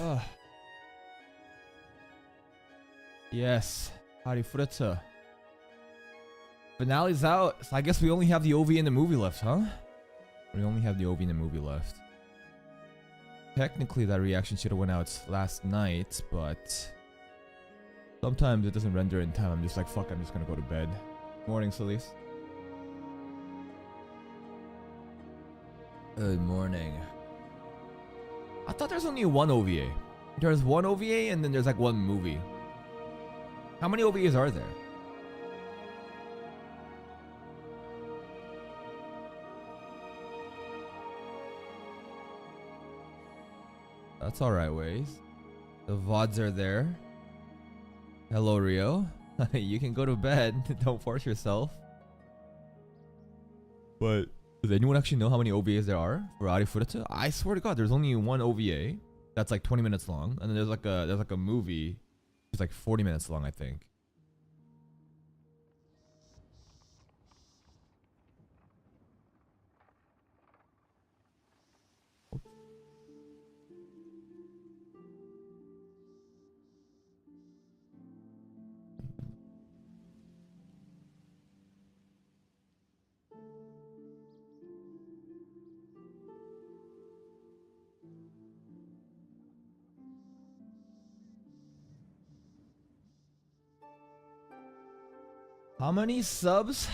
Ugh. Yes. Howdy Fritza. Finale's out, so I guess we only have the OV and the movie left, huh? We only have the OV and the movie left. Technically, that reaction should have went out last night, but sometimes it doesn't render in time. I'm just like, fuck, I'm just gonna go to bed. Morning, Solis. Good morning. I thought there's only one OVA. There's one OVA and then there's like one movie. How many OVAs are there? That's alright, Waze. The VODs are there. Hello, Rio. You can go to bed. Don't force yourself. But does anyone actually know how many OVAs there are for Arifureta? I swear to God, there's only one OVA that's like 20 minutes long, and then there's like a movie that's like 40 minutes long, I think. How many subs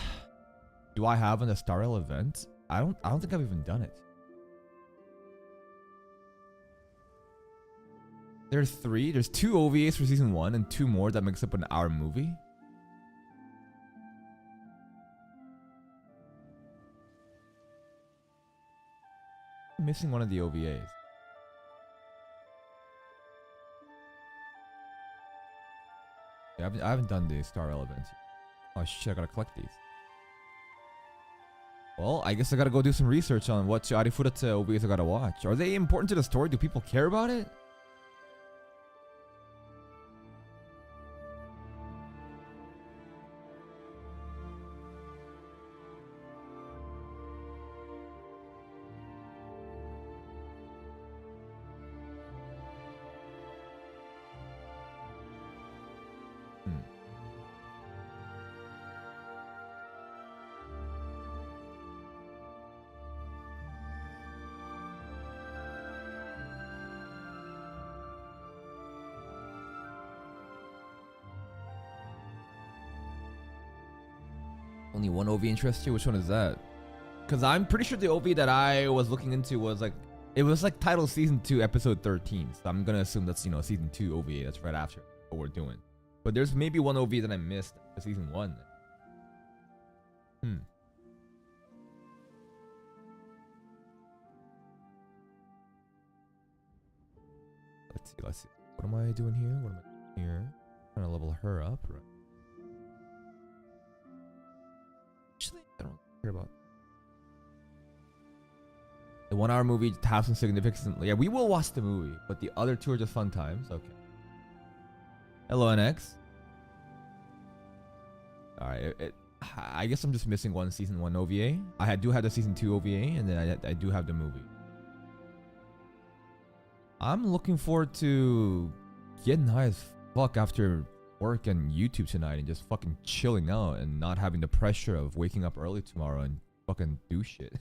do I have in the Star Rail event? I don't think I've even done it. There's 3. There's 2 OVAs for season 1 and 2 more that makes up an hour movie. I'm missing one of the OVAs. Yeah, I haven't done the Star Rail event. Oh shit, I gotta collect these. Well, I guess I gotta go do some research on what Arifureta OVAs I gotta watch. Are they important to the story? Do people care about it? Only one OV interests you? Which one is that? Because I'm pretty sure the OV that I was looking into was like, it was like titled season 2 episode 13. So I'm gonna assume that's, you know, season 2 OVA. That's right after what we're doing. But there's maybe one OV that I missed for season 1. Let's see. What am I doing here? What am I doing here? Trying to level her up, right? Actually, I don't care about the 1 hour movie. Have some significance. Yeah, we will watch the movie, but the other 2 are just fun times. Okay. Hello, NX. All right. I guess I'm just missing one season 1 OVA. I do have the season 2 OVA, and then I do have the movie. I'm looking forward to getting high as fuck after work and YouTube tonight and just fucking chilling out and not having the pressure of waking up early tomorrow and fucking do shit.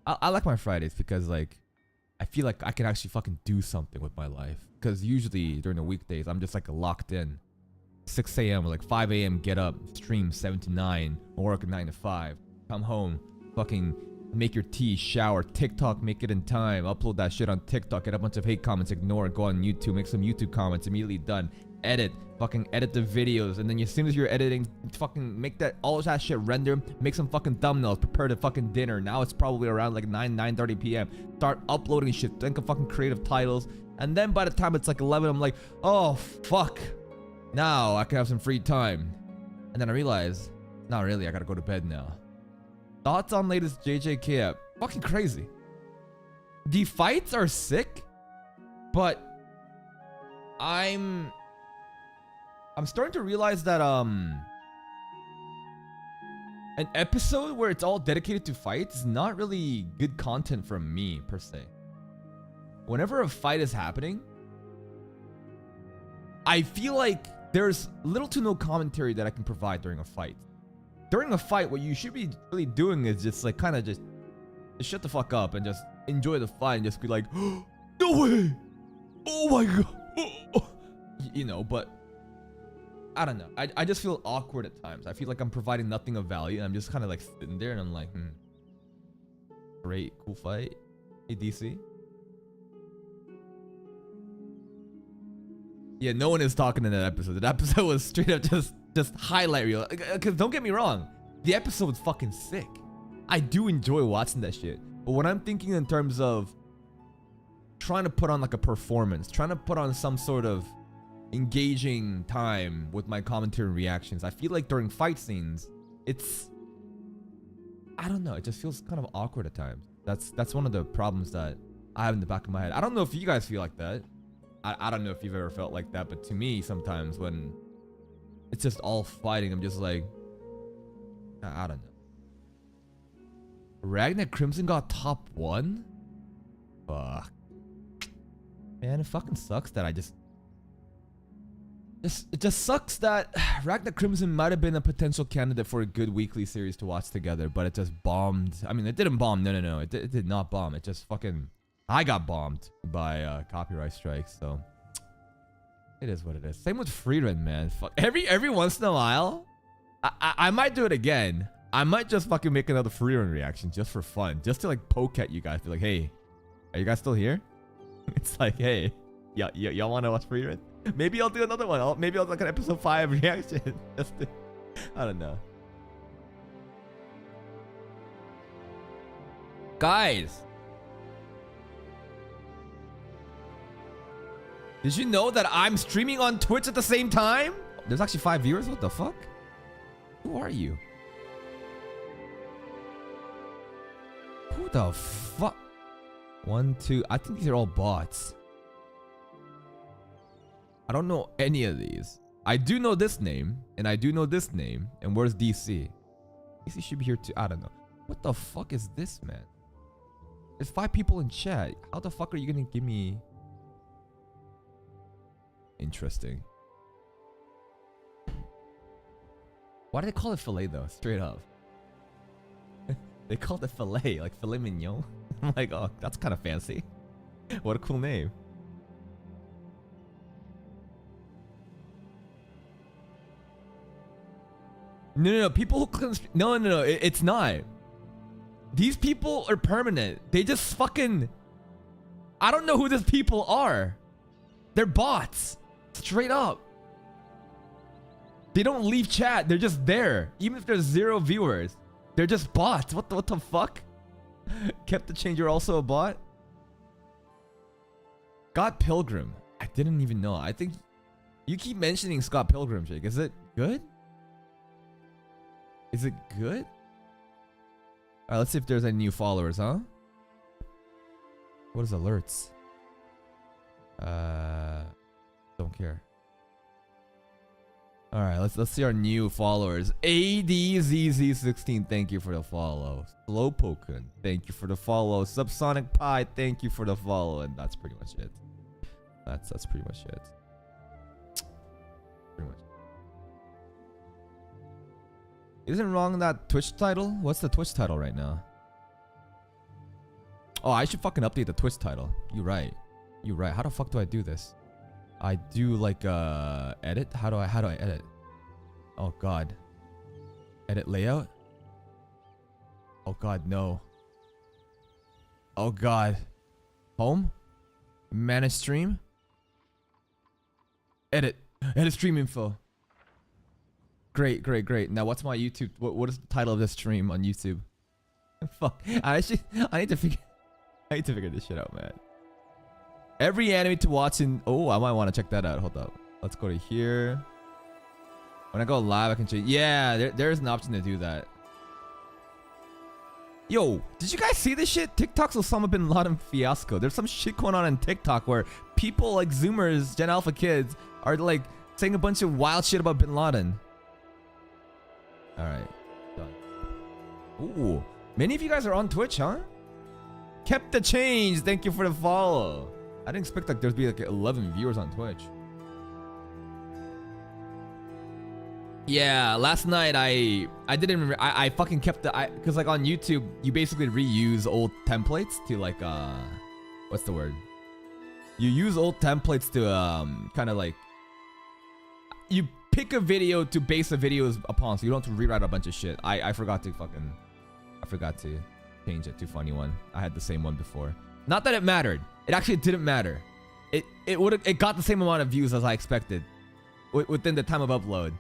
I like my Fridays because like I feel like I can actually fucking do something with my life, because usually during the weekdays I'm just like locked in. 6 a.m. or like 5 a.m. get up, stream 7 to 9, work 9 to 5, come home, fucking make your tea, shower, TikTok, make it in time, upload that shit on TikTok, get a bunch of hate comments, ignore it, go on YouTube, make some YouTube comments, immediately done, edit, fucking edit the videos, and then as soon as you're editing, fucking make that all that shit render, make some fucking thumbnails, prepare the fucking dinner. Now it's probably around like 9:30 p.m. Start uploading shit, think of fucking creative titles, and then by the time it's like 11, I'm like, oh fuck, now I can have some free time. And then I realize, not really, I gotta go to bed now. Thoughts on latest JJK app? Fucking crazy. The fights are sick, but I'm starting to realize that an episode where it's all dedicated to fights is not really good content for me per se. Whenever a fight is happening, I feel like there's little to no commentary that I can provide during a fight. During a fight, what you should be really doing is just like kind of just shut the fuck up and just enjoy the fight and just be like, oh, no way, oh my god, you know. But I don't know. I just feel awkward at times. I feel like I'm providing nothing of value. And I'm just kind of like sitting there and I'm like, great, cool fight. Hey, DC. Yeah, no one is talking in that episode. That episode was straight up just highlight reel. Because don't get me wrong, the episode was fucking sick. I do enjoy watching that shit. But when I'm thinking in terms of trying to put on like a performance, trying to put on some sort of engaging time with my commentary and reactions, I feel like during fight scenes, it's, I don't know, it just feels kind of awkward at times. That's one of the problems that I have in the back of my head. I don't know if you guys feel like that. I don't know if you've ever felt like that, but to me, sometimes when it's just all fighting, I'm just like, I don't know. Ragnar Crimson got top 1? Fuck. Man, it fucking sucks that it just sucks that Ragnar Crimson might have been a potential candidate for a good weekly series to watch together, but it just bombed. I mean, it didn't bomb. No. It did not bomb. It just fucking... I got bombed by copyright strikes, so it is what it is. Same with Freerun, man. Fuck. Every once in a while, I might do it again. I might just fucking make another Freerun reaction just for fun, just to like poke at you guys. Be like, hey, are you guys still here? It's like, hey, y'all want to watch Freerun? Maybe I'll do another one. Maybe I'll do like an episode 5 reaction. Just to, I don't know. Guys. Did you know that I'm streaming on Twitch at the same time? There's actually 5 viewers? What the fuck? Who are you? Who the fuck? 1, 2. I think these are all bots. I don't know any of these. I do know this name, and I do know this name. And where's DC? DC should be here too. I don't know. What the fuck is this, man? There's 5 people in chat. How the fuck are you gonna give me... Interesting. Why do they call it filet though? Straight up. They called it filet, like filet mignon. I'm like, oh, that's kind of fancy. What a cool name. No. People who no. It's not. These people are permanent. They just fucking... I don't know who these people are. They're bots. Straight up. They don't leave chat. They're just there. Even if there's 0 viewers. They're just bots. What the fuck? Kept the change. You're also a bot? Scott Pilgrim. I didn't even know. I think you keep mentioning Scott Pilgrim, Jake. Is it good? Is it good? Alright, let's see if there's any new followers, huh? What is alerts? Don't care. Alright, let's see our new followers. ADZZ16, thank you for the follow. Slowpoken, thank you for the follow. Subsonic Pie, thank you for the follow. And that's pretty much it. That's pretty much it. Pretty much. Isn't wrong that Twitch title? What's the Twitch title right now? Oh, I should fucking update the Twitch title. You're right. You're right. How the fuck do I do this? I do like edit. How do I edit? Oh god. Edit layout. Oh god, no. Oh god. Home. Manage stream. Edit stream info. Great. Now what's my YouTube? What is the title of this stream on YouTube? Fuck. I need to figure this shit out, man. Every anime to watch in... Oh, I might want to check that out. Hold up. Let's go to here. When I go live, I can change... Yeah, there's an option to do that. Yo, did you guys see this shit? TikTok's Osama bin Laden fiasco. There's some shit going on in TikTok where people like Zoomers, Gen Alpha kids, are like saying a bunch of wild shit about bin Laden. Alright. Done. Ooh. Many of you guys are on Twitch, huh? Kept the change. Thank you for the follow. I didn't expect like there'd be like 11 viewers on Twitch. Yeah, last night I didn't I fucking kept the because like on YouTube you basically reuse old templates to like what's the word? You use old templates to kind of like you pick a video to base the videos upon, so you don't have to rewrite a bunch of shit. I forgot to change it to funny one. I had the same one before. Not that it mattered. It actually didn't matter. It got the same amount of views as I expected within the time of upload.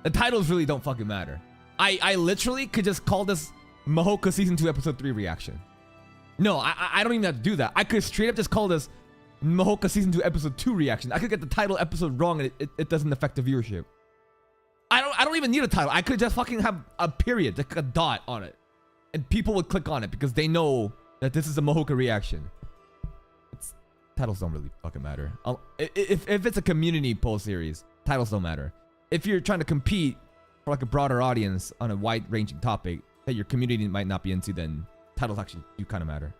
The titles really don't fucking matter. I literally could just call this Mahoka Season 2 Episode 3 reaction. No, I don't even have to do that. I could straight up just call this Mahoka Season 2 Episode 2 reaction. I could get the title episode wrong and it doesn't affect the viewership. I don't even need a title. I could just fucking have a period, like a dot on it. And people would click on it because they know that this is a Mahoka reaction. Titles don't really fucking matter. If it's a community poll series, titles don't matter. If you're trying to compete for like a broader audience on a wide-ranging topic that your community might not be into, then titles actually do kind of matter.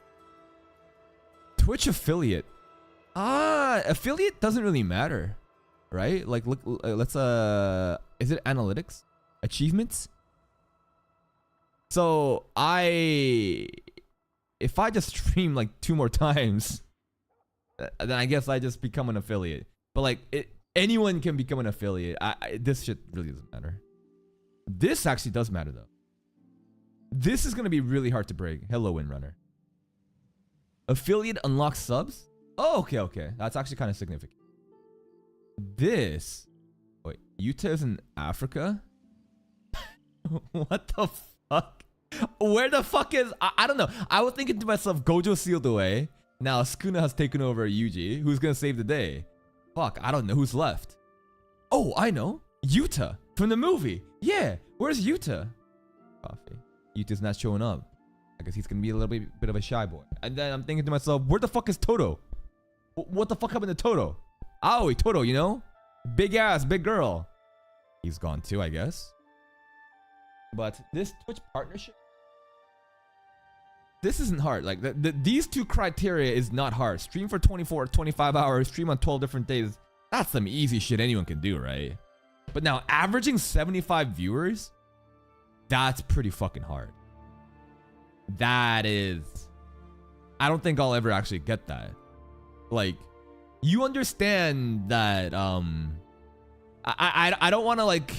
Twitch affiliate. Affiliate doesn't really matter, right? Like, look, let's is it analytics, achievements? So if I just stream like 2 more times, then I guess I just become an affiliate. But like anyone can become an affiliate. This shit really doesn't matter. This actually does matter though. This is gonna be really hard to break. Hello, Windrunner. Affiliate unlocks subs? Oh, okay. That's actually kind of significant. This. Wait, Utah is in Africa? What the fuck? Where the fuck is... I don't know. I was thinking to myself, Gojo sealed away. Now Sukuna has taken over Yuji. Who's gonna save the day? Fuck, I don't know who's left. Oh, I know. Yuta from the movie. Yeah, where's Yuta? Coffee. Yuta's not showing up. I guess he's gonna be a little bit of a shy boy. And then I'm thinking to myself, where the fuck is Toto? What the fuck happened to Toto? Aoi, Toto, you know? Big ass, big girl. He's gone too, I guess. But this Twitch partnership, this isn't hard. Like these 2 criteria is not hard. Stream for 24 or 25 hours, stream on 12 different days. That's some easy shit anyone can do, right? But now averaging 75 viewers, that's pretty fucking hard. That is, I don't think I'll ever actually get that. Like, you understand that I don't want to like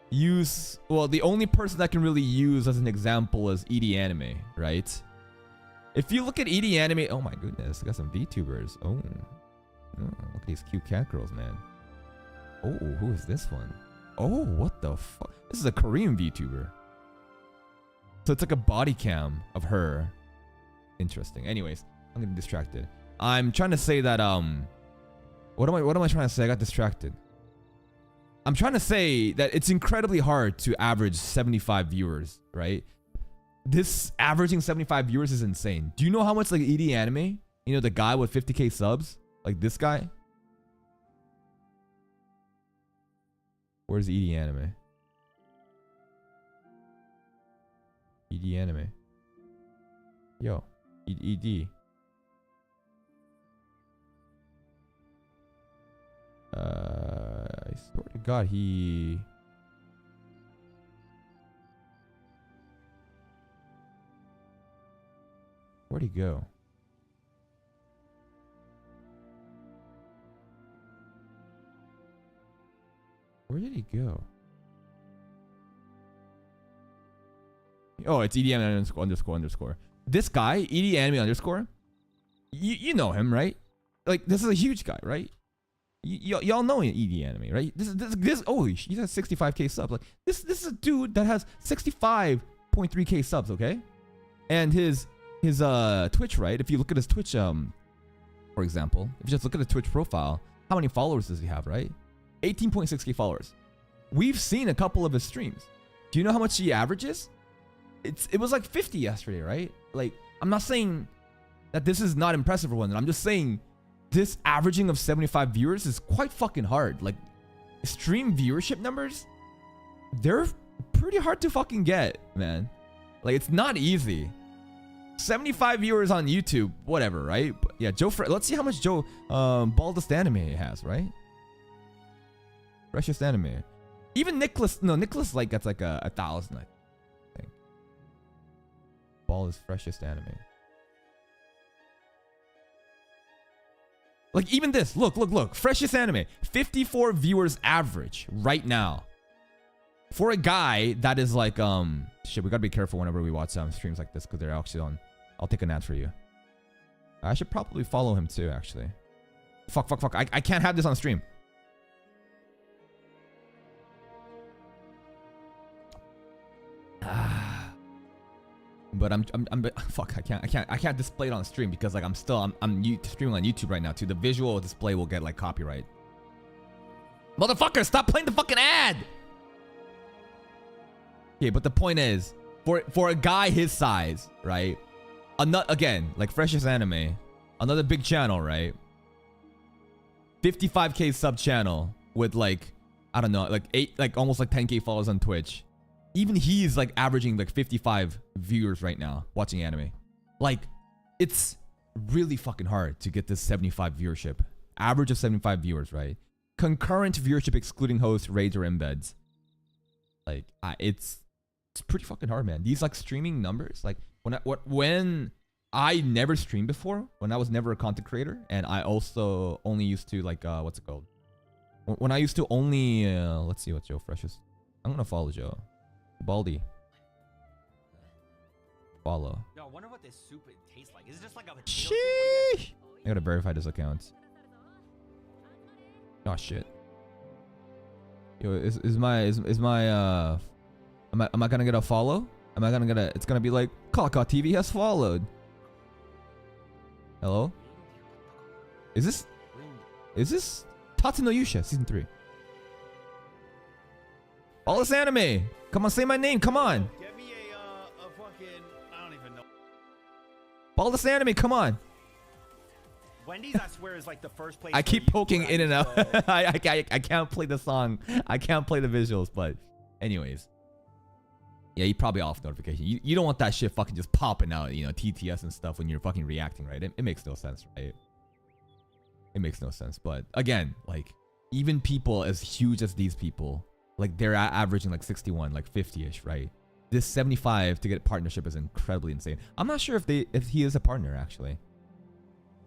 use, well, the only person that can really use as an example is ED Anime, right? If you look at ED Anime, oh my goodness, I got some VTubers. Oh, look at these cute cat girls, man. Oh, who is this one? Oh, what the fuck? This is a Korean VTuber. So it's like a body cam of her. Interesting. Anyways, I'm getting distracted. I'm trying to say that what am I trying to say? I got distracted. I'm trying to say that it's incredibly hard to average 75 viewers, right? This averaging 75 viewers is insane. Do you know how much like ED Anime? You know, the guy with 50k subs? Like this guy? Where's ED Anime? ED Anime. Yo, ED. I swear to God, he... Where'd he go? Where did he go? Oh, it's EDM underscore. This guy, ED_, you know him, right? Like, this is a huge guy, right? Y'all know ED Anime, right? This oh, he has 65k subs. Like, this is a dude that has 65.3k subs, okay? And his Twitch, right? If you look at his Twitch, for example, if you just look at the Twitch profile, how many followers does he have, right? 18.6k followers. We've seen a couple of his streams. Do you know how much he averages? It was like 50 yesterday, right? Like, I'm not saying that this is not impressive or one. I'm just saying this averaging of 75 viewers is quite fucking hard. Like, stream viewership numbers, they're pretty hard to fucking get, man. Like, it's not easy. 75 viewers on YouTube, whatever, right? But yeah, let's see how much Joe Baldest Anime has, right? Freshest Anime. Even Nicholas, no, Nicholas like gets like 1,000, I think. Ball is freshest anime. Like even this, look, freshest anime, 54 viewers average right now. For a guy that is like, shit, we gotta be careful whenever we watch streams like this because they're actually on. I'll take an ad for you. I should probably follow him too, actually. Fuck. I can't have this on stream. But I'm fuck, I can't display it on stream because like I'm streaming on YouTube right now too. The visual display will get like copyright. Motherfucker, stop playing the fucking ad. Okay, but the point is, for a guy his size, right? Again, like freshest anime, another big channel, right? 55k sub channel with like, I don't know, like almost like 10k followers on Twitch. Even he's like averaging like 55 viewers right now watching anime. Like, it's really fucking hard to get this 75 viewership. Average of 75 viewers, right? Concurrent viewership excluding hosts, raids, or embeds. Like, it's pretty fucking hard, man. These like streaming numbers, like when I never streamed before, when I was never a content creator, and I also only used to like what's it called? When I used to only let's see what Joe Fresh is. I'm gonna follow Joe. Baldy. Follow. Yo, I wonder what this soup tastes like. Is it just like a Sheesh! I gotta verify this account. Oh shit. Yo, am I gonna get a follow? Am I gonna get a? It's gonna be like Kaka TV has followed. Hello? Is this Tatsu no Yusha season 3? All this anime. Come on, say my name. Come on. Get me a fucking, I don't even know. All this anime. Come on. Wendy's, I swear, is like the first place. I keep poking in and out. I can't play the song. I can't play the visuals. But anyways. Yeah, you probably off notification. You don't want that shit fucking just popping out, you know, TTS and stuff when you're fucking reacting, right? It makes no sense, right? It makes no sense. But again, like, even people as huge as these people, like, they're averaging like 61, like 50-ish, right? This 75 to get partnership is incredibly insane. I'm not sure if he is a partner, actually.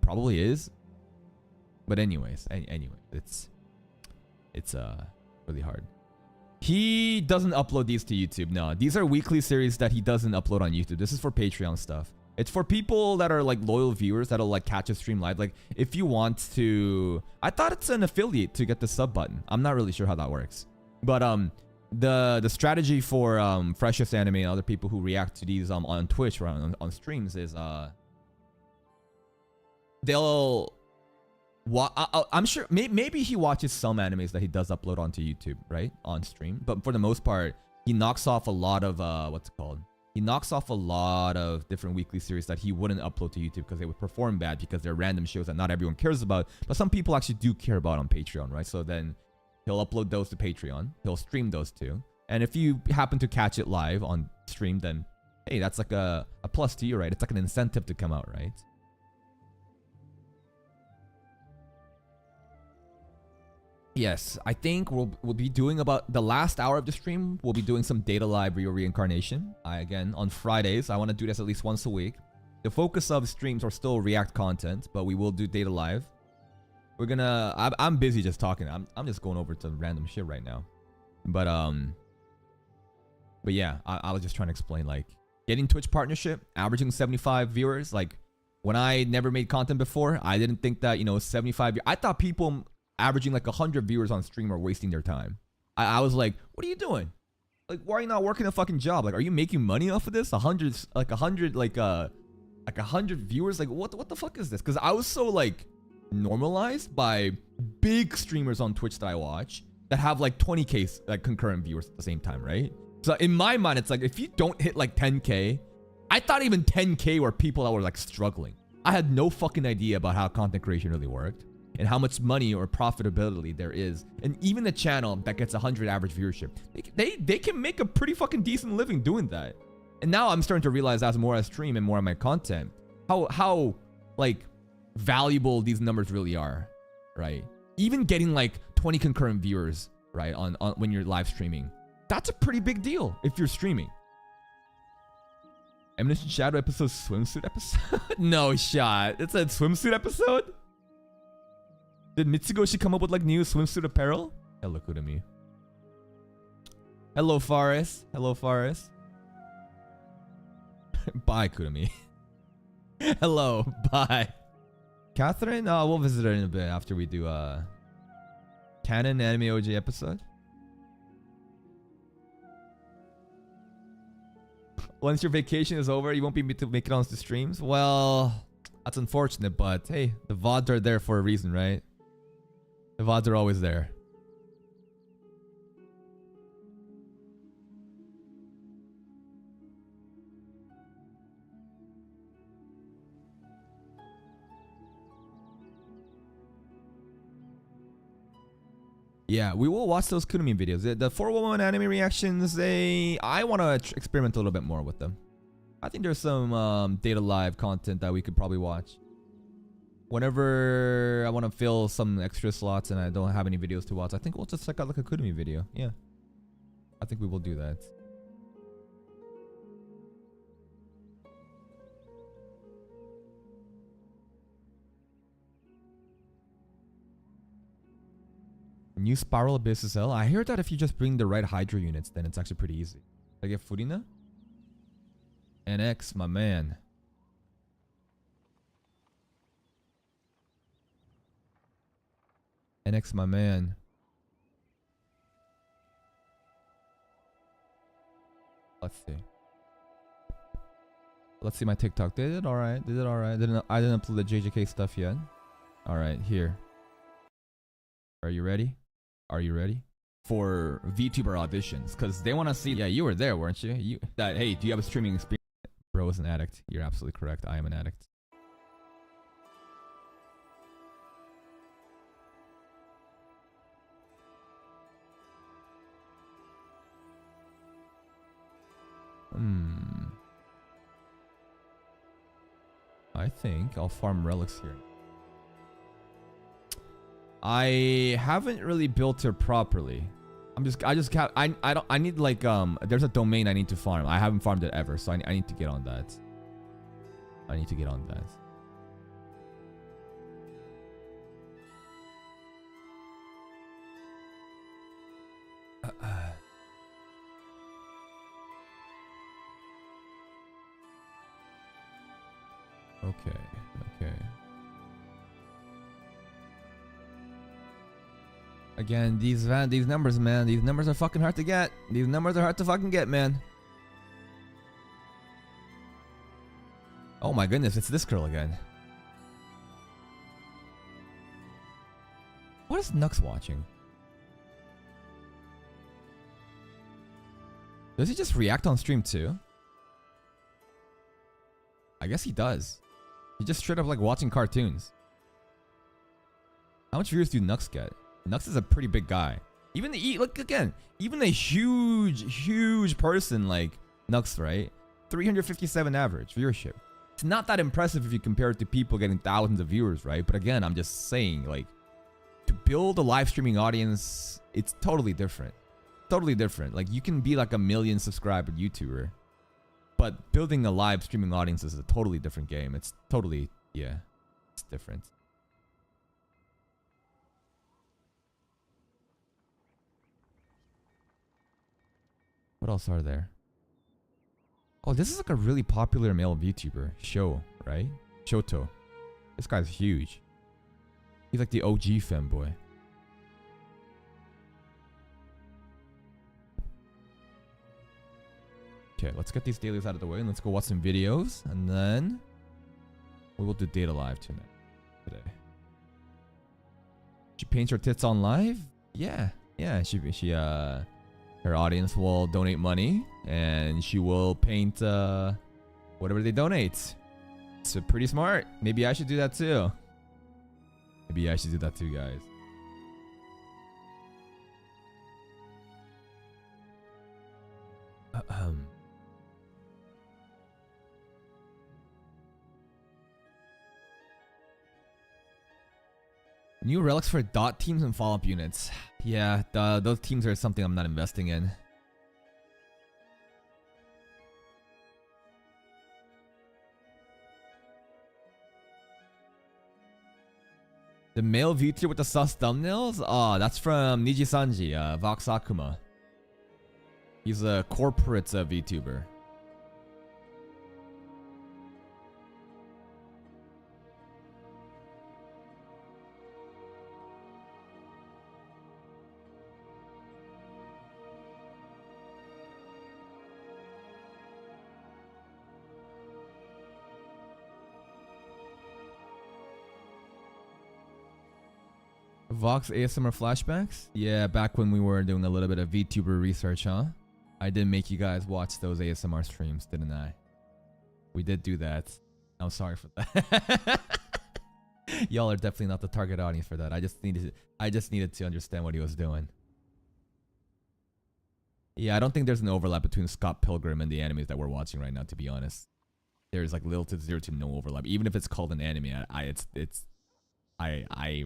Probably is. But anyways, it's really hard. He doesn't upload these to YouTube. No, these are weekly series that he doesn't upload on YouTube. This is for Patreon stuff. It's for people that are like loyal viewers that'll like catch a stream live. Like if you want to, I thought it's an affiliate to get the sub button. I'm not really sure how that works. But the strategy for Freshest Anime and other people who react to these on Twitch or on streams is they'll I'm sure maybe he watches some animes that he does upload onto YouTube, right, on stream, but for the most part he knocks off a lot of what's it called, he knocks off a lot of different weekly series that he wouldn't upload to YouTube because they would perform bad because they're random shows that not everyone cares about, but some people actually do care about on Patreon, right? So then he'll upload those to Patreon, he'll stream those too, and if you happen to catch it live on stream, then hey, that's like a plus to you, right? It's like an incentive to come out, right? Yes, I think we'll be doing about the last hour of the stream. We'll be doing some data live Reincarnation. Again, on Fridays, I want to do this at least once a week. The focus of streams are still React content, but we will do data live. We're gonna. I'm busy just talking. I'm just going over to random shit right now. But yeah, I was just trying to explain, like, getting Twitch partnership, averaging 75 viewers. Like, when I never made content before, I didn't think that, you know, 75. I thought people averaging like 100 viewers on stream are wasting their time. I was like, what are you doing? Like, why are you not working a fucking job? Like, are you making money off of this? 100 viewers? Like, what the fuck is this? Because I was so like normalized by big streamers on Twitch that I watch that have like 20k like concurrent viewers at the same time, right? So in my mind, it's like, if you don't hit like 10k, I thought even 10k were people that were like struggling. I had no fucking idea about how content creation really worked and how much money or profitability there is. And even the channel that gets 100 average viewership, they can make a pretty fucking decent living doing that. And now I'm starting to realize, as more I stream and more of my content, how like valuable these numbers really are, right? Even getting like 20 concurrent viewers right? On when you're live streaming. That's a pretty big deal if you're streaming. Eminence Shadow episode, swimsuit episode? No shot. It's a swimsuit episode? Did Mitsugoshi come up with like new swimsuit apparel? Hello, Kudami. Hello, Forest. Hello, Forest. Bye, Kudami. Hello, bye. Catherine? We'll visit her in a bit after we do Canon Anime OJ episode. Once your vacation is over, you won't be able to make it on the streams? Well, that's unfortunate, but hey, the VODs are there for a reason, right? The VODs are always there. Yeah, we will watch those Kunami videos. The 411 anime reactions, I want to experiment a little bit more with them. I think there's some Data Live content that we could probably watch. Whenever I want to fill some extra slots and I don't have any videos to watch, I think we'll just check out like a Kunami video. Yeah. I think we will do that. New Spiral Abyss SL. I heard that if you just bring the right Hydra units, then it's actually pretty easy. Did I get Furina? NX, my man. NX, my man. Let's see. Let's see my TikTok. They did alright. They did alright. I didn't upload the JJK stuff yet. Alright, here. Are you ready? Are you ready? For VTuber auditions. Because they want to see... Yeah, you were there, weren't you? Hey, do you have a streaming experience? Bro is an addict. You're absolutely correct. I am an addict. I think I'll farm relics here. I haven't really built her properly. I need like there's a domain I need to farm. I haven't farmed it ever, so I need to get on that. I need to get on that. Okay. Again, these numbers, man. These numbers are fucking hard to get. These numbers are hard to fucking get, man. Oh my goodness, it's this girl again. What is Nux watching? Does he just react on stream too? I guess he does. He just straight up like watching cartoons. How much viewers do Nux get? Nux is a pretty big guy. Even a huge person like Nux, right? 357 average viewership. It's not that impressive if you compare it to people getting thousands of viewers, right? But again, I'm just saying, like, to build a live streaming audience, it's totally different. Totally different. Like, you can be like a 1 million subscriber YouTuber, but building a live streaming audience is a totally different game. It's totally, yeah, it's different. What else are there? Oh, this is like a really popular male VTuber. Sho, right? Shoto. This guy's huge. He's like the OG femboy. Okay, let's get these dailies out of the way and let's go watch some videos. And then we will do Data Live tonight. Today. She paints her tits on live? Yeah. Yeah, her audience will donate money and she will paint whatever they donate. It's pretty smart. Maybe I should do that too. Maybe I should do that too, guys. New relics for dot teams and follow-up units. Yeah, those teams are something I'm not investing in. The male VTuber with the sus thumbnails? Oh, that's from Niji Sanji, Vox Akuma. He's a corporate VTuber. Vox ASMR flashbacks? Yeah, back when we were doing a little bit of VTuber research, huh? I did make you guys watch those ASMR streams, didn't I? We did do that. I'm sorry for that. Y'all are definitely not the target audience for that. I just needed to understand what he was doing. Yeah, I don't think there's an overlap between Scott Pilgrim and the animes that we're watching right now, to be honest. There's like little to zero to no overlap. Even if it's called an anime, I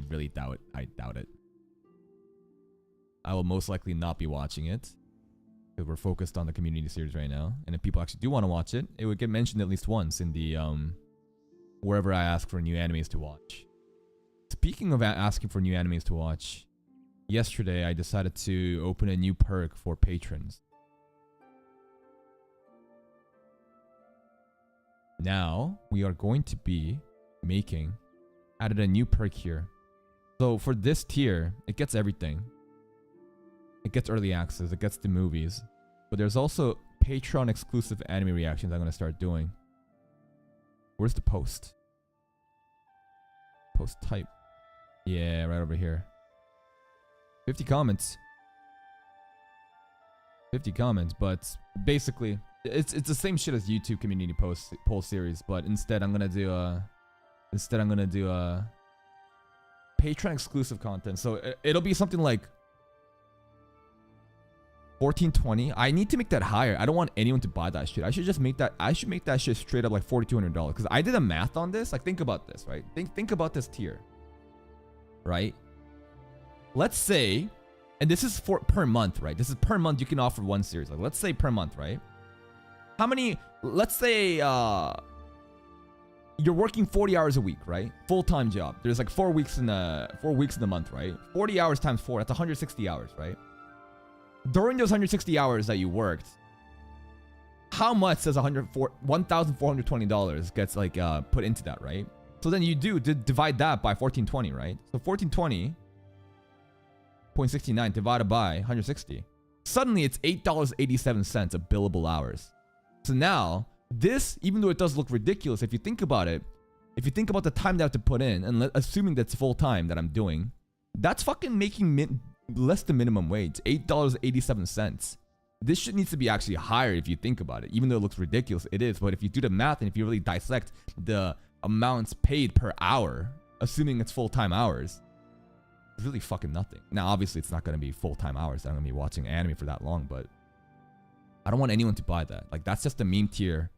really doubt it. I will most likely not be watching it because we're focused on the community series right now. And if people actually do want to watch it, it would get mentioned at least once in the wherever I ask for new animes to watch. Speaking of asking for new animes to watch, yesterday I decided to open a new perk for patrons. Now we are going to be added a new perk here. So for this tier, it gets everything. It gets early access, it gets the movies. But there's also Patreon exclusive anime reactions I'm going to start doing. Where's the post? Post type. Yeah, right over here. 50 comments. 50 comments, but basically it's the same shit as YouTube community poll series, but instead I'm going to do a Patreon exclusive content. So it'll be something like 1420. I need to make that higher. I don't want anyone to buy that shit. I should just make that. I should make that shit straight up like $4,200. Because I did a math on this. Like, think about this, right? Think about this tier, right? Let's say, and this is for per month, right? This is per month. You can offer one series. Like, let's say per month, right? How many? Let's say you're working 40 hours a week, right? Full-time job. There's like 4 weeks in the month, right? 40 hours times 4. That's 160 hours, right? During those 160 hours that you worked, how much does $1,420 gets like put into that, right? So then you divide that by 1420, right? So 1420.69 divided by 160. Suddenly it's $8.87 of billable hours. So now this, even though it does look ridiculous, if you think about it, if you think about the time that I have to put in, and assuming that's full time that I'm doing, that's fucking making less than minimum wage, $8.87. This shit needs to be actually higher if you think about it. Even though it looks ridiculous, it is. But if you do the math and if you really dissect the amounts paid per hour, assuming it's full-time hours, it's really fucking nothing. Now, obviously, it's not going to be full-time hours. I'm going to be watching anime for that long, but I don't want anyone to buy that. Like, that's just a meme tier.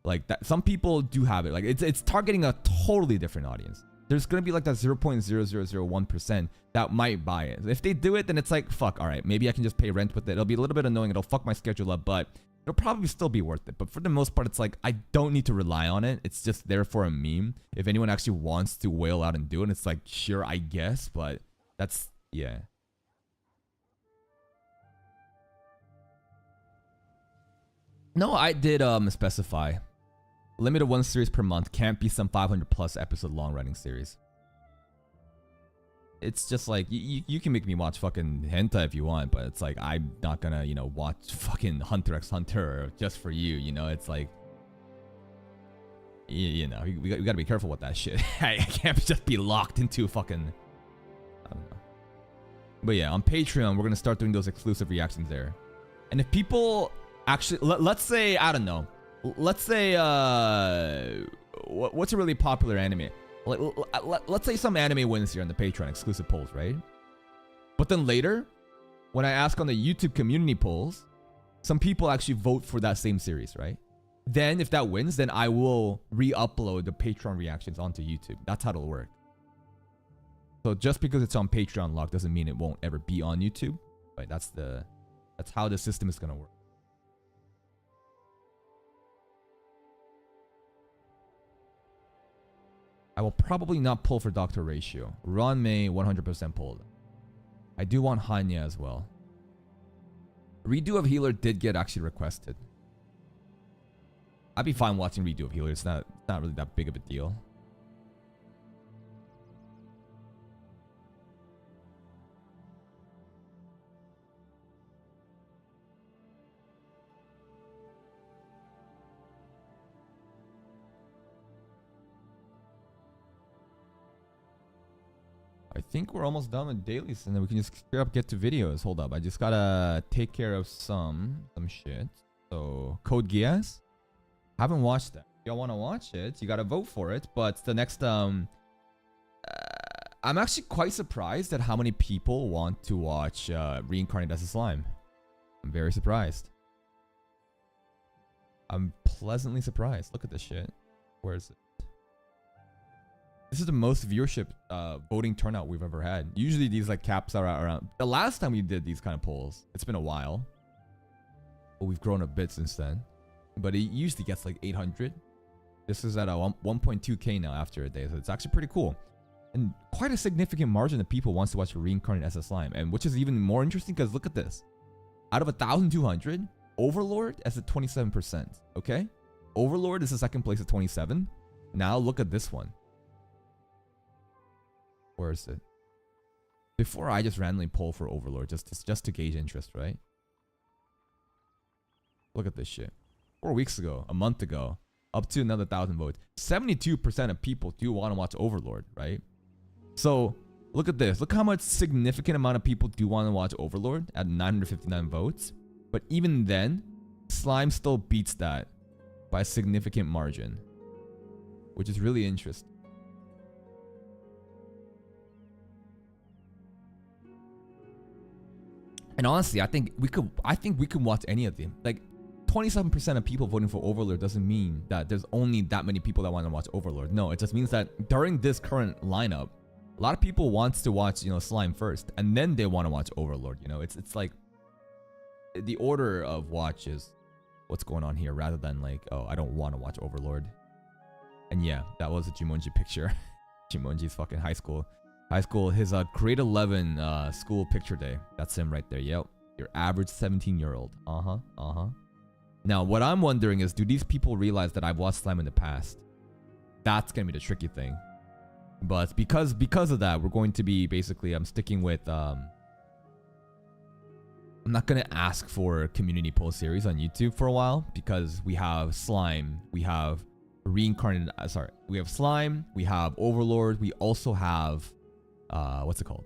Like, that, some people do have it. Like, it's targeting a totally different audience. There's going to be like that 0.0001% that might buy it. If they do it, then it's like, fuck, all right, maybe I can just pay rent with it. It'll be a little bit annoying. It'll fuck my schedule up, but it'll probably still be worth it. But for the most part, it's like, I don't need to rely on it. It's just there for a meme. If anyone actually wants to wail out and do it, it's like, sure, I guess, but that's, yeah. No, I did specify. Limited one series per month. Can't be some 500 plus episode long running series. It's just like, you can make me watch fucking hentai if you want, but it's like, I'm not gonna, you know, watch fucking Hunter x Hunter just for you, you know? It's like, you know, we gotta be careful with that shit. I can't just be locked into fucking, I don't know. But yeah, on Patreon, we're gonna start doing those exclusive reactions there. And if people actually, let's say, I don't know, let's say, what's a really popular anime? Let's say some anime wins here on the Patreon exclusive polls, right? But then later, when I ask on the YouTube community polls, some people actually vote for that same series, right? Then if that wins, then I will re-upload the Patreon reactions onto YouTube. That's how it'll work. So just because it's on Patreon lock doesn't mean it won't ever be on YouTube. Right? That's how the system is gonna work. I will probably not pull for Dr. Ratio. Ron may 100% pull. I do want Hanya as well. Redo of Healer did get actually requested. I'd be fine watching Redo of Healer. It's not really that big of a deal. I think we're almost done with dailies, and then we can just straight up get to videos. Hold up, I just gotta take care of some shit. So Code Geass, haven't watched that. If y'all want to watch it, you gotta vote for it. But the next I'm actually quite surprised at how many people want to watch Reincarnate as a Slime. I'm very surprised. I'm pleasantly surprised. Look at this shit. Where is it? This is the most viewership voting turnout we've ever had. Usually these like caps are around. The last time we did these kind of polls, it's been a while. But we've grown a bit since then. But it usually gets like 800. This is at a 1.2k now after a day. So it's actually pretty cool. And quite a significant margin of people wants to watch Reincarnate as a Slime. And which is even more interesting because look at this. Out of 1,200, Overlord is at 27%. Okay? Overlord is the second place at 27. Now look at this one. Where is it? Before I just randomly poll for Overlord just to gauge interest, right? Look at this shit. 4 weeks ago, a month ago, up to another 1,000 votes. 72% of people do want to watch Overlord, right? So look at this. Look how much significant amount of people do want to watch Overlord at 959 votes. But even then, Slime still beats that by a significant margin, which is really interesting. And honestly, I think we could watch any of them. Like 27% of people voting for Overlord doesn't mean that there's only that many people that want to watch Overlord. No, it just means that during this current lineup, a lot of people wants to watch, you know, Slime first, and then they want to watch Overlord. You know, it's like the order of watch is what's going on here, rather than like, oh, I don't want to watch Overlord. And yeah, that was a Jumonji picture. Jumonji's fucking high school. His grade 11 school picture day. That's him right there. Yep. Your average 17-year-old. Now, what I'm wondering is, do these people realize that I've watched Slime in the past? That's gonna be the tricky thing. But because of that, we're going to be basically, I'm sticking with I'm not gonna ask for a community poll series on YouTube for a while, because we have Slime, we have Reincarnated, we have Slime, we have Overlord, we also have what's it called?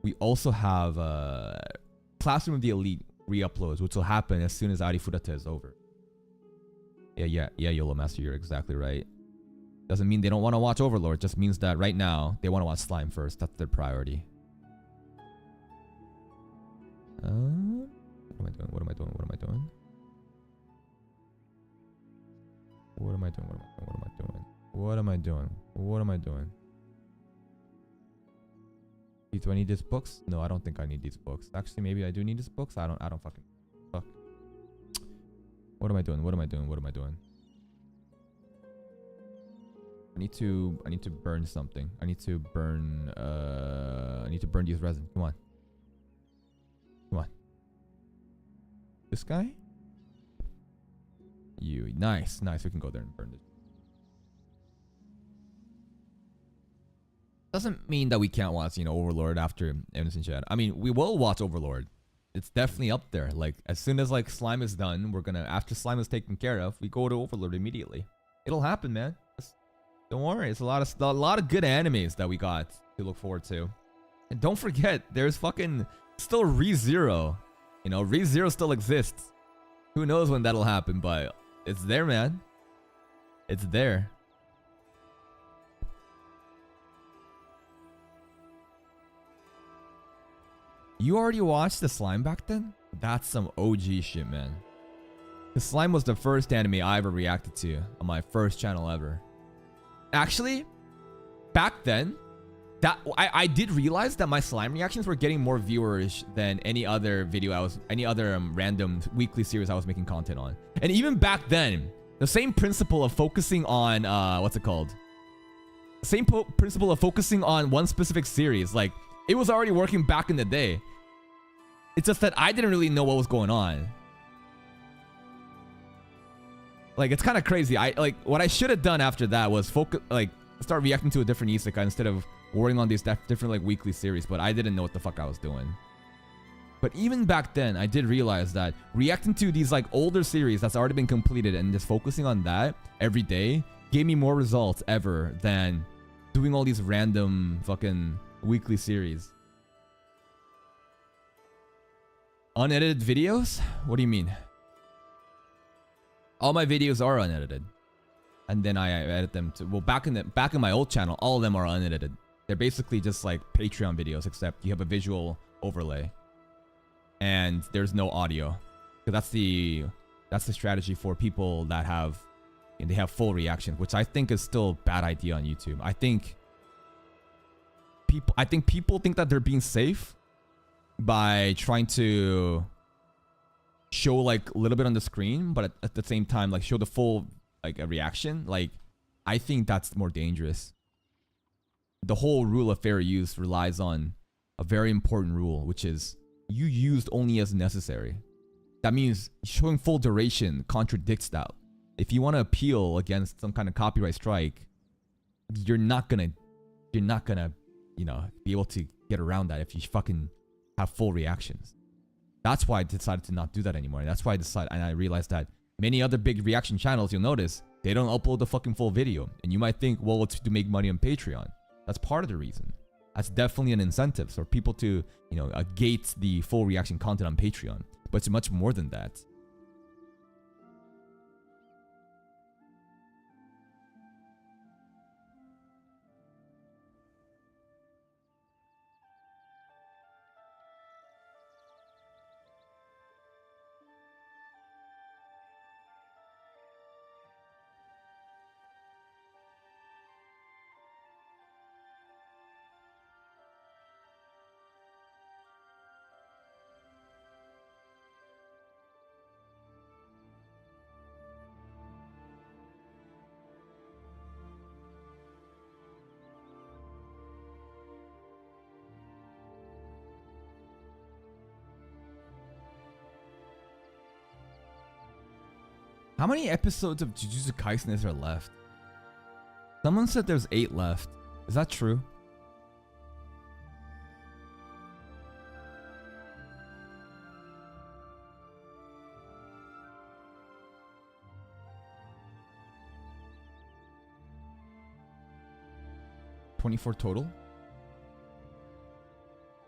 We also have Classroom of the Elite re-uploads, which will happen as soon as Arifurata is over. Yeah, YOLO Master, you're exactly right. Doesn't mean they don't want to watch Overlord, just means that right now they want to watch Slime first. That's their priority. What am I doing? What am I doing? What am I doing? What am I doing? What am I doing? What am I doing? What am I doing? Do I need these books? No, I don't think I need these books. Actually, maybe I do need these books. I don't fucking fuck. What am I doing? What am I doing? What am I doing? I need to burn something. I need to burn these resin. Come on. Come on. This guy? You. Nice. We can go there and burn this. Doesn't mean that we can't watch, you know, Overlord after Innocent Chat. I mean, we will watch Overlord. It's definitely up there. Like, as soon as like Slime is done, we're gonna, after Slime is taken care of, we go to Overlord immediately. It'll happen, man. Don't worry. It's a lot of good animes that we got to look forward to. And don't forget, there's fucking still ReZero. You know, ReZero still exists. Who knows when that'll happen, but it's there, man. It's there. You already watched the Slime back then? That's some OG shit, man. The Slime was the first anime I ever reacted to on my first channel ever. Actually, back then, that I did realize that my slime reactions were getting more viewers than any other video any other random weekly series I was making content on. And even back then, the same principle of focusing on what's it called? Same principle of focusing on one specific series, like it was already working back in the day. It's just that I didn't really know what was going on. Like, it's kind of crazy. What I should have done after that was start reacting to a different isekai instead of worrying on these different like weekly series, but I didn't know what the fuck I was doing. But even back then, I did realize that reacting to these like older series that's already been completed and just focusing on that every day gave me more results ever than doing all these random fucking weekly series. Unedited videos? What do you mean? All my videos are unedited, and then I edit them to, well, back in my old channel, all of them are unedited. They're basically just like Patreon videos, except you have a visual overlay and there's no audio. So that's the strategy for people that have, and they have full reaction, which I think is still a bad idea on YouTube. I think people think that they're being safe by trying to show like a little bit on the screen, but at the same time like show the full like a reaction. Like, I think that's more dangerous. The whole rule of fair use relies on a very important rule, which is you used only as necessary. That means showing full duration contradicts that. If you want to appeal against some kind of copyright strike, you're not gonna, you know, be able to get around that if you fucking have full reactions. That's why I decided to not do that anymore. That's why I realized that many other big reaction channels, you'll notice, they don't upload the fucking full video. And you might think, well, it's to make money on Patreon. That's part of the reason. That's definitely an incentive for people to, you know, gate the full reaction content on Patreon. But it's much more than that. How many episodes of Jujutsu Kaisen is there left? Someone said there's 8 left. Is that true? $24 total?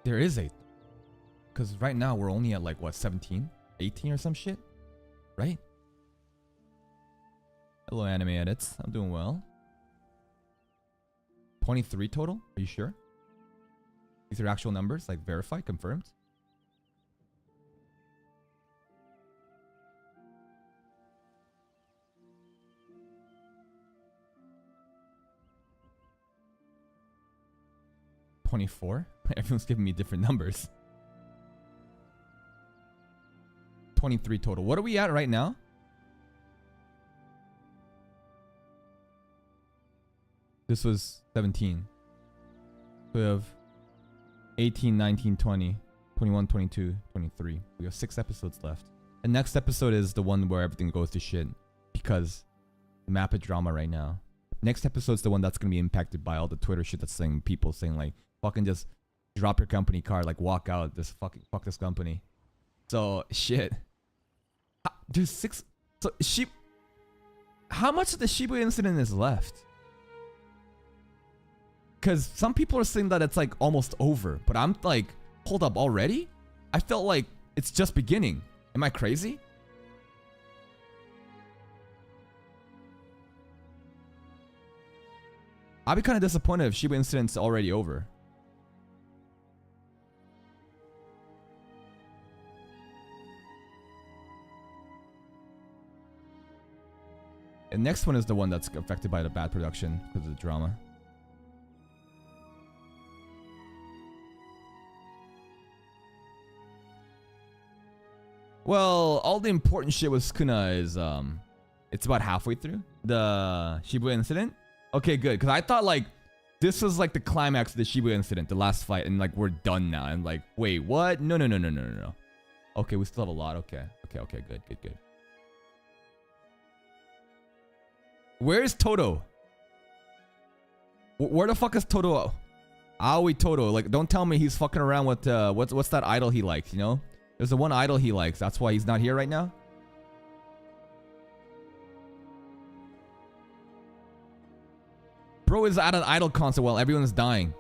There is 8. Because right now we're only at like, what, 17? 18 or some shit? Right? Hello, anime edits. I'm doing well. 23 total? Are you sure? These are actual numbers, like verified, confirmed? $24? Everyone's giving me different numbers. 23 total. What are we at right now? This was 17. We have 18, 19, 20, 21, 22, 23. We have 6 episodes left. The next episode is the one where everything goes to shit because the map of drama right now. Next episode's the one that's gonna be impacted by all the Twitter shit that's saying, people saying like, fucking just drop your company card, like walk out, this fucking fuck this company. So shit. There's 6. So how much of the Shibuya incident is left? Because some people are saying that it's like almost over, but I'm like, hold up, already? I felt like it's just beginning. Am I crazy? I'd be kind of disappointed if Shibuya incident's already over. And next one is the one that's affected by the bad production because of the drama. Well, all the important shit with Sukuna is it's about halfway through the Shibuya incident. Okay, good, because I thought like this was like the climax of the Shibuya incident, the last fight, and like we're done now. And like, wait, what? No. Okay, we still have a lot. Okay, good. Where's Toto? Where the fuck is Toto? Aoi Toto. Like, don't tell me he's fucking around with what's that idol he likes, you know? There's the one idol he likes. That's why he's not here right now. Bro is at an idol concert while everyone's dying.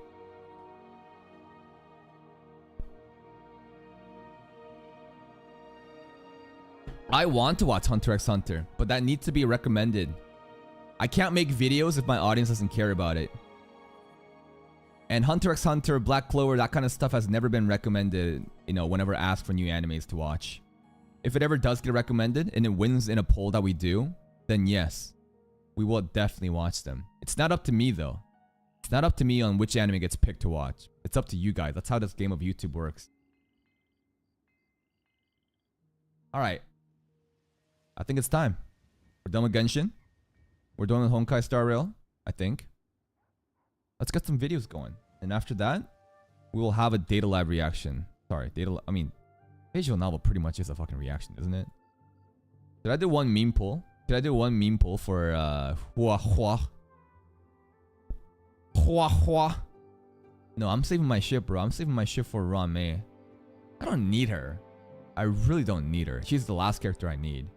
I want to watch Hunter x Hunter, but that needs to be recommended. I can't make videos if my audience doesn't care about it. And Hunter x Hunter, Black Clover, that kind of stuff has never been recommended, you know, whenever asked for new animes to watch. If it ever does get recommended and it wins in a poll that we do, then yes, we will definitely watch them. It's not up to me though. It's not up to me on which anime gets picked to watch. It's up to you guys. That's how this game of YouTube works. Alright. I think it's time. We're done with Genshin. We're done with Honkai Star Rail, I think. Let's get some videos going. And after that, we will have a Data Lab reaction. Sorry, I mean, visual novel pretty much is a fucking reaction, isn't it? Did I do one meme poll? Did I do one meme poll for Hua Hua? Hua Hua? No, I'm saving my shit, bro. I'm saving my shit for Rame. I don't need her. I really don't need her. She's the last character I need.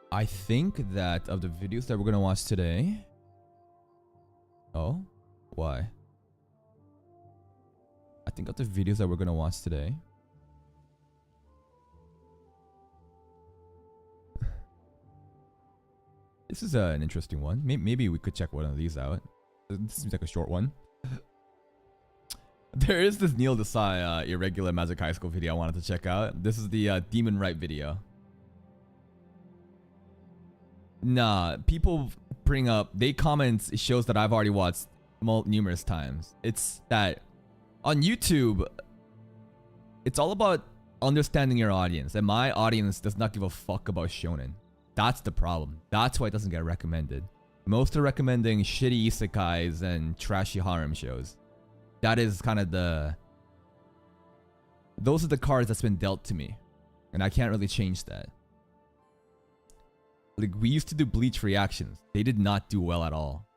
I think that of the videos that we're gonna watch today. Oh, why? I think of the videos that we're gonna watch today. This is an interesting one. Maybe we could check one of these out. This seems like a short one. There is this Neil Desai irregular Magic High School video I wanted to check out. This is the Demon Right video. Nah, people bring up, they comment shows that I've already watched numerous times. It's that on YouTube, it's all about understanding your audience, and my audience does not give a fuck about shonen. That's the problem. That's why it doesn't get recommended. Most are recommending shitty isekais and trashy harem shows. That is kind of those are the cards that's been dealt to me, and I can't really change that. Like, we used to do Bleach reactions. They did not do well at all.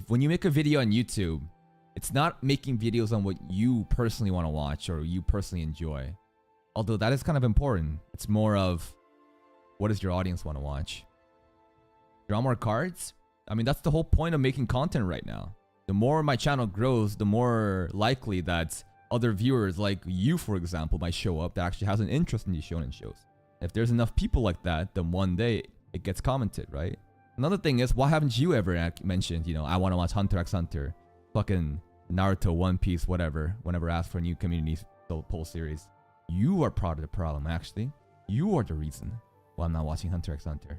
When you make a video on YouTube, it's not making videos on what you personally want to watch or you personally enjoy. Although that is kind of important. It's more of, what does your audience want to watch? Draw more cards? I mean, that's the whole point of making content right now. The more my channel grows, the more likely that other viewers like you, for example, might show up that actually has an interest in these shonen shows. If there's enough people like that, then one day it gets commented, right? Another thing is, why haven't you ever mentioned, you know, I want to watch Hunter x Hunter, fucking Naruto, One Piece, whatever, whenever asked for a new community poll series? You are part of the problem, actually. You are the reason why I'm not watching Hunter x Hunter.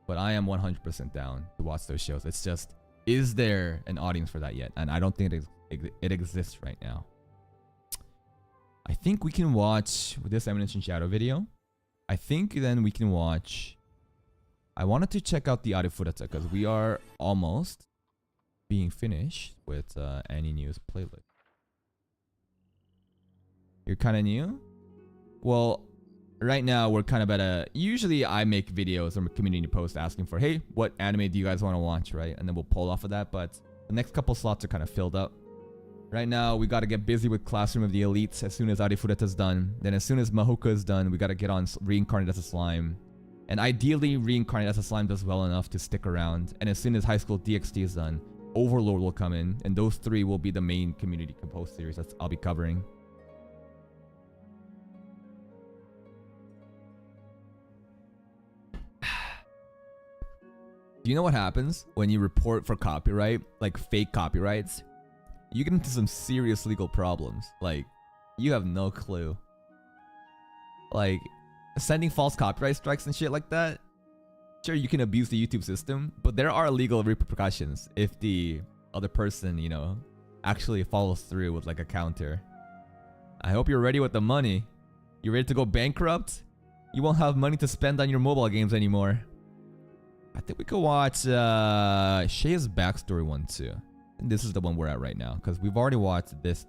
But I am 100% down to watch those shows. It's just, is there an audience for that yet? And I don't think it exists right now. I think we can watch this Eminence Shadow video. I think then we can watch... I wanted to check out the Arifurata because we are almost being finished with Any News playlist. You're kind of new? Well, right now we're kind of at a... Usually I make videos or community posts asking for, hey, what anime do you guys want to watch, right? And then we'll pull off of that, but the next couple slots are kind of filled up. Right now, we got to get busy with Classroom of the Elites as soon as Arifureta's done. Then as soon as Mahoka is done, we got to get on Reincarnate as a Slime. And ideally, Reincarnate as a Slime does well enough to stick around. And as soon as High School DxD is done, Overlord will come in. And those three will be the main community composed series that I'll be covering. Do you know what happens when you report for copyright, like fake copyrights? You get into some serious legal problems. Like, you have no clue. Like, sending false copyright strikes and shit like that. Sure, you can abuse the YouTube system, but there are legal repercussions if the other person, you know, actually follows through with like a counter. I hope you're ready with the money. You ready to go bankrupt? You won't have money to spend on your mobile games anymore. I think we could watch Shay's backstory one too. And this is the one we're at right now, because we've already watched this.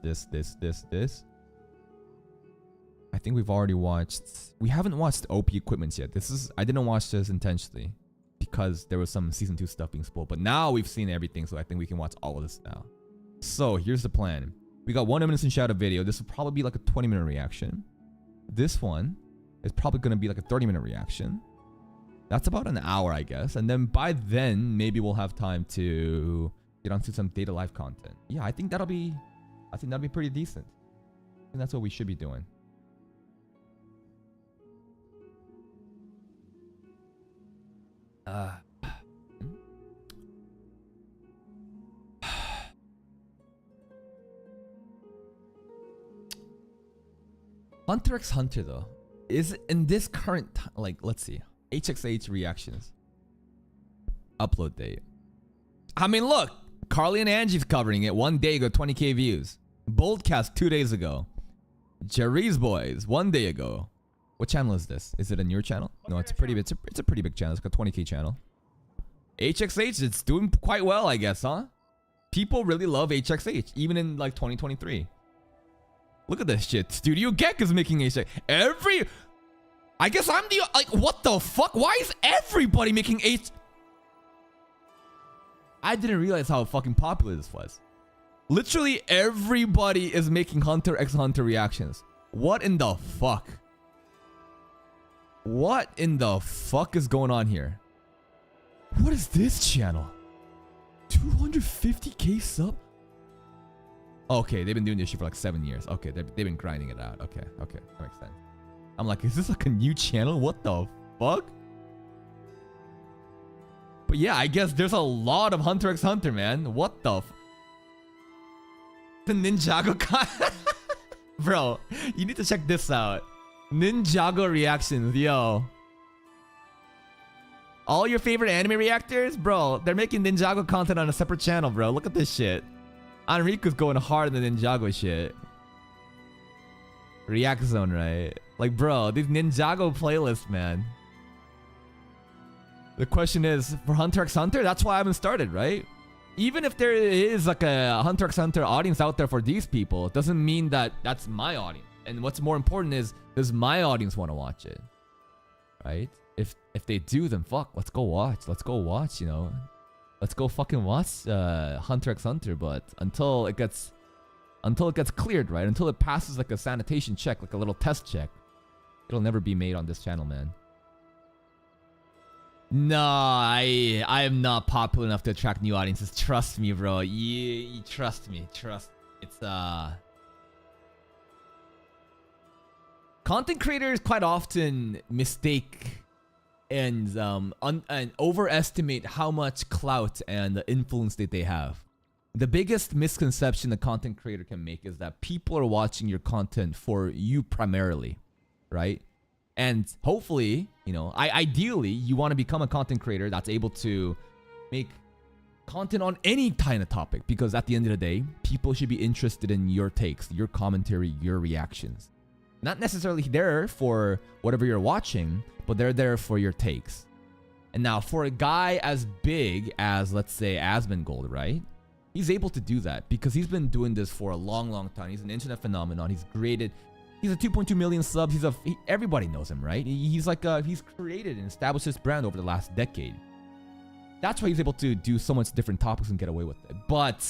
I think we've already watched... We haven't watched OP Equipments yet. I didn't watch this intentionally because there was some Season 2 stuff being spoiled. But now we've seen everything, so I think we can watch all of this now. So, here's the plan. We got one Innocent Shadow video. This will probably be like a 20-minute reaction. This one is probably going to be like a 30-minute reaction. That's about an hour, I guess. And then by then, maybe we'll have time to get onto some Data Live content. Yeah, I think that'll be pretty decent. And that's what we should be doing. Hunter x Hunter though is in this current time, like, let's see, HXH reactions upload date. I mean, look, Carly and Angie's covering it. One day ago, 20k views. Boldcast 2 days ago. Jerry's Boys 1 day ago. What channel is this? Is it a newer channel? No, it's a pretty big channel. It's got a 20k channel. HXH, it's doing quite well, I guess, huh? People really love HXH, even in like 2023. Look at this shit. Studio Gek is making HXH. I guess I'm the, like, what the fuck? Why is everybody making I didn't realize how fucking popular this was. Literally everybody is making Hunter x Hunter reactions. What in the fuck? What in the fuck is going on here? What is this channel? 250k sub? Okay, they've been doing this shit for like 7 years. Okay, they've been grinding it out. Okay, that makes sense. I'm like, is this like a new channel? What the fuck? But yeah, I guess there's a lot of Hunter x Hunter, man. What the The Ninjago Bro, you need to check this out. Ninjago reactions, yo. All your favorite anime reactors? Bro, they're making Ninjago content on a separate channel, bro. Look at this shit. Enrico's going hard in the Ninjago shit. React Zone, right? Like, bro, these Ninjago playlists, man. The question is, for Hunter x Hunter, that's why I haven't started, right? Even if there is like a Hunter x Hunter audience out there for these people, it doesn't mean that that's my audience. And what's more important is, does my audience want to watch it? Right? If they do, then fuck, let's go watch. Let's go watch, you know. Let's go fucking watch Hunter x Hunter. But until it gets cleared, right? Until it passes like a sanitation check, like a little test check, it'll never be made on this channel, man. No, I am not popular enough to attract new audiences. Trust me, bro. You trust me. It's content creators quite often mistake and overestimate how much clout and influence that they have. The biggest misconception a content creator can make is that people are watching your content for you primarily, right? And hopefully, you know, ideally, you want to become a content creator that's able to make content on any kind of topic, because at the end of the day, people should be interested in your takes, your commentary, your reactions. Not necessarily there for whatever you're watching, but they're there for your takes. And now, for a guy as big as, let's say, Asmongold, right? He's able to do that because he's been doing this for a long time. He's an internet phenomenon. He's a 2.2 million subs. Everybody knows him, right? He's created and established his brand over the last decade. That's why he's able to do so much different topics and get away with it. But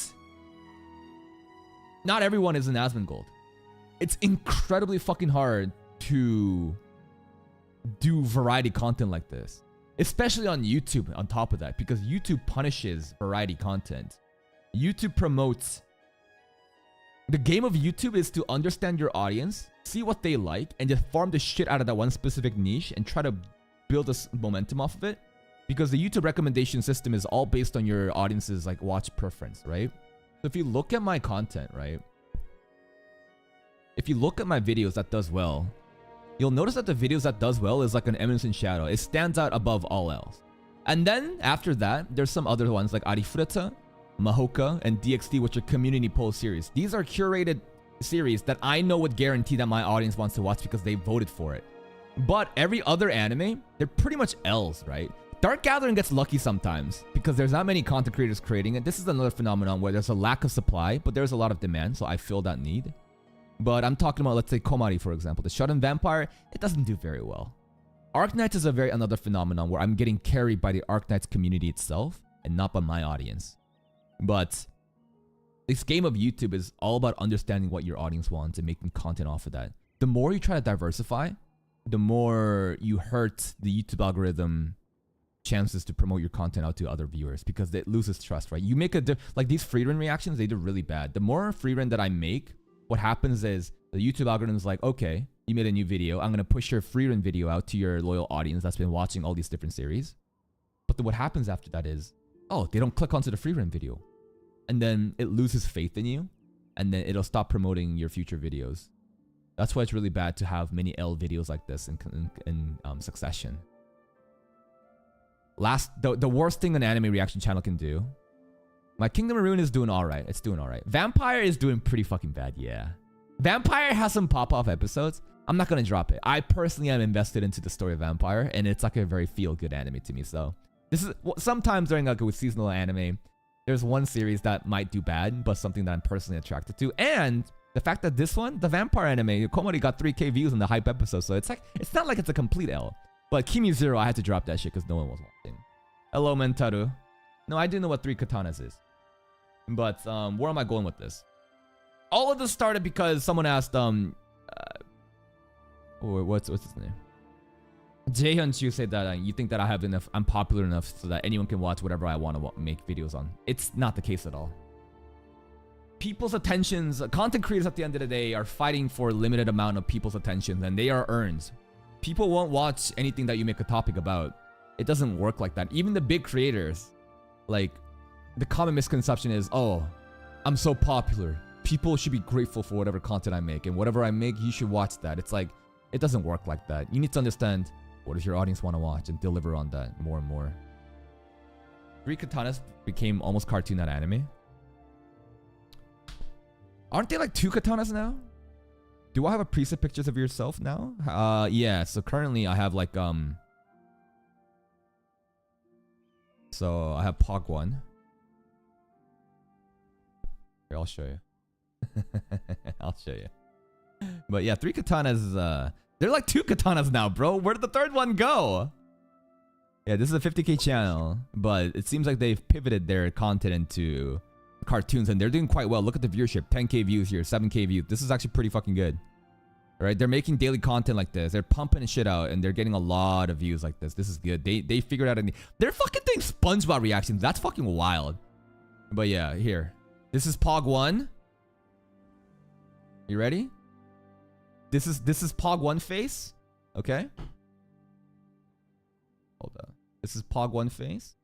not everyone is an Asmongold. It's incredibly fucking hard to do variety content like this, especially on YouTube on top of that, because YouTube punishes variety content. YouTube promotes... The game of YouTube is to understand your audience, see what they like, and just farm the shit out of that one specific niche and try to build a momentum off of it. because the YouTube recommendation system is all based on your audience's like watch preference, right? So if you look at my content, right? If you look at my videos that does well, you'll notice that the videos that does well is like an Emerson shadow. It stands out above all else. And then after that, there's some other ones like Arifureta, Mahoka, and DXD, which are community poll series. These are curated series that I know would guarantee that my audience wants to watch because they voted for it. But every other anime, they're pretty much L's, right? Dark Gathering gets lucky sometimes because there's not many content creators creating it. This is another phenomenon where there's a lack of supply, but there's a lot of demand, so I fill that need. But I'm talking about, let's say, Komari, for example. The Shut-in Vampire, it doesn't do very well. Arknights is another phenomenon where I'm getting carried by the Arknights community itself and not by my audience. But this game of YouTube is all about understanding what your audience wants and making content off of that. The more you try to diversify, the more you hurt the YouTube algorithm chances to promote your content out to other viewers because it loses trust, right? You make like these free run reactions, they do really bad. The more free run that I make, what happens is the YouTube algorithm is like, okay, you made a new video. I'm going to push your free run video out to your loyal audience that's been watching all these different series. But then what happens after that is, oh, they don't click onto the free run video. And then it loses faith in you. And then it'll stop promoting your future videos. That's why it's really bad to have many L videos like this in succession. The worst thing an anime reaction channel can do. My Kingdom of Ruin is doing alright. It's doing alright. Vampire is doing pretty fucking bad, yeah. Vampire has some pop-off episodes. I'm not gonna drop it. I personally am invested into the story of Vampire, and it's like a very feel-good anime to me, so. This is, sometimes during like with seasonal anime, there's one series that might do bad, but something that I'm personally attracted to. And the fact that this one, the Vampire anime, Komari got 3K views in the hype episode, so it's like, it's not like it's a complete L. But Kimi Zero, I had to drop that shit because no one was watching. Hello, Mentaru. No, I do know what 3 Katanas is. But where am I going with this? All of this started because someone asked, what's his name? Jaehyun Chu said that you think that I have enough, I'm popular enough so that anyone can watch whatever I want to make videos on. It's not the case at all. People's attentions, content creators at the end of the day are fighting for a limited amount of people's attention, and they are earned. People won't watch anything that you make a topic about. It doesn't work like that. Even the big creators, like, the common misconception is, oh, I'm so popular. People should be grateful for whatever content I make, and whatever I make, you should watch that. It's like, it doesn't work like that. You need to understand what does your audience want to watch and deliver on that more and more. 3 Katanas became almost cartoon, not anime. Aren't they like 2 Katanas now? Do I have a preset pictures of yourself now? Yeah, so currently I have like, so I have Pog 1. Here, I'll show you. I'll show you. But yeah, 3 Katanas, they're like 2 Katanas now, bro. Where did the third one go? Yeah, this is a 50K channel, but it seems like they've pivoted their content into cartoons, and they're doing quite well. Look at the viewership. 10K views here, 7K views. This is actually pretty fucking good. All right, they're making daily content like this. They're pumping shit out, and they're getting a lot of views like this. This is good. They figured out they're fucking doing SpongeBob reactions. That's fucking wild. But yeah, here. This is Pog 1. You ready? This is Pog 1 face. Okay. Hold on. This is Pog 1 face.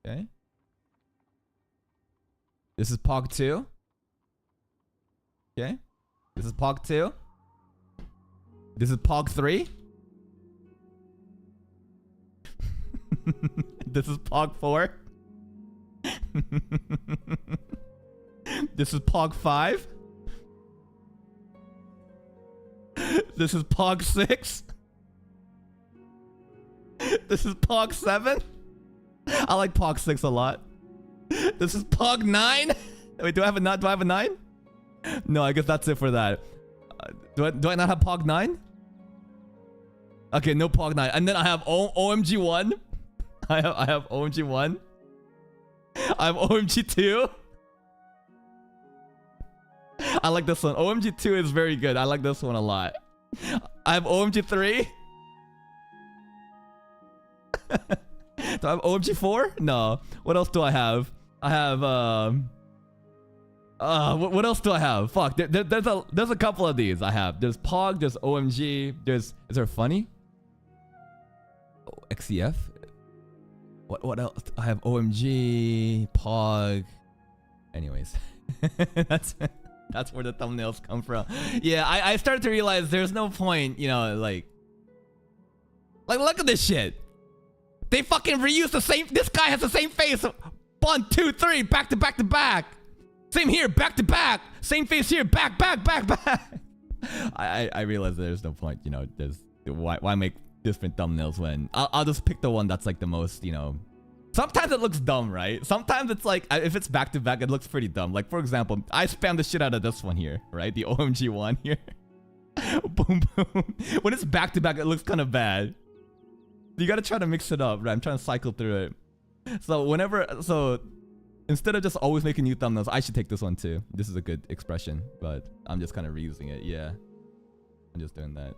Okay. This is Pog 2. Okay. This is Pog 2. This is Pog 3. This is Pog 4. This is Pog 5. This is Pog 6. This is Pog 7. I like Pog 6 a lot. This is Pog 9. Wait, do I have a 9? No, I guess that's it for that. Do I not have Pog 9? Okay, no Pog 9. And then I have OMG 1. I have OMG 1. I have OMG 2. I like this one. OMG 2 is very good. I like this one a lot. I have OMG 3. Do I have OMG 4? No. What else do I have? I have what else do I have? Fuck, there's a couple of these I have. There's Pog, there's OMG, is there funny? XCF. What else? I have OMG, Pog. Anyways, that's where the thumbnails come from. Yeah, I started to realize there's no point, you know, like look at this shit. They fucking reuse the same. This guy has the same face. 1, 2, 3, back to back to back. Same here, back to back. Same face here, back. I realize there's no point, you know. There's why make different thumbnails when I'll just pick the one that's like the most, you know. Sometimes it looks dumb, right? Sometimes it's like if it's back to back, it looks pretty dumb. Like for example, I spam the shit out of this one here, right? The OMG one here. Boom boom. When it's back to back, it looks kind of bad. You gotta try to mix it up, right? I'm trying to cycle through it. So instead of just always making new thumbnails, I should take this one too. This is a good expression, but I'm just kind of reusing it. Yeah, I'm just doing that.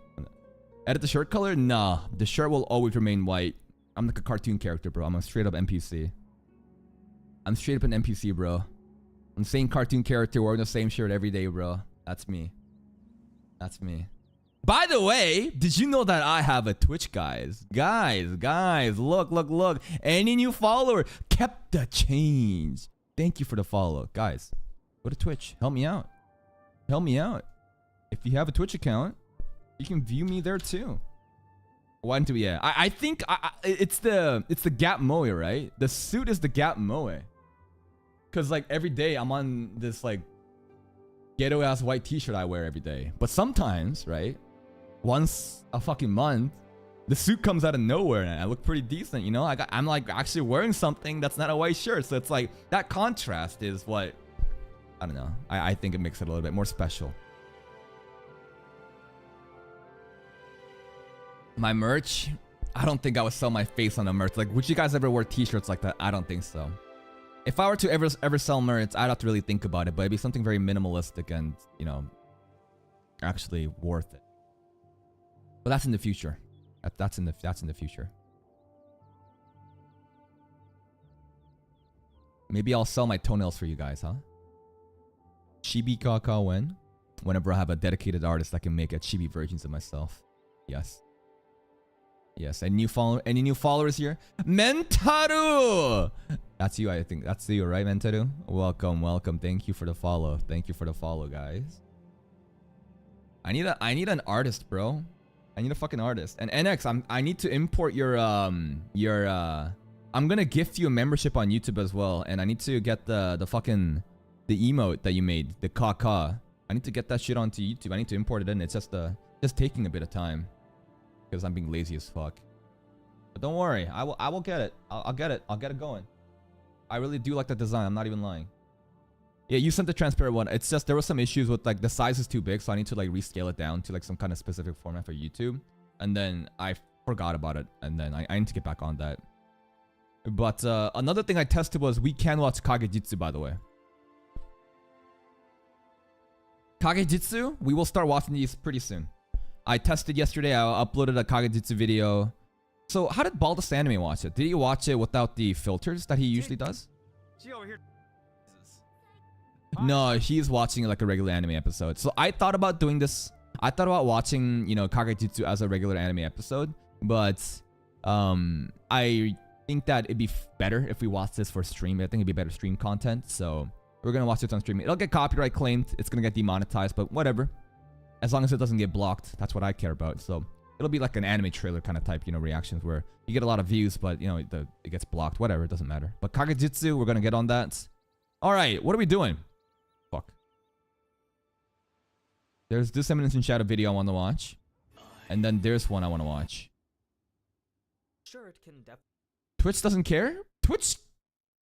Edit the shirt color? Nah, the shirt will always remain white. I'm like a cartoon character, bro. I'm a straight up NPC. I'm straight up an NPC, bro. I'm the same cartoon character wearing the same shirt every day, bro. That's me. That's me. By the way, did you know that I have a Twitch, guys? Guys, look. Any new follower? Kept the change. Thank you for the follow. Guys, go to Twitch. Help me out. If you have a Twitch account, you can view me there too. Why don't we? Yeah, I think it's the Gap Moe, right? The suit is the Gap Moe. Cause like every day I'm on this like ghetto ass white t-shirt I wear every day. But sometimes, right? Once a fucking month, the suit comes out of nowhere and I look pretty decent, you know? I'm like actually wearing something that's not a white shirt. So it's like that contrast is what, I don't know. I think it makes it a little bit more special. My merch, I don't think I would sell my face on a merch. Like, would you guys ever wear t-shirts like that? I don't think so. If I were to ever sell merch, I'd have to really think about it, but it'd be something very minimalistic and, you know, actually worth it. But that's in the future. That's in the future. Maybe I'll sell my toenails for you guys, huh? Chibi Kaka when? Whenever I have a dedicated artist that can make a chibi versions of myself. Yes. Yes. Any new followers here? Mentaru! That's you, I think. That's you, right, Mentaru? Welcome. Thank you for the follow. Guys. I need an artist, bro. I need a fucking artist. And NX, I need to import your I'm gonna gift you a membership on YouTube as well, and I need to get the emote that you made, the kaka. I need to get that shit onto YouTube. I need to import it in. It's just taking a bit of time because I'm being lazy as fuck. But don't worry, I will get it. I'll get it. I'll get it going. I really do like the design. I'm not even lying. Yeah, you sent the transparent one. It's just there were some issues with like the size is too big, so I need to like rescale it down to like some kind of specific format for YouTube. And then I forgot about it, and then I need to get back on that. But another thing I tested was we can watch Kagejitsu, by the way. Kagejitsu, we will start watching these pretty soon. I tested yesterday. I uploaded a Kagejitsu video. So how did Baldus Anime watch it? Did he watch it without the filters that he usually does? She over here. No, he's watching like a regular anime episode. So I thought about doing this. I thought about watching, you know, Kagejitsu as a regular anime episode. But I think that it'd be better if we watch this for stream. I think it'd be better stream content. So we're going to watch this on stream. It'll get copyright claimed. It's going to get demonetized, but whatever. As long as it doesn't get blocked, that's what I care about. So it'll be like an anime trailer kind of type, you know, reactions where you get a lot of views, but, you know, it gets blocked. Whatever, it doesn't matter. But Kagejitsu, we're going to get on that. All right, what are we doing? Fuck. There's this Eminence in Shadow video I want to watch. And then there's one I want to watch. Sure, it can Twitch doesn't care? Twitch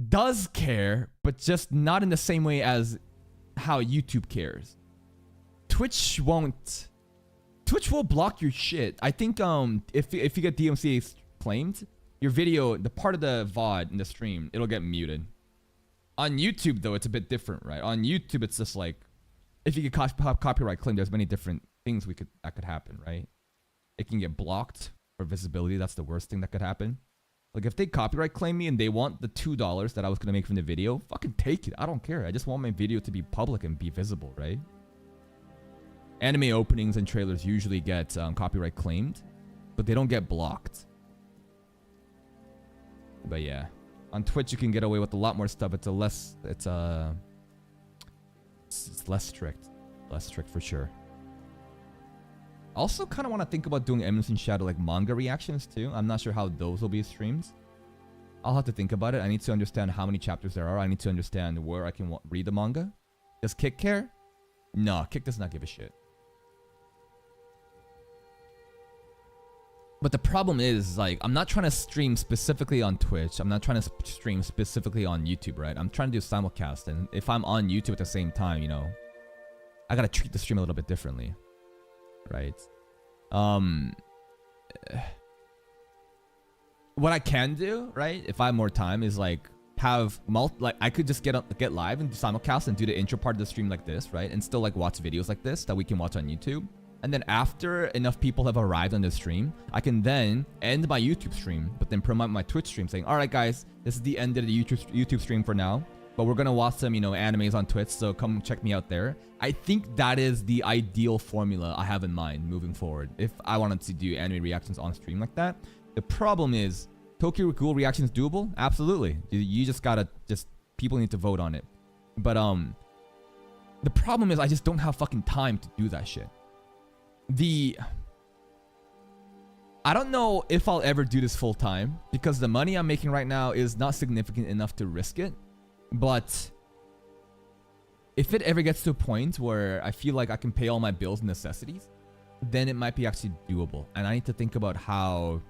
does care, but just not in the same way as how YouTube cares. Twitch won't. Twitch will block your shit. I think if you get DMCA claimed, your video, the part of the VOD in the stream, it'll get muted. On YouTube, though, it's a bit different, right? On YouTube, it's just like, if you get copyright claim, there's many different things that could happen, right? It can get blocked for visibility. That's the worst thing that could happen. Like, if they copyright claim me and they want the $2 that I was going to make from the video, fucking take it. I don't care. I just want my video to be public and be visible, right? Anime openings and trailers usually get copyright claimed, but they don't get blocked. But yeah, on Twitch you can get away with a lot more stuff. It's less strict. Less strict for sure. Also kind of want to think about doing Eminence in Shadow like manga reactions too. I'm not sure how those will be streams. I'll have to think about it. I need to understand how many chapters there are. I need to understand where I can read the manga. Does Kick care? No, Kick does not give a shit. But the problem is, like, I'm not trying to stream specifically on Twitch. I'm not trying to stream specifically on YouTube, right? I'm trying to do simulcast. And if I'm on YouTube at the same time, you know, I gotta treat the stream a little bit differently. Right? What I can do, right, if I have more time, is like have I could just get live and do simulcast and do the intro part of the stream like this, right, and still like watch videos like this that we can watch on YouTube. And then after enough people have arrived on the stream, I can then end my YouTube stream, but then promote my Twitch stream saying, all right guys, this is the end of the YouTube stream for now, but we're gonna watch some, you know, animes on Twitch, so come check me out there. I think that is the ideal formula I have in mind moving forward if I wanted to do anime reactions on stream like that. The problem is, Tokyo Ghoul reactions doable? Absolutely. You just gotta, people need to vote on it. But the problem is I just don't have fucking time to do that shit. I don't know if I'll ever do this full time because the money I'm making right now is not significant enough to risk it. But if it ever gets to a point where I feel like I can pay all my bills and necessities, then it might be actually doable. And I need to think about how,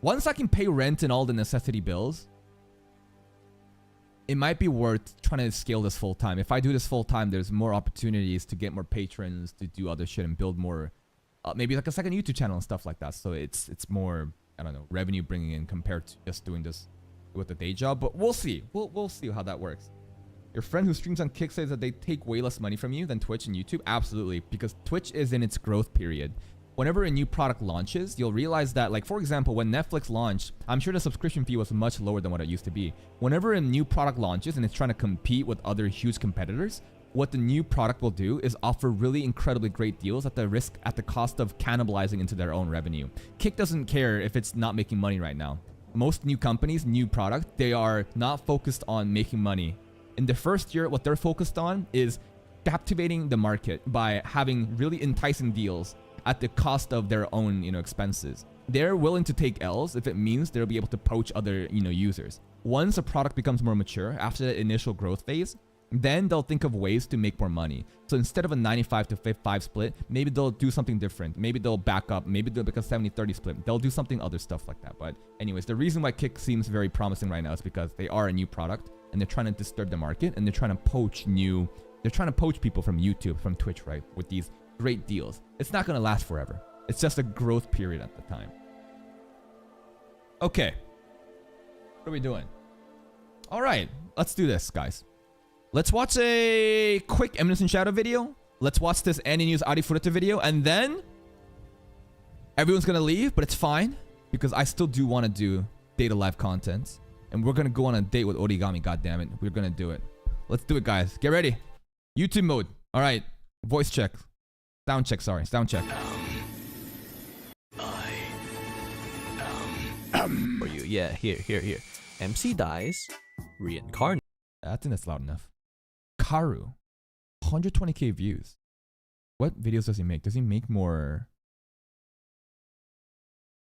once I can pay rent and all the necessity bills, it might be worth trying to scale this full time. If I do this full time, there's more opportunities to get more patrons, to do other shit and build more, maybe like a second YouTube channel and stuff like that. So it's more, I don't know, revenue bringing in compared to just doing this with a day job. But we'll see. We'll see how that works. Your friend who streams on Kick says that they take way less money from you than Twitch and YouTube. Absolutely, because Twitch is in its growth period. Whenever a new product launches, you'll realize that, like, for example, when Netflix launched, I'm sure the subscription fee was much lower than what it used to be. Whenever a new product launches and it's trying to compete with other huge competitors, what the new product will do is offer really incredibly great deals at the cost of cannibalizing into their own revenue. Kick doesn't care if it's not making money right now. Most new companies, new product, they are not focused on making money. In the first year, what they're focused on is captivating the market by having really enticing deals at the cost of their own, you know, expenses. They're willing to take L's if it means they'll be able to poach other, you know, users. Once a product becomes more mature after the initial growth phase, then they'll think of ways to make more money. So instead of a 95 to 5 split, maybe they'll do something different. Maybe they'll back up. Maybe they'll make a 70-30 split. They'll do something other stuff like that. But anyways, the reason why Kick seems very promising right now is because they are a new product and they're trying to disturb the market and they're trying to poach people from YouTube, from Twitch, right? With these great deals. It's not going to last forever. It's just a growth period at the time. Okay. What are we doing? All right. Let's do this, guys. Let's watch a quick Eminence in Shadow video. Let's watch this Annie News Adi Furuta video. And then everyone's going to leave, but it's fine because I still do want to do data live content. And we're going to go on a date with Origami, goddammit. We're going to do it. Let's do it, guys. Get ready. YouTube mode. All right. Voice check. Sound check, sorry. Sound check. For you. Yeah, here. MC dies. Reincarnate. I think that's loud enough. Karu. 120k views. What videos does he make? Does he make more?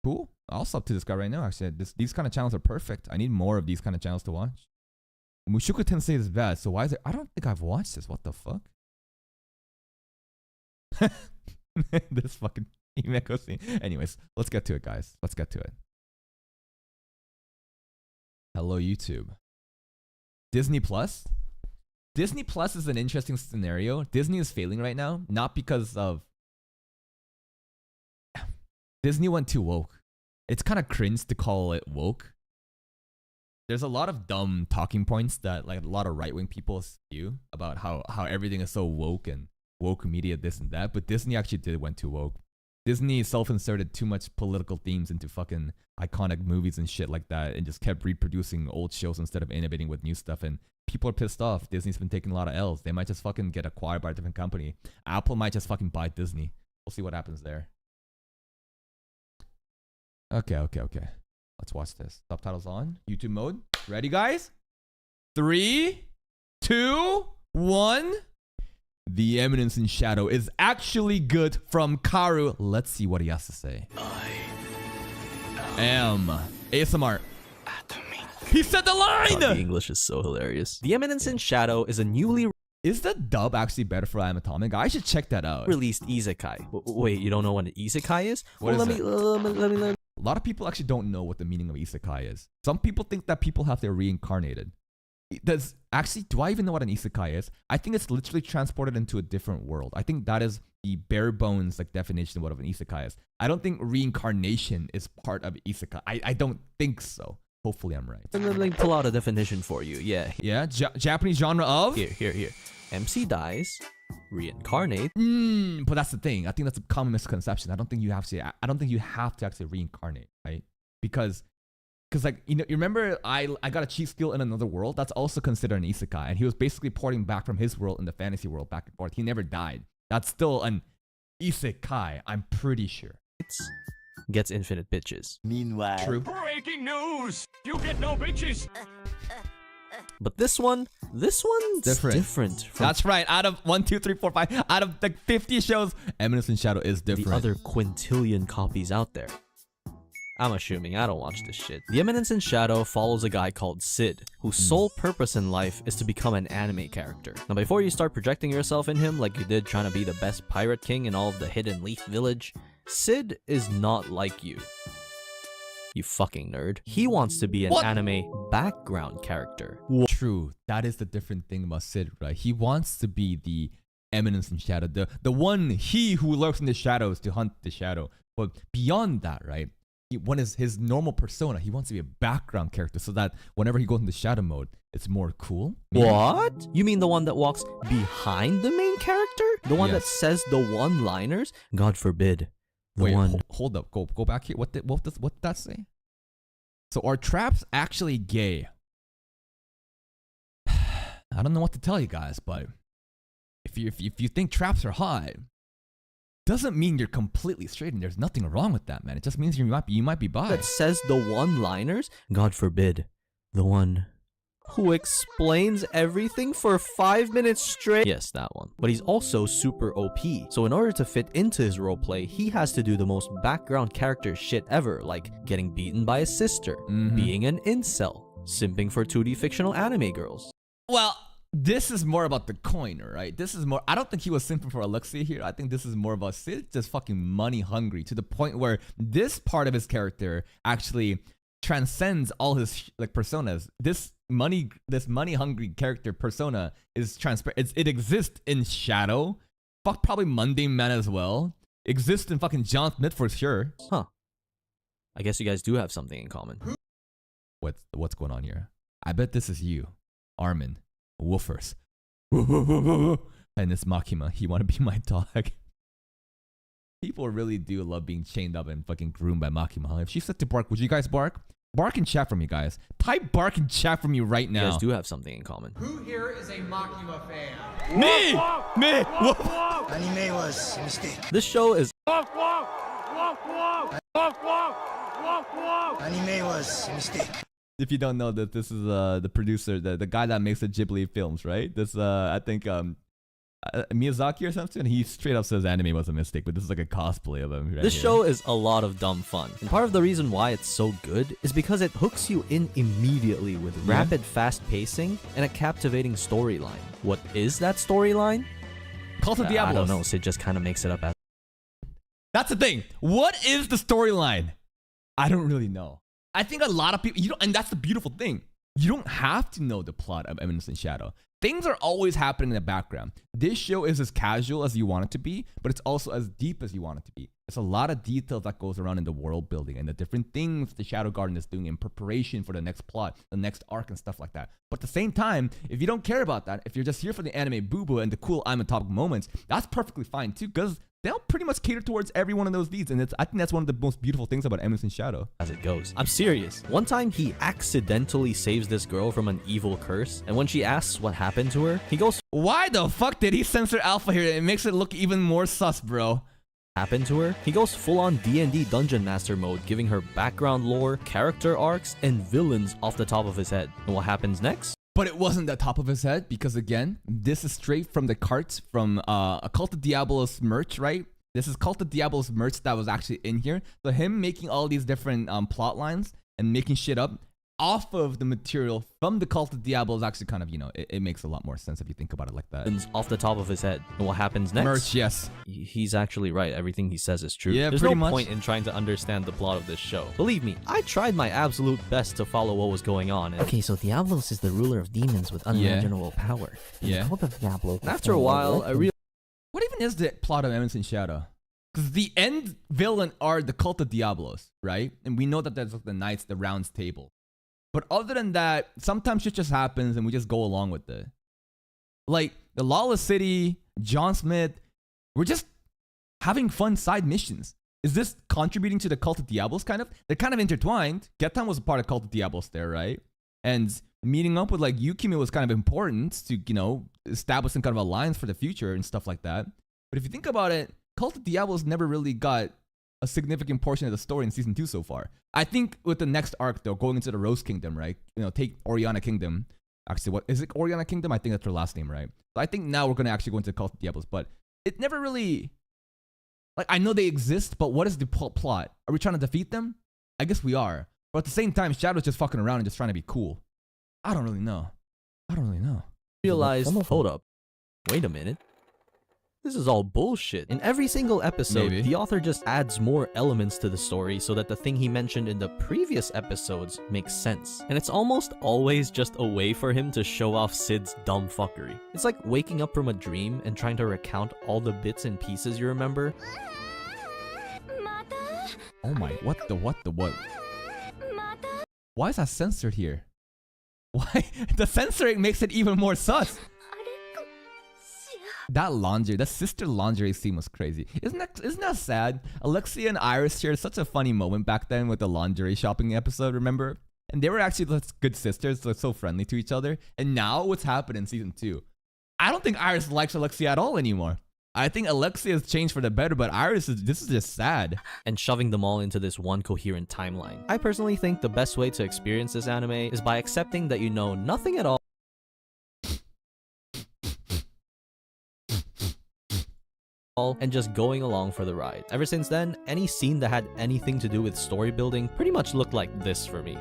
Cool. I'll sub to this guy right now, actually. These kind of channels are perfect. I need more of these kind of channels to watch. Mushoku Tensei is bad, so why is it? I don't think I've watched this. What the fuck? This fucking Himeko scene. Anyways, let's get to it, guys. Let's get to it. Hello, YouTube. Disney Plus? Disney Plus is an interesting scenario. Disney is failing right now, not because of... Disney went too woke. It's kind of cringe to call it woke. There's a lot of dumb talking points that like a lot of right-wing people spew about how everything is so woke and woke media, this and that. But Disney actually went too woke. Disney self-inserted too much political themes into fucking iconic movies and shit like that and just kept reproducing old shows instead of innovating with new stuff. And people are pissed off. Disney's been taking a lot of L's. They might just fucking get acquired by a different company. Apple might just fucking buy Disney. We'll see what happens there. Okay. Let's watch this. Subtitles on. YouTube mode. Ready, guys? 3, 2, 1. The Eminence in Shadow is actually good from Karu. Let's see what he has to say. I am ASMR. He said the line! God, the English is so hilarious. The Eminence in Shadow is a newly Is the dub actually better for I Am Atomic? I should check that out. released isekai. Wait, you don't know what an isekai is? What is let it? me. A lot of people actually don't know what the meaning of isekai is. Some people think that people have their reincarnated. Do I even know what an isekai is? I think it's literally transported into a different world. I think that is the bare bones like definition of what an isekai is. I don't think reincarnation is part of isekai. I don't think so. Hopefully I'm right. Let me pull out a definition for you. Yeah. Yeah, Japanese genre of? Here. MC dies, reincarnate. But that's the thing. I think that's a common misconception. I don't think you have to actually reincarnate, right? Because like, you remember I got a cheat skill in another world? That's also considered an isekai. And he was basically porting back from his world in the fantasy world back and forth. He never died. That's still an isekai, I'm pretty sure. Gets infinite bitches. Meanwhile, True. Breaking news! You get no bitches! But this one's different from That's right. Out of 1, 2, 3, 4, 5, out of like 50 shows, Eminence in Shadow is different. the other quintillion copies out there. I'm assuming I don't watch this shit. The Eminence in Shadow follows a guy called Sid, whose sole purpose in life is to become an anime character. Now before you start projecting yourself in him like you did trying to be the best pirate king in all of the Hidden Leaf Village, Sid is not like you. You fucking nerd. He wants to be an anime background character. True. That is the different thing about Sid, right? He wants to be the Eminence in Shadow, the one he who lurks in the shadows to hunt the shadow. But beyond that, right? What is his normal persona? He wants to be a background character so that whenever he goes into shadow mode, it's more cool. Maybe. What? You mean the one that walks behind the main character? The one that says the one-liners? God forbid. Wait, hold up. Go back here. What did that say? So are traps actually gay? I don't know what to tell you guys, but if you think traps are hot, doesn't mean you're completely straight and there's nothing wrong with that, man. It just means you might be bi. That says the one-liners? God forbid. The one who explains everything for 5 minutes straight. Yes, that one. But he's also super OP. So in order to fit into his roleplay, he has to do the most background character shit ever, like getting beaten by his sister, being an incel, simping for 2D fictional anime girls. Well, this is more about the coin, right? This is more. I don't think he was simping for Alexia here. I think this is more about Sid just fucking money hungry to the point where this part of his character actually transcends all his like personas. This money hungry character persona is transparent. It exists in Shadow. Fuck, probably Mundane Man as well. Exists in fucking John Smith for sure. Huh. I guess you guys do have something in common. What's going on here? I bet this is you, Armin. Woofers. And it's Makima. He want to be my dog. People really do love being chained up and fucking groomed by Makima. If she said to bark, would you guys bark? Bark in chat for me, guys. Type bark in chat for me right now. You guys do have something in common. Who here is a Makima fan? Me! Me! Anime was a mistake. This show is Anime was a mistake. If you don't know that, this is the producer, the guy that makes the Ghibli films, right? This I think Miyazaki or something. He straight up says anime was a mistake, but this is like a cosplay of him. Right This here. show is a lot of dumb fun. And part of the reason why it's so good is because it hooks you in immediately with rapid, fast pacing and a captivating storyline. What is that storyline? Cult of Diablos. I don't know. Sid just kind of makes it up as. That's the thing. What is the storyline? I don't really know. I think a lot of people, and that's the beautiful thing. You don't have to know the plot of Eminence in Shadow. Things are always happening in the background. This show is as casual as you want it to be, but it's also as deep as you want it to be. It's a lot of details that goes around in the world building and the different things the Shadow Garden is doing in preparation for the next plot, the next arc and stuff like that. But at the same time, if you don't care about that, if you're just here for the anime boo-boo and the cool I'm on top moments, that's perfectly fine too, because they'll pretty much cater towards every one of those needs, and I think that's one of the most beautiful things about Eminence in Shadow. As it goes. I'm serious. One time he accidentally saves this girl from an evil curse, and when she asks what happened to her, he goes Why the fuck did he censor Alpha here? It makes it look even more sus, bro. happen to her, he goes full-on D&D Dungeon Master mode, giving her background lore, character arcs, and villains off the top of his head. And what happens next? But it wasn't the top of his head because, again, this is straight from the carts from a Cult of Diablos merch, right? This is Cult of Diablos merch that was actually in here. So him making all these different plot lines and making shit up off of the material from the Cult of Diablos actually kind of, you know, it makes a lot more sense if you think about it like that. Off the top of his head. And what happens next? Merch, yes. He's actually right. Everything he says is true. Yeah, There's pretty no much. point in trying to understand the plot of this show. Believe me, I tried my absolute best to follow what was going on. And Okay, so Diablos is the ruler of demons with unimaginable power. And Yeah. The cult of Diablo. after a while, I realized What even is the plot of Eminence in Shadow? Because the end villain are the Cult of Diablos, right? And we know that there's like the Knights, the Rounds Table. But other than that, sometimes shit just happens and we just go along with it. Like the Lawless City, John Smith, we're just having fun side missions. Is this contributing to the Cult of Diablos kind of? They're kind of intertwined. Getan was a part of Cult of Diablos there, right? And meeting up with like Yukimi was kind of important to, you know, establish some kind of alliance for the future and stuff like that. But if you think about it, Cult of Diablos never really got a significant portion of the story in season 2 so far. I think with the next arc though, going into the Rose Kingdom, right? You know, take Oriana Kingdom. Actually, what is it? Oriana Kingdom? I think that's her last name, right? So I think now we're gonna actually go into Cult of Diablos, but it never really, like, I know they exist, but what is the plot? Are we trying to defeat them? I guess we are. But at the same time, Shadow's just fucking around and just trying to be cool. I don't really know. hold up. Wait a minute. This is all bullshit. In every single episode, Maybe. the author just adds more elements to the story so that the thing he mentioned in the previous episodes makes sense. And it's almost always just a way for him to show off Sid's dumb fuckery. It's like waking up from a dream and trying to recount all the bits and pieces you remember. Oh my, what? Why is that censored here? Why? The censoring makes it even more sus. That laundry, that sister lingerie scene was crazy. Isn't that sad? Alexia and Iris shared such a funny moment back then with the lingerie shopping episode, remember? And they were actually like good sisters, like so friendly to each other. And now what's happened in season 2? I don't think Iris likes Alexia at all anymore. I think Alexia has changed for the better, but this is just sad. And shoving them all into this one coherent timeline. I personally think the best way to experience this anime is by accepting that you know nothing at all and just going along for the ride. Ever since then, any scene that had anything to do with story building pretty much looked like this for me.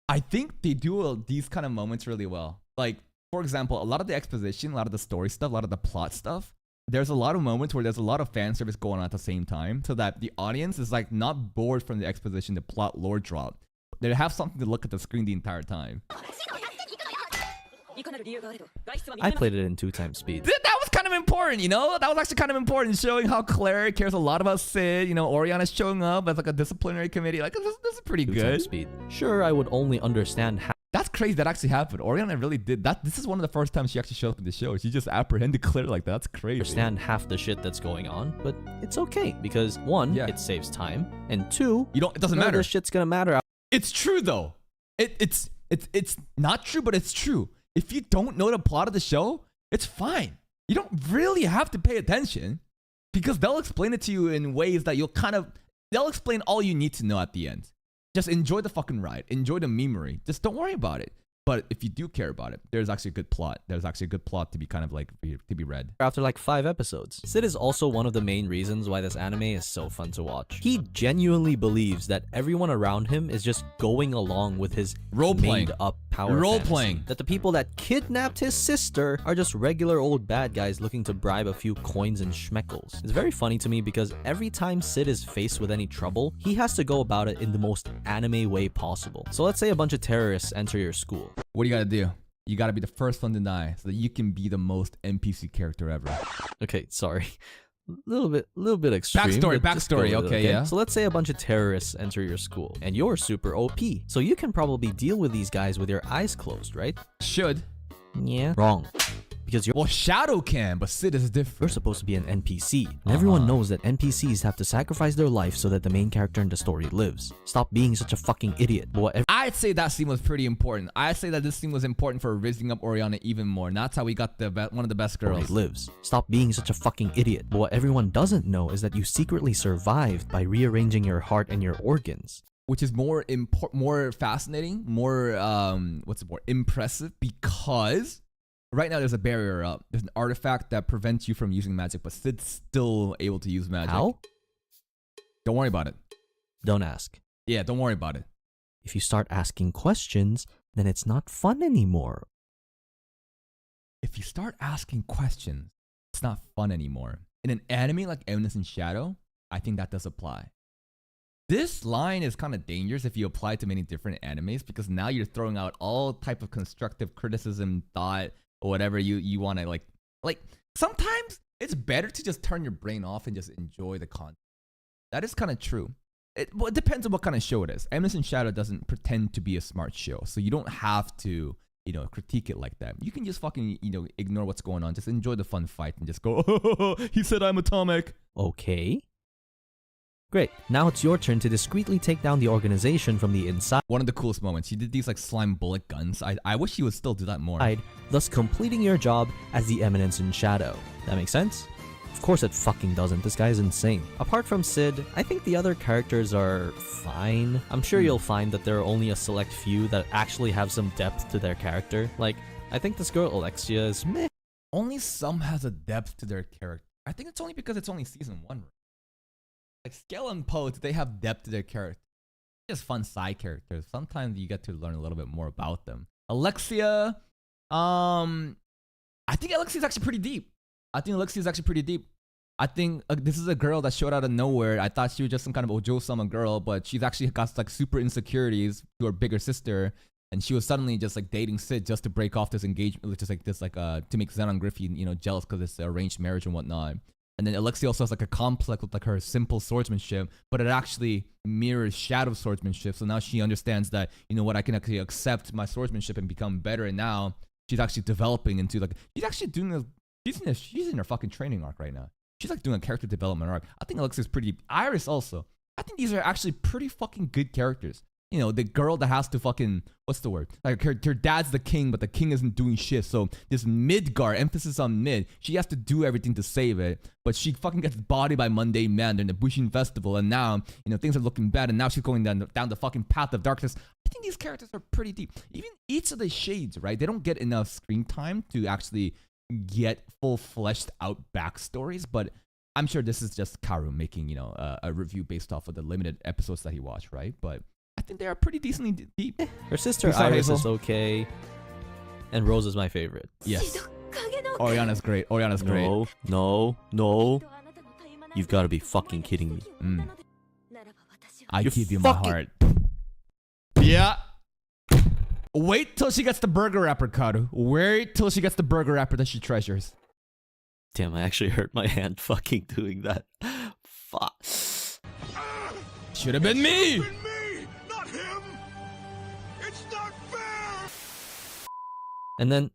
I think they do these kind of moments really well. Like, for example, a lot of the exposition, a lot of the story stuff, a lot of the plot stuff, there's a lot of moments where there's a lot of fan service going on at the same time so that the audience is like not bored from the exposition, the plot lore drop. They have something to look at the screen the entire time. I played it in 2x speed. That was kind of important, you know? That was actually kind of important, showing how Claire cares a lot about Sid. You know, Oriana's showing up as like a disciplinary committee. Like, this is pretty 2x good. speed. Sure, I would only understand how That's crazy that actually happened. Oriana really did that. This is one of the first times she actually showed up in the show. She just apprehended Claire like that. That's crazy. understand half the shit that's going on, but it's okay because one, Yeah. it saves time, and two, It doesn't none of matter. this shit's gonna matter. It's true though. It's not true, but it's true. If you don't know the plot of the show, it's fine. You don't really have to pay attention because they'll explain it to you in ways that they'll explain all you need to know at the end. Just enjoy the fucking ride. Enjoy the memory. Just don't worry about it. But if you do care about it, there's actually a good plot. There's actually a good plot to be kind of like to be read. After like 5 episodes. Sid is also one of the main reasons why this anime is so fun to watch. He genuinely believes that everyone around him is just going along with his Role-playing. made up power Role-playing. fantasy. That the people that kidnapped his sister are just regular old bad guys looking to bribe a few coins and schmeckles. It's very funny to me because every time Sid is faced with any trouble, he has to go about it in the most anime way possible. So let's say a bunch of terrorists enter your school. What do you gotta do? You gotta be the first one to die so that you can be the most NPC character ever. Okay, sorry. Little bit extreme. Backstory, but just go with it, okay, yeah. So let's say a bunch of terrorists enter your school, and you're super OP. So you can probably deal with these guys with your eyes closed, right? Should. Yeah. Wrong. because you're Well, Shadow can, but Sid is you're different. supposed to be an NPC. And everyone knows that NPCs have to sacrifice their life so that the main character in the story lives. Stop being such a fucking idiot. I'd say that scene was pretty important. I'd say that this scene was important for raising up Oriana even more. And that's how we got one of the best girls. Lives. Stop being such a fucking idiot. But what everyone doesn't know is that you secretly survived by rearranging your heart and your organs. Which is more fascinating, more impressive, because right now there's a barrier up. There's an artifact that prevents you from using magic, but Sid's still able to use magic. How? Don't worry about it. Don't ask. Yeah, don't worry about it. If you start asking questions, then it's not fun anymore. If you start asking questions, it's not fun anymore. In an anime like Eminence in Shadow, I think that does apply. This line is kind of dangerous if you apply it to many different animes, because now you're throwing out all type of constructive criticism, thought, or whatever you want to like sometimes it's better to just turn your brain off and just enjoy the content. That is kind of true. It depends on what kind of show it is. Eminence in Shadow doesn't pretend to be a smart show, so you don't have to, critique it like that. You can just fucking, ignore what's going on. Just enjoy the fun fight and just go, oh, he said I'm atomic. Okay. Great, now it's your turn to discreetly take down the organization from the inside, One of the coolest moments. He did these like slime bullet guns. I wish he would still do that more. thus completing your job as the Eminence in Shadow. That makes sense? Of course it fucking doesn't, this guy is insane. Apart from Sid, I think the other characters are fine. I'm sure you'll find that there are only a select few that actually have some depth to their character. Like, I think this girl Alexia is meh. Only some has a depth to their character. I think it's only because it's only season 1. Like Scale and Poet, they have depth to their character. Just fun side characters. Sometimes you get to learn a little bit more about them. Alexia, I think Alexia is actually pretty deep. I think this is a girl that showed out of nowhere. I thought she was just some kind of Ojo-sama girl, but she's actually got like super insecurities to her bigger sister, and she was suddenly just like dating Sid just to break off this engagement, to make Xenon Griffey, jealous because it's an arranged marriage and whatnot. And then Alexia also has like a complex with like her simple swordsmanship, but it actually mirrors Shadow swordsmanship. So now she understands that, I can actually accept my swordsmanship and become better. And now she's actually developing into like, she's actually doing she's in her fucking training arc right now. She's like doing a character development arc. I think Alexia's pretty, Iris also. I think these are actually pretty fucking good characters. The girl that has to fucking, what's the word? Like her dad's the king, but the king isn't doing shit. So this Midgar, emphasis on mid, she has to do everything to save it. But she fucking gets bodied by mundane man during the Bushin festival. And now, things are looking bad. And now she's going down the fucking path of darkness. I think these characters are pretty deep. Even each of the shades, right? They don't get enough screen time to actually get full fleshed out backstories. But I'm sure this is just Karu making, a review based off of the limited episodes that he watched, right? But I think they are pretty decently deep. Her sister Peace out, Iris Hazel. is okay, and Rose is my favorite. Yes. Oriana's great. No. You've got to be fucking kidding me. I You're give you my fucking- heart. Yeah. Wait till she gets the burger wrapper, Karu. Wait till she gets the burger wrapper that she treasures. Damn, I actually hurt my hand fucking doing that. Fuck. Should have been me. Me, not him. It's not fair. And then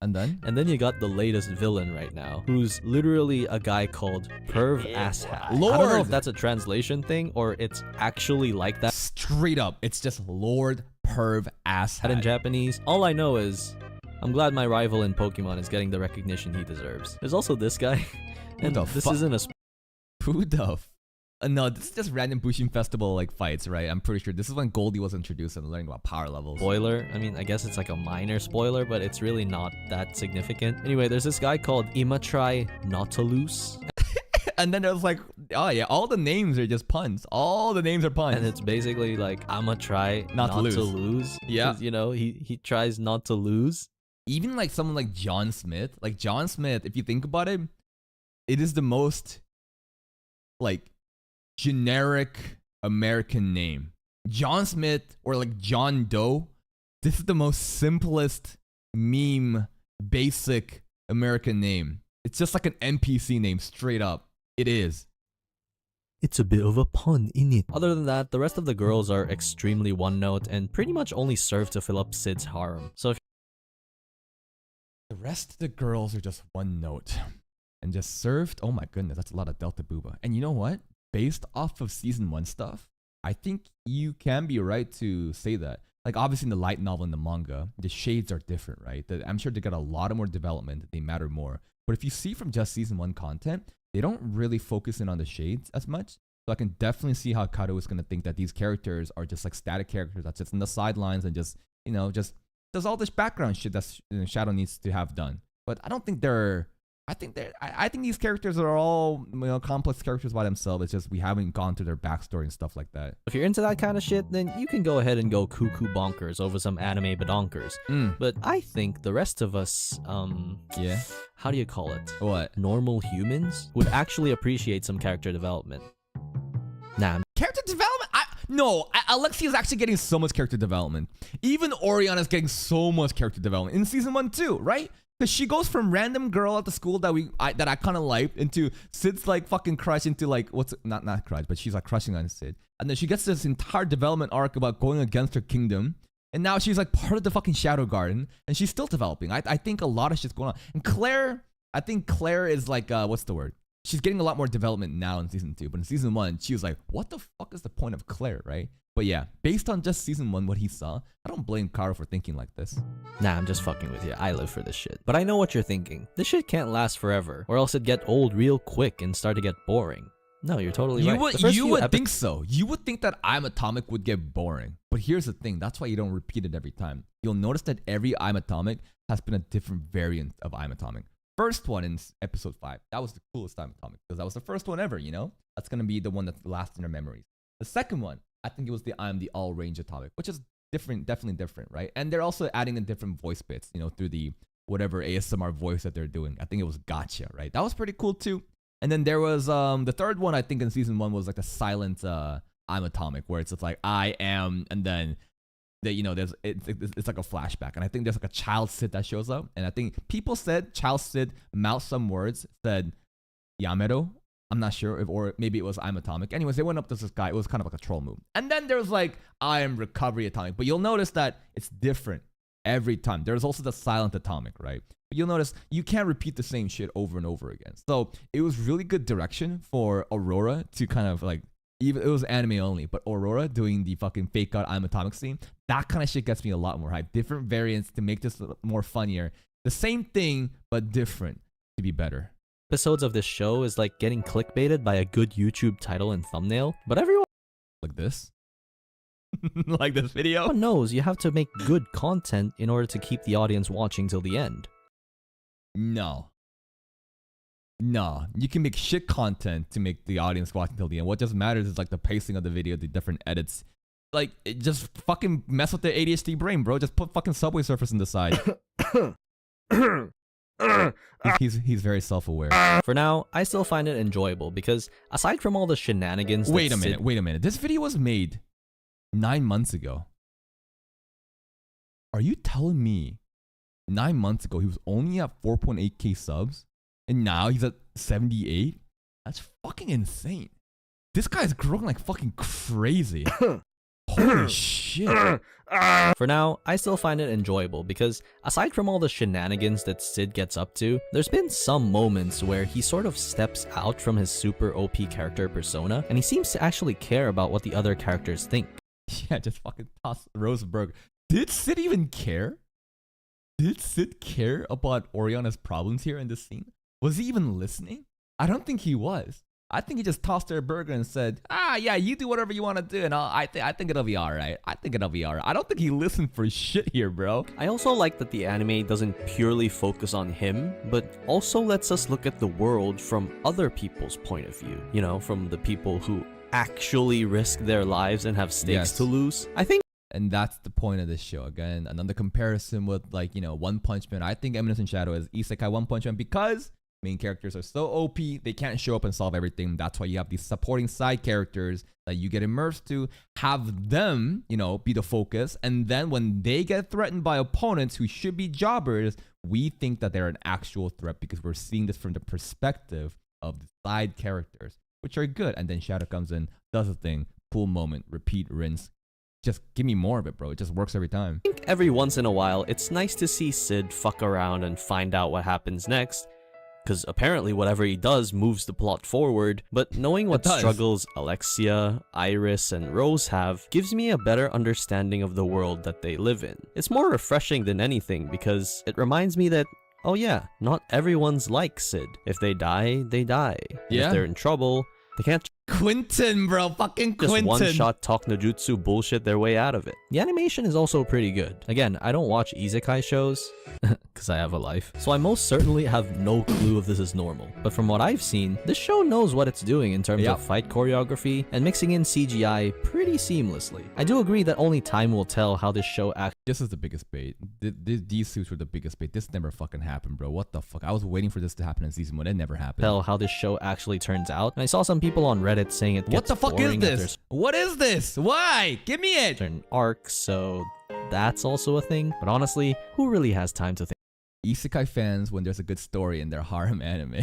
And then you got the latest villain right now, who's literally a guy called Perv Asshat. I don't know Lord. if that's a translation thing or it's actually like that straight up, it's just Lord Perv Asshat. in Japanese. All I know is I'm glad my rival in Pokemon is getting the recognition he deserves. There's also this guy, and the this fuck? isn't a Who the no, this is just random Bushin Festival like fights, right? I'm pretty sure this is when Goldie was introduced and learning about power levels. spoiler. I mean, I guess it's like a minor spoiler, but it's really not that significant. Anyway, there's this guy called Imatrai Nautilus, And then it was like, oh yeah, all the names are just puns. All the names are puns. and it's basically like I'ma try Not to lose. lose. Yeah. 'Cause, he tries not to lose. Even like someone like John Smith, if you think about it, it is the most like generic American name. John Smith or like John Doe. This is the most simplest meme, basic American name. It's just like an NPC name, straight up. It is. It's a bit of a pun, innit? Other than that, the rest of the girls are extremely one note and pretty much only serve to fill up Sid's harem. So if The rest of the girls are just one note and just served. Oh my goodness, that's a lot of Delta Booba. And you know what? Based off of season 1 stuff, I think you can be right to say that. Like obviously in the light novel and the manga, the shades are different, right? I'm sure they got a lot of more development. They matter more. But if you see from just season 1 content, they don't really focus in on the shades as much. So I can definitely see how Kato is going to think that these characters are just like static characters that sits in the sidelines and just, you know, just does all this background shit that Shadow needs to have done. But I don't think they're... I think these characters are all, you know, complex characters by themselves. It's just we haven't gone through their backstory and stuff like that. If you're into that kind of shit, then you can go ahead and go cuckoo bonkers over some anime badonkers. But I think the rest of us, yeah, how do you call it? What? Normal humans would actually appreciate some character development. Nah. Character development? No, Alexia is actually getting so much character development. Even Oriana is getting so much character development in season 1 too, right? Because she goes from random girl at the school that I kind of liked into Sid's like fucking crush into like not crush, but she's like crushing on Sid. And then she gets this entire development arc about going against her kingdom. And now she's like part of the fucking Shadow Garden and she's still developing. I think a lot of shit's going on. And Claire, I think Claire is like, what's the word? She's getting a lot more development now in season 2. But in season 1, she was like, what the fuck is the point of Claire, right? But yeah, based on just season 1, what he saw, I don't blame Karo for thinking like this. Nah, I'm just fucking with you. I live for this shit. But I know what you're thinking. This shit can't last forever, or else it'd get old real quick and start to get boring. No, you're totally right. You would think so. You would think that I'm Atomic would get boring. But here's the thing. That's why you don't repeat it every time. You'll notice that every I'm Atomic has been a different variant of I'm Atomic. First one in episode 5. That was the coolest I'm Atomic because that was the first one ever, you know? That's going to be the one that lasts in our memories. The second one, I think it was the I'm the all range Atomic, which is different, definitely different, right? And they're also adding in different voice bits, you know, through the whatever ASMR voice that they're doing. I think it was Gotcha, right? That was pretty cool too. And then there was the third one, I think in season 1 was like the silent I'm Atomic, where it's just like I am, and then you know it's like a flashback. And I think there's like a child Sid that shows up, and I think people said child Sid mouthed some words, said Yamero. I'm not sure if, or maybe it was I'm Atomic. Anyways, they went up to this guy. It was kind of like a troll move. And then there's like I am Recovery Atomic. But you'll notice that it's different every time. There's also the silent Atomic, right? But you'll notice you can't repeat the same shit over and over again. So it was really good direction for Aurora to kind of like, even it was anime only, but Aurora doing the fucking fake out I'm Atomic scene, that kind of shit gets me a lot more hype. Different variants to make this more funnier. The same thing, but different to be better. Episodes of this show is like getting clickbaited by a good YouTube title and thumbnail, but everyone like this. Like this video knows you have to make good content in order to keep the audience watching till the end. No, you can make shit content to make the audience watch until the end. What just matters is like the pacing of the video, the different edits. Like, it just fucking mess with the ADHD brain, bro. Just put fucking Subway Surfers in the side. He's very self-aware. For now, I still find it enjoyable because aside from all the shenanigans, wait a minute. This video was made 9 months ago. Are you telling me 9 months ago he was only at 4.8k subs? And now he's at 78? That's fucking insane. This guy's growing like fucking crazy. Holy shit. For now, I still find it enjoyable because aside from all the shenanigans that Sid gets up to, there's been some moments where he sort of steps out from his super OP character persona and he seems to actually care about what the other characters think. Yeah, just fucking toss Roseburg. Did Sid even care? Did Sid care about Oriana's problems here in this scene? Was he even listening? I don't think he was. I think he just tossed her a burger and said, yeah, you do whatever you want to do, and I think it'll be alright. I don't think he listened for shit here, bro. I also like that the anime doesn't purely focus on him, but also lets us look at the world from other people's point of view. You know, from the people who actually risk their lives and have stakes to lose. I think. And that's the point of this show. Again, another comparison with, like, you know, One Punch Man. I think Eminence in Shadow is Isekai One Punch Man because main characters are so OP, they can't show up and solve everything. That's why you have these supporting side characters that you get immersed to, have them, you know, be the focus. And then when they get threatened by opponents who should be jobbers, we think that they're an actual threat because we're seeing this from the perspective of the side characters, which are good. And then Shadow comes in, does a thing, cool moment, repeat, rinse. just give me more of it, bro. It just works every time. I think every once in a while, it's nice to see Sid fuck around and find out what happens next, because apparently whatever he does moves the plot forward, but knowing what struggles Alexia, Iris, and Rose have gives me a better understanding of the world that they live in. It's more refreshing than anything because it reminds me that, oh yeah, not everyone's like Sid. If they die, they die. Yeah. If they're in trouble, they can't Quentin, bro. Fucking just Quentin. one-shot talk no jutsu bullshit their way out of it. The animation is also pretty good. Again, I don't watch isekai shows, because I have a life, so I most certainly have no clue if this is normal. But from what I've seen, this show knows what it's doing in terms of fight choreography and mixing in CGI pretty seamlessly. I do agree that only time will tell how this show actually... This is the biggest bait. These suits were the biggest bait. This never fucking happened, bro. What the fuck? I was waiting for this to happen in season 1. It never happened. Tell how this show actually turns out. And I saw some people on Reddit saying it gets What the fuck is boring after this? What is this? Why? Give me it! certain arcs, so that's also a thing. But honestly, who really has time to think? Isekai fans, when there's a good story in their harem anime.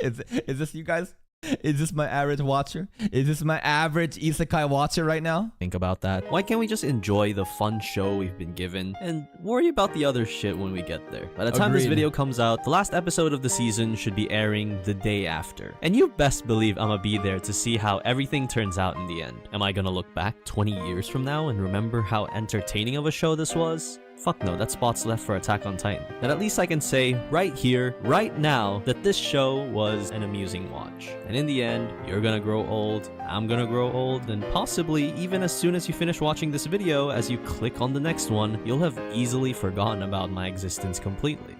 Is this you guys? Is this my average watcher? Is this my average isekai watcher right now? Think about that. Why can't we just enjoy the fun show we've been given and worry about the other shit when we get there? By the time this Agreed. video comes out, the last episode of the season should be airing the day after. And you best believe I'ma be there to see how everything turns out in the end. Am I gonna look back 20 years from now and remember how entertaining of a show this was? Fuck no, that spot's left for Attack on Titan. But at least I can say right here, right now, that this show was an amusing watch. And in the end, you're gonna grow old, I'm gonna grow old, and possibly even as soon as you finish watching this video, as you click on the next one, you'll have easily forgotten about my existence completely.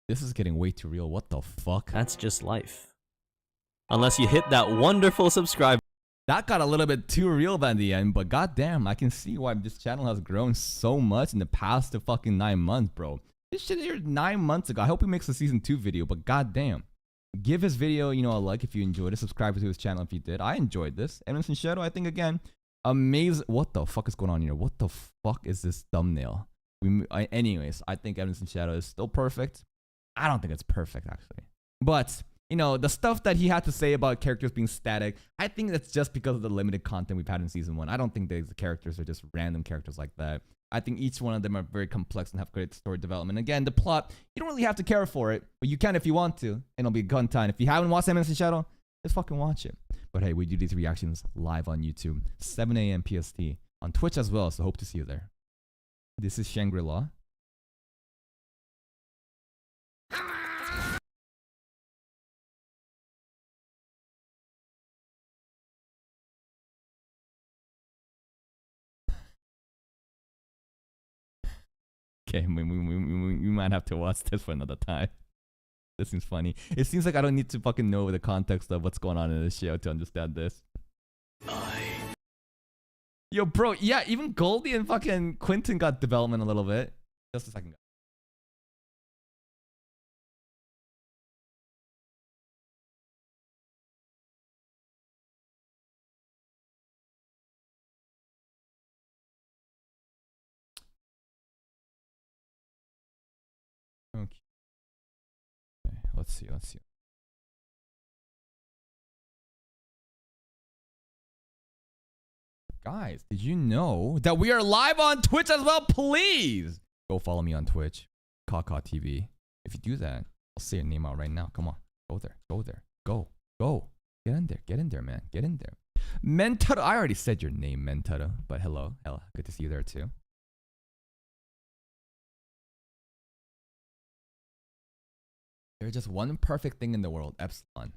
This is getting way too real. What the fuck? That's just life. Unless you hit that wonderful subscribe. That got a little bit too real by the end, but goddamn, I can see why this channel has grown so much in the past fucking 9 months, bro. This shit here 9 months ago. I hope he makes a season 2 video, but goddamn. Give his video, you know, a like if you enjoyed it. Subscribe to his channel if you did. I enjoyed this. Eminence and Shadow, I think, again, amazing. What the fuck is going on here? What the fuck is this thumbnail? Anyways, I think Eminence and Shadow is still perfect. I don't think it's perfect, actually. But... you know, the stuff that he had to say about characters being static, I think that's just because of the limited content we've had in season 1. I don't think the characters are just random characters like that. I think each one of them are very complex and have great story development. Again, the plot, you don't really have to care for it, but you can if you want to, and it'll be a gun time. If you haven't watched Eminence and Shadow, just fucking watch it. But hey, we do these reactions live on YouTube, 7 a.m. PST, on Twitch as well, so hope to see you there. This is Shangri-La. Okay, we might have to watch this for another time. This seems funny. It seems like I don't need to fucking know the context of what's going on in this show to understand this. Yo, bro, yeah, even Goldie and fucking Quentin got development a little bit. Just a second. Okay. Let's see. Guys, did you know that we are live on Twitch as well? Please go follow me on Twitch, Kaka TV. If you do that, I'll say your name out right now. Come on, go there, go. Get in there, man. Get in there. Mentaro, I already said your name, Mentaro, but hello, good to see you there too. There's just one perfect thing in the world, Epsilon.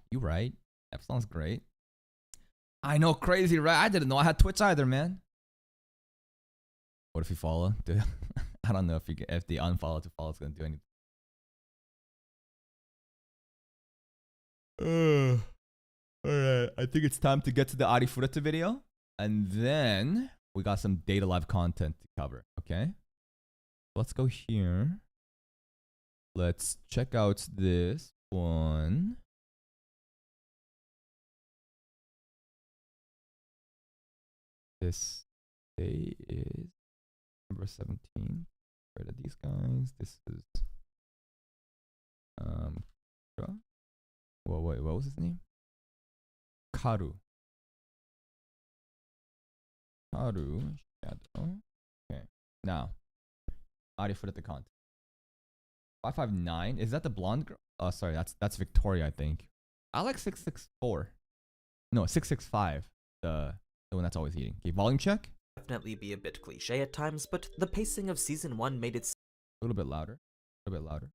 You right? Epsilon's great. I know, crazy, right? I didn't know I had Twitch either, man. What if you follow? Dude, I don't know if the unfollow to follow is gonna do anything. Alright, I think it's time to get to the Arifureta video. And then we got some Data Live content to cover, okay? Let's go here. Let's check out this one. This day is November 17th. Where are these guys? This is wait, what was his name? Karu. Haru, Shadow. Okay. Now, Adi foot at the content. 559. Is that the blonde girl? Oh, sorry. That's Victoria, I think. I like 664. No, 665. The one that's always eating. Okay, volume check. Definitely be a bit cliche at times, but the pacing of season 1 made it A little bit louder. A little bit louder.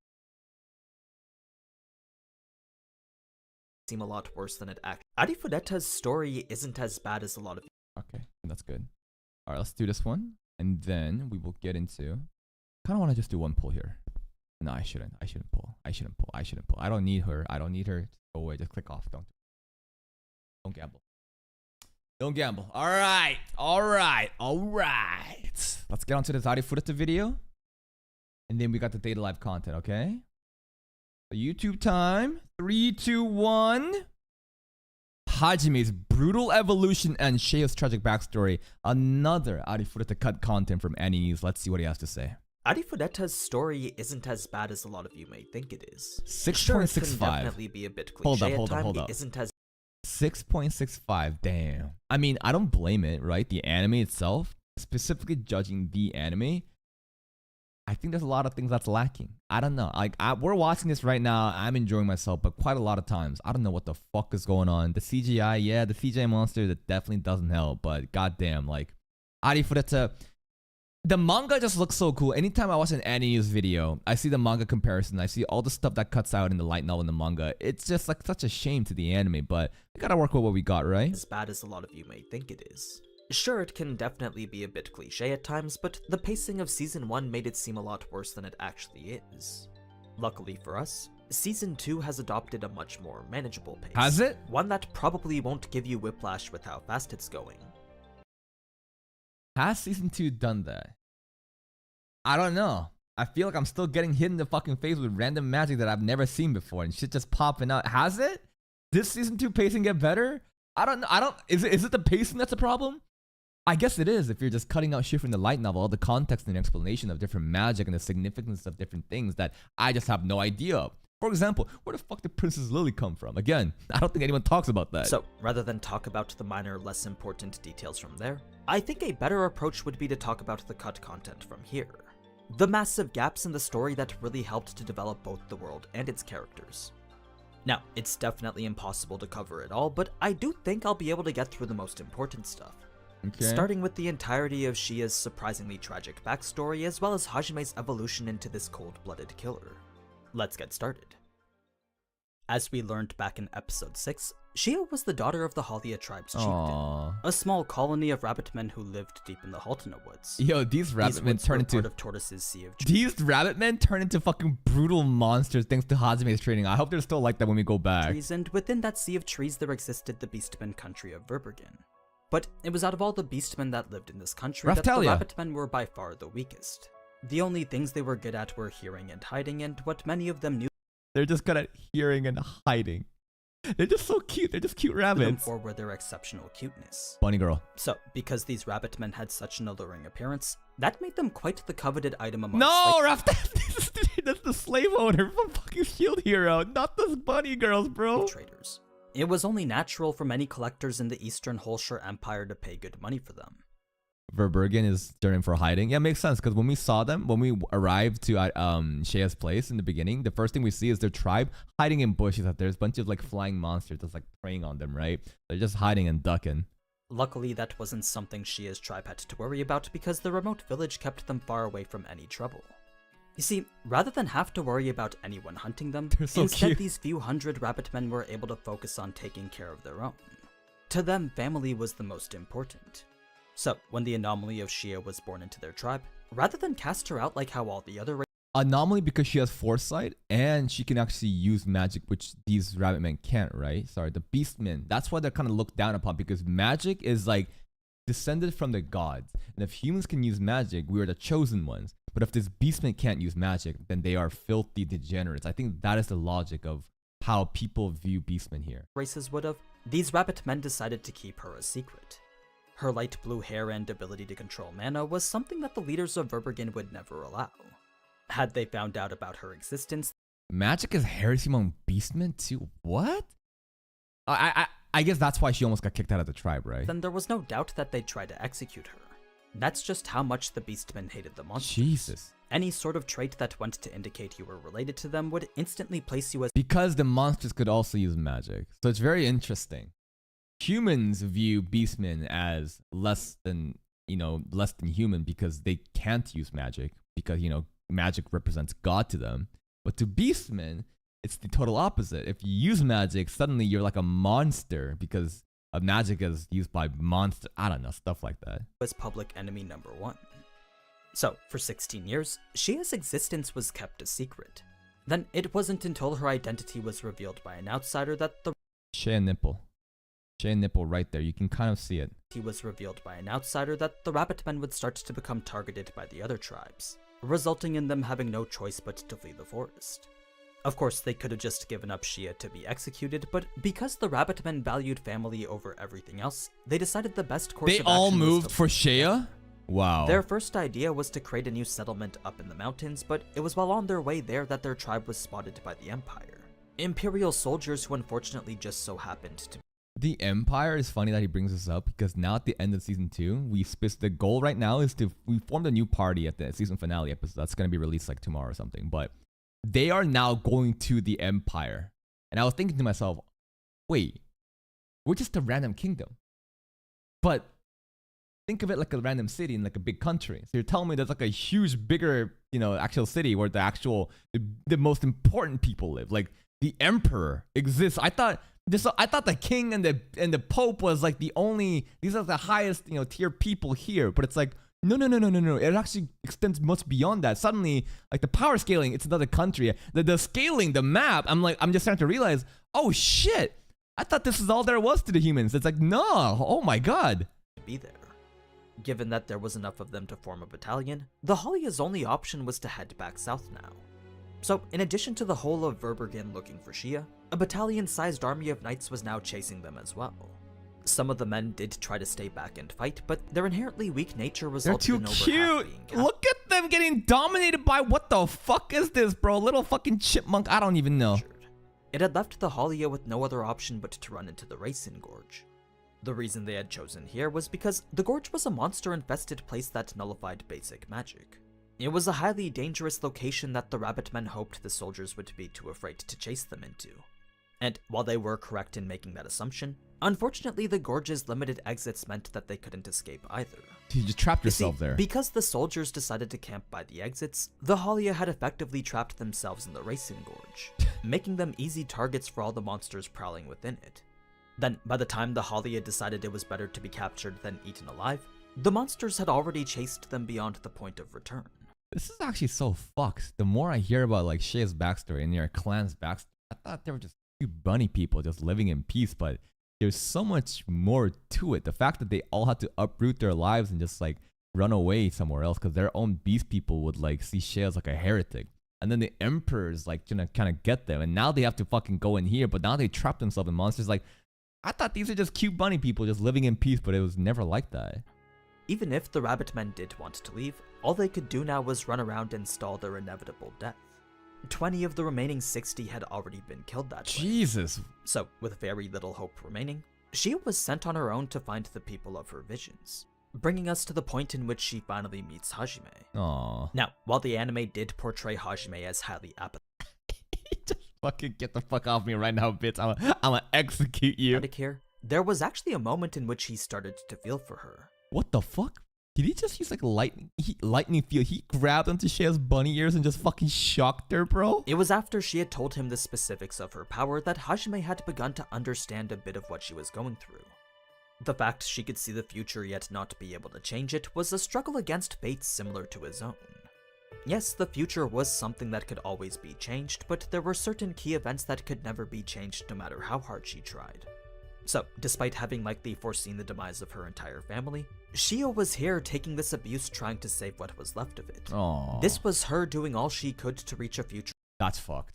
seem a lot worse than it actually. Arifureta's story isn't as bad as a lot of. Okay, that's good. All right, let's do this one, and then we will get into. Kind of want to just do one pull here. No, I shouldn't. I shouldn't pull. I shouldn't pull. I shouldn't pull. I don't need her. I don't need her. Go away. Just click off. Don't gamble. Don't gamble. All right. All right. All right. Let's get on to this Arifureta video, and then we got the Data Live content. Okay. So YouTube time. 3, 2, 1. Hajime's brutal evolution and Shea's tragic backstory. Another Arifureta cut content from Annie News. Let's see what he has to say. Arifureta's story isn't as bad as a lot of you may think it is. 6.65. Sure, it can definitely be a bit cliche Hold at up. times. It isn't as 6.65. Damn. I mean, I don't blame it, right? The anime itself, specifically judging the anime, I think there's a lot of things that's lacking. I don't know. Like, we're watching this right now. I'm enjoying myself, but quite a lot of times, I don't know what the fuck is going on. The CGI, yeah, the CGI monster, that definitely doesn't help. But goddamn, like, Arifureta, the manga just looks so cool. Anytime I watch an Annie's video, I see the manga comparison. I see all the stuff that cuts out in the light novel and the manga. It's just like such a shame to the anime, but we gotta work with what we got, right? as bad as a lot of you may think it is. Sure, it can definitely be a bit cliche at times, but the pacing of season 1 made it seem a lot worse than it actually is. Luckily for us, season 2 has adopted a much more manageable pace. Has it? One that probably won't give you whiplash with how fast it's going. Has season 2 done that? I don't know. I feel like I'm still getting hit in the fucking face with random magic that I've never seen before and shit just popping out. Has it? Did season 2 pacing get better? I don't know. Is it the pacing that's a problem? I guess it is if you're just cutting out shit from the light novel, all the context and explanation of different magic and the significance of different things that I just have no idea of. For example, where the fuck did Princess Lily come from? Again, I don't think anyone talks about that. So, rather than talk about the minor, less important details from there, I think a better approach would be to talk about the cut content from here. The massive gaps in the story that really helped to develop both the world and its characters. Now, it's definitely impossible to cover it all, but I do think I'll be able to get through the most important stuff. Okay. Starting with the entirety of Shia's surprisingly tragic backstory, as well as Hajime's evolution into this cold-blooded killer. Let's get started. As we learned back in episode 6, Shia was the daughter of the Halia tribe's chieftain, Aww. a small colony of rabbit men who lived deep in the Haltana woods. Yo, these rabbit men woods turn were into part of Tortoise's Sea of these rabbit men turn into fucking brutal monsters thanks to Hajime's training. I hope they're still like that when we go back. trees, and within that sea of trees there existed the beastmen country of Verbergen. But it was out of all the beastmen that lived in this country that the Raftalia. rabbit men were by far the weakest. The only things they were good at were hearing and hiding, and what many of them knew They're just good at hearing and hiding. They're just so cute. They're just cute them rabbits. for were their exceptional cuteness. Bunny girl. So, because these rabbit men had such an alluring appearance, that made them quite the coveted item among No, that's the slave owner from fucking Shield Hero, not those bunny girls, bro. traders. It was only natural for many collectors in the Eastern Holshire Empire to pay good money for them. Verbergen is turning for hiding. Yeah, makes sense because when we saw them, when we arrived to Shea's place in the beginning, the first thing we see is their tribe hiding in bushes. That there's a bunch of like flying monsters that's like preying on them, right? They're just hiding and ducking. Luckily, that wasn't something Shia's tribe had to worry about because the remote village kept them far away from any trouble. You see, rather than have to worry about anyone hunting them, They're so instead cute. these few hundred rabbit men were able to focus on taking care of their own. To them, family was the most important. So, when the anomaly of Shia was born into their tribe, rather than cast her out like how all the other Anomaly because she has foresight and she can actually use magic, which these rabbit men can't, right? Sorry, the beastmen. That's why they're kind of looked down upon because magic is like descended from the gods. And if humans can use magic, we are the chosen ones. But if this beastmen can't use magic, then they are filthy degenerates. I think that is the logic of how people view beastmen here. races would have, these rabbit men decided to keep her a secret. Her light blue hair and ability to control mana was something that the leaders of Verbergen would never allow. Had they found out about her existence, Magic is heresy among beastmen too? What? I guess that's why she almost got kicked out of the tribe, right? then there was no doubt that they'd try to execute her. That's just how much the Beastmen hated the monsters. Jesus. Any sort of trait that went to indicate you were related to them would instantly place you as Because the monsters could also use magic. So it's very interesting. Humans view beastmen as less than human because they can't use magic because, magic represents God to them. But to beastmen, it's the total opposite. If you use magic, suddenly you're like a monster because magic is used by monster. I don't know, stuff like that. public enemy number 1. So, for 16 years, Shia's existence was kept a secret. Then, it wasn't until her identity was revealed by an outsider that the Shea nipple right there. You can kind of see it. rabbit men would start to become targeted by the other tribes, resulting in them having no choice but to flee the forest. Of course, they could have just given up Shia to be executed, but because the rabbit men valued family over everything else, they decided the best course They of all action was moved to for leave. Shea? Wow. Their first idea was to create a new settlement up in the mountains, but it was while on their way there that their tribe was spotted by the Empire. Imperial soldiers who unfortunately just so happened to The Empire is funny that he brings this up because now at the end of season 2, the goal right now is we formed a new party at the season finale episode that's going to be released like tomorrow or something, but they are now going to the Empire. And I was thinking to myself, wait, we're just a random kingdom. But think of it like a random city in like a big country. So you're telling me there's like a huge, bigger, actual city where the most important people live. Like the Emperor exists. I thought the king and the Pope was like these are the highest, tier people here. But it's like, no. It actually extends much beyond that. Suddenly, like the power scaling, it's another country. The scaling, the map, I'm just starting to realize, oh shit, I thought this is all there was to the humans. It's like, no, oh my god. be there. Given that there was enough of them to form a battalion, the Halia's only option was to head back south now. So, in addition to the whole of Verbergen looking for Shia, a battalion-sized army of knights was now chasing them as well. Some of the men did try to stay back and fight, but their inherently weak nature They're resulted too in over half cute. being captured. Look at them getting dominated by what the fuck is this, bro? Little fucking chipmunk. I don't even know. It had left the Halia with no other option but to run into the Racing Gorge. The reason they had chosen here was because the gorge was a monster-infested place that nullified basic magic. It was a highly dangerous location that the rabbit men hoped the soldiers would be too afraid to chase them into. And while they were correct in making that assumption, unfortunately the gorge's limited exits meant that they couldn't escape either. You just trapped You see, yourself there. because the soldiers decided to camp by the exits, the Halia had effectively trapped themselves in the Racing Gorge, making them easy targets for all the monsters prowling within it. Then, by the time the Halia decided it was better to be captured than eaten alive, the monsters had already chased them beyond the point of return. This is actually so fucked. The more I hear about like Shea's backstory and your clan's backstory, I thought they were just two bunny people just living in peace, but there's so much more to it. The fact that they all had to uproot their lives and just like run away somewhere else because their own beast people would like see Shea as like a heretic. And then the Emperor's like gonna kind of get them. And now they have to fucking go in here, but now they trap themselves in monsters. Like, I thought these are just cute bunny people just living in peace, but it was never like that. Even if the rabbit men did want to leave, all they could do now was run around and stall their inevitable death. 20 of the remaining 60 had already been killed that way. Jesus. So, with very little hope remaining, Shia was sent on her own to find the people of her visions, bringing us to the point in which she finally meets Hajime. Aww. Now, while the anime did portray Hajime as highly apathetic Just fucking get the fuck off me right now, bitch. I'm gonna execute you. here, there was actually a moment in which he started to feel for her. What the fuck? Did he just use like lightning field? He grabbed onto Shea's bunny ears and just fucking shocked her, bro? It was after she had told him the specifics of her power that Hajime had begun to understand a bit of what she was going through. The fact she could see the future yet not be able to change it was a struggle against fate similar to his own. Yes, the future was something that could always be changed, but there were certain key events that could never be changed no matter how hard she tried. So, despite having likely foreseen the demise of her entire family, Shia was here taking this abuse trying to save what was left of it. Aww. This was her doing all she could to reach a future. That's fucked.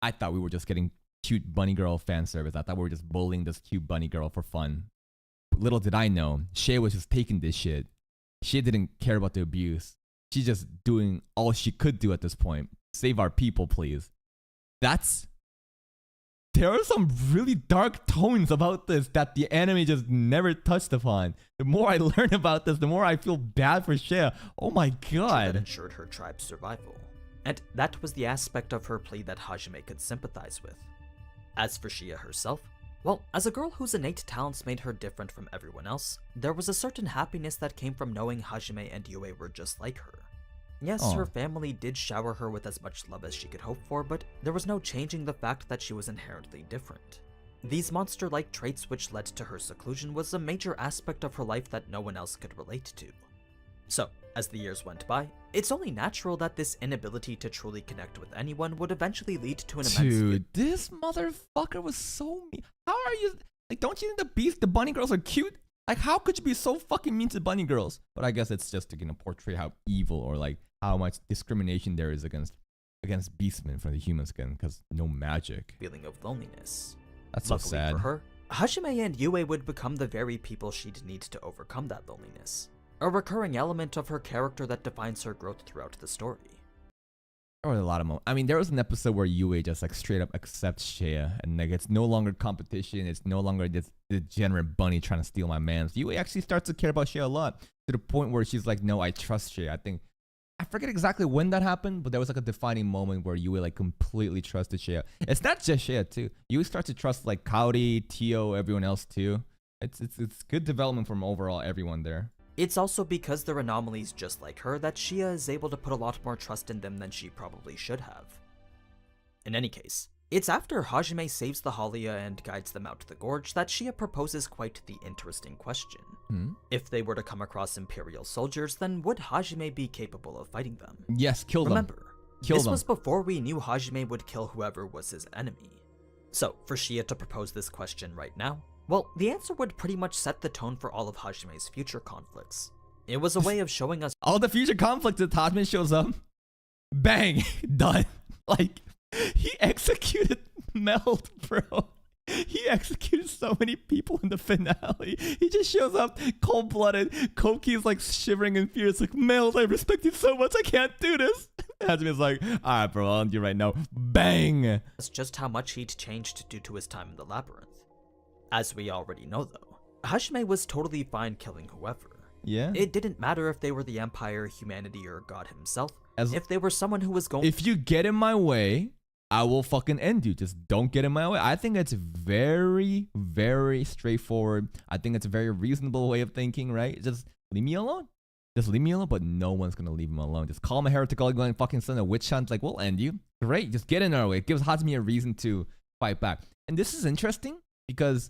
I thought we were just getting cute bunny girl fan service. I thought we were just bullying this cute bunny girl for fun. But little did I know, Shea was just taking this shit. She didn't care about the abuse. She's just doing all she could do at this point. Save our people, please. That's there are some really dark tones about this that the anime just never touched upon. The more I learn about this, the more I feel bad for Shea. Oh my That god. ensured her tribe's survival. And that was the aspect of her plea that Hajime could sympathize with. As for Shia herself, well, as a girl whose innate talents made her different from everyone else, there was a certain happiness that came from knowing Hajime and Yue were just like her. Yes, Aw. her family did shower her with as much love as she could hope for, but there was no changing the fact that she was inherently different. These monster-like traits which led to her seclusion was a major aspect of her life that no one else could relate to. So, as the years went by, it's only natural that this inability to truly connect with anyone would eventually lead to an immense Dude, this motherfucker was so mean. How are you? Like, don't you think the bunny girls are cute? Like, how could you be so fucking mean to bunny girls? But I guess it's just to, portray how evil or like how much discrimination there is against beastmen from the human skin because no magic. feeling of loneliness. That's so Luckily sad. for her, Hajime and Yue would become the very people she'd need to overcome that loneliness. A recurring element of her character that defines her growth throughout the story. There was a lot of moments. I mean, there was an episode where Yue just like straight up accepts Shea, and like it's no longer competition. It's no longer this degenerate bunny trying to steal my man. Yue actually starts to care about Shea a lot to the point where she's like, "No, I trust Shea." I forget exactly when that happened, but there was like a defining moment where Yue like completely trusted Shea. It's not just Shea too. Yue starts to trust like Kaori, Tio, everyone else too. It's good development from overall everyone there. It's also because they're anomalies just like her that Shia is able to put a lot more trust in them than she probably should have. In any case, it's after Hajime saves the Halia and guides them out to the gorge that Shia proposes quite the interesting question. If they were to come across Imperial soldiers, then would Hajime be capable of fighting them? Yes, kill them. Remember, Kill this them. was before we knew Hajime would kill whoever was his enemy. So, for Shia to propose this question right now, well, the answer would pretty much set the tone for all of Hajime's future conflicts. It was a way of showing us All the future conflicts that Tajman shows up, bang, done. Like, he executed Meld, bro. He executed so many people in the finale. He just shows up cold-blooded. Koki's like shivering in fear. It's like, Meld, I respect you so much. I can't do this. Hajime's like, all right, bro, I'll end you right now. Bang. just how much he'd changed due to his time in the labyrinth. As we already know though, Hajime was totally fine killing whoever. Yeah. It didn't matter if they were the Empire, humanity, or God himself. As- if they were someone who was going If you get in my way, I will fucking end you. Just don't get in my way. I think it's very, very straightforward. I think it's a very reasonable way of thinking, right? Just leave me alone. Just leave me alone, but no one's gonna leave him alone. Just call him a heretic, all going fucking send a witch hunt. Like, we'll end you. Great, just get in our way. It gives Hajime a reason to fight back. And this is interesting because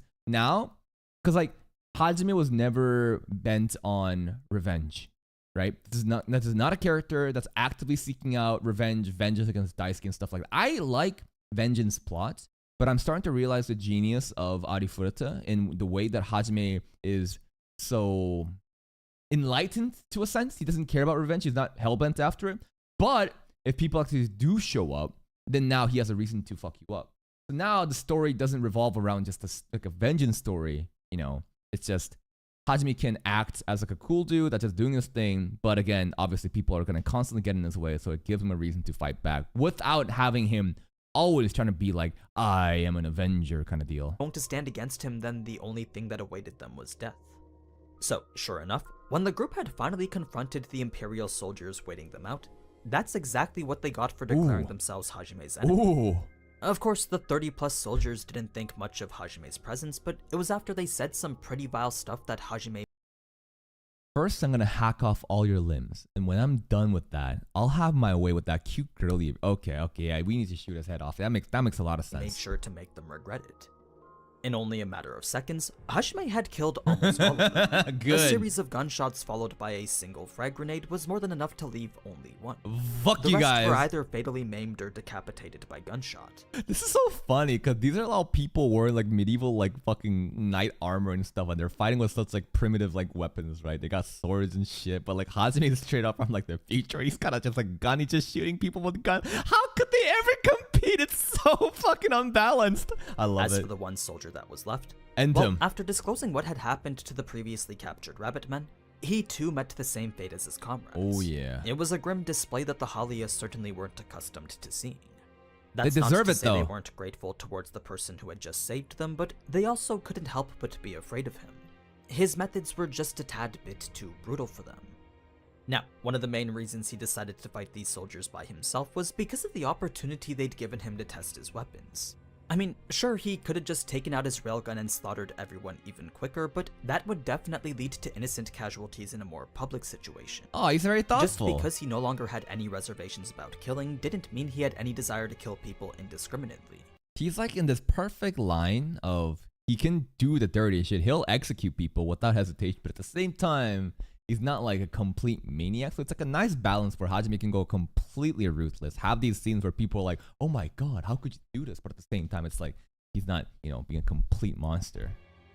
like Hajime was never bent on revenge, right? This is not a character that's actively seeking out vengeance against Daisuke and stuff like that. I like vengeance plots, but I'm starting to realize the genius of Arifureta in the way that Hajime is so enlightened to a sense. He doesn't care about revenge. He's not hellbent after it. But if people actually do show up, then now he has a reason to fuck you up. So now the story doesn't revolve around just like a vengeance story, you know. It's just Hajime can act as like a cool dude that's just doing his thing, but again, obviously people are gonna constantly get in his way, so it gives him a reason to fight back without having him always trying to be like, I am an avenger kind of deal. to stand against him, then the only thing that awaited them was death. So, sure enough, when the group had finally confronted the Imperial soldiers waiting them out, that's exactly what they got for declaring themselves Hajime's enemy. Ooh. Of course, the 30+ soldiers didn't think much of Hajime's presence, but it was after they said some pretty vile stuff that Hajime First, I'm gonna hack off all your limbs, and when I'm done with that, I'll have my way with that cute girly. Okay, yeah, we need to shoot his head off. That makes a lot of made sense. sure to make them regret it. In only a matter of seconds, Hajime had killed almost all of them. Good. A series of gunshots followed by a single frag grenade was more than enough to leave only one. Fuck The you rest guys. were either fatally maimed or decapitated by gunshot. This is so funny because these are all people wearing like medieval like fucking knight armor and stuff, and they're fighting with such like primitive like weapons, right? They got swords and shit, but like Hajime is straight up from like the future. He's kind of just like gun. He's just shooting people with gun. How could they ever compete? It's so fucking unbalanced. I love As it. for the one soldier that was left, End well, him. after disclosing what had happened to the previously captured rabbit men, he too met the same fate as his comrades. Oh yeah. It was a grim display that the Halia certainly weren't accustomed to seeing. That's deserve not to it, say they though. weren't grateful towards the person who had just saved them, but they also couldn't help but be afraid of him. His methods were just a tad bit too brutal for them. Now, one of the main reasons he decided to fight these soldiers by himself was because of the opportunity they'd given him to test his weapons. I mean, sure, he could have just taken out his railgun and slaughtered everyone even quicker, but that would definitely lead to innocent casualties in a more public situation. Oh, he's very thoughtful. Just because he no longer had any reservations about killing didn't mean he had any desire to kill people indiscriminately. He's like in this perfect line of he can do the dirty shit. He'll execute people without hesitation, but at the same time, he's not like a complete maniac. So it's like a nice balance where Hajime can go completely ruthless. Have these scenes where people are like, oh my god, how could you do this? But at the same time, it's like he's not, being a complete monster.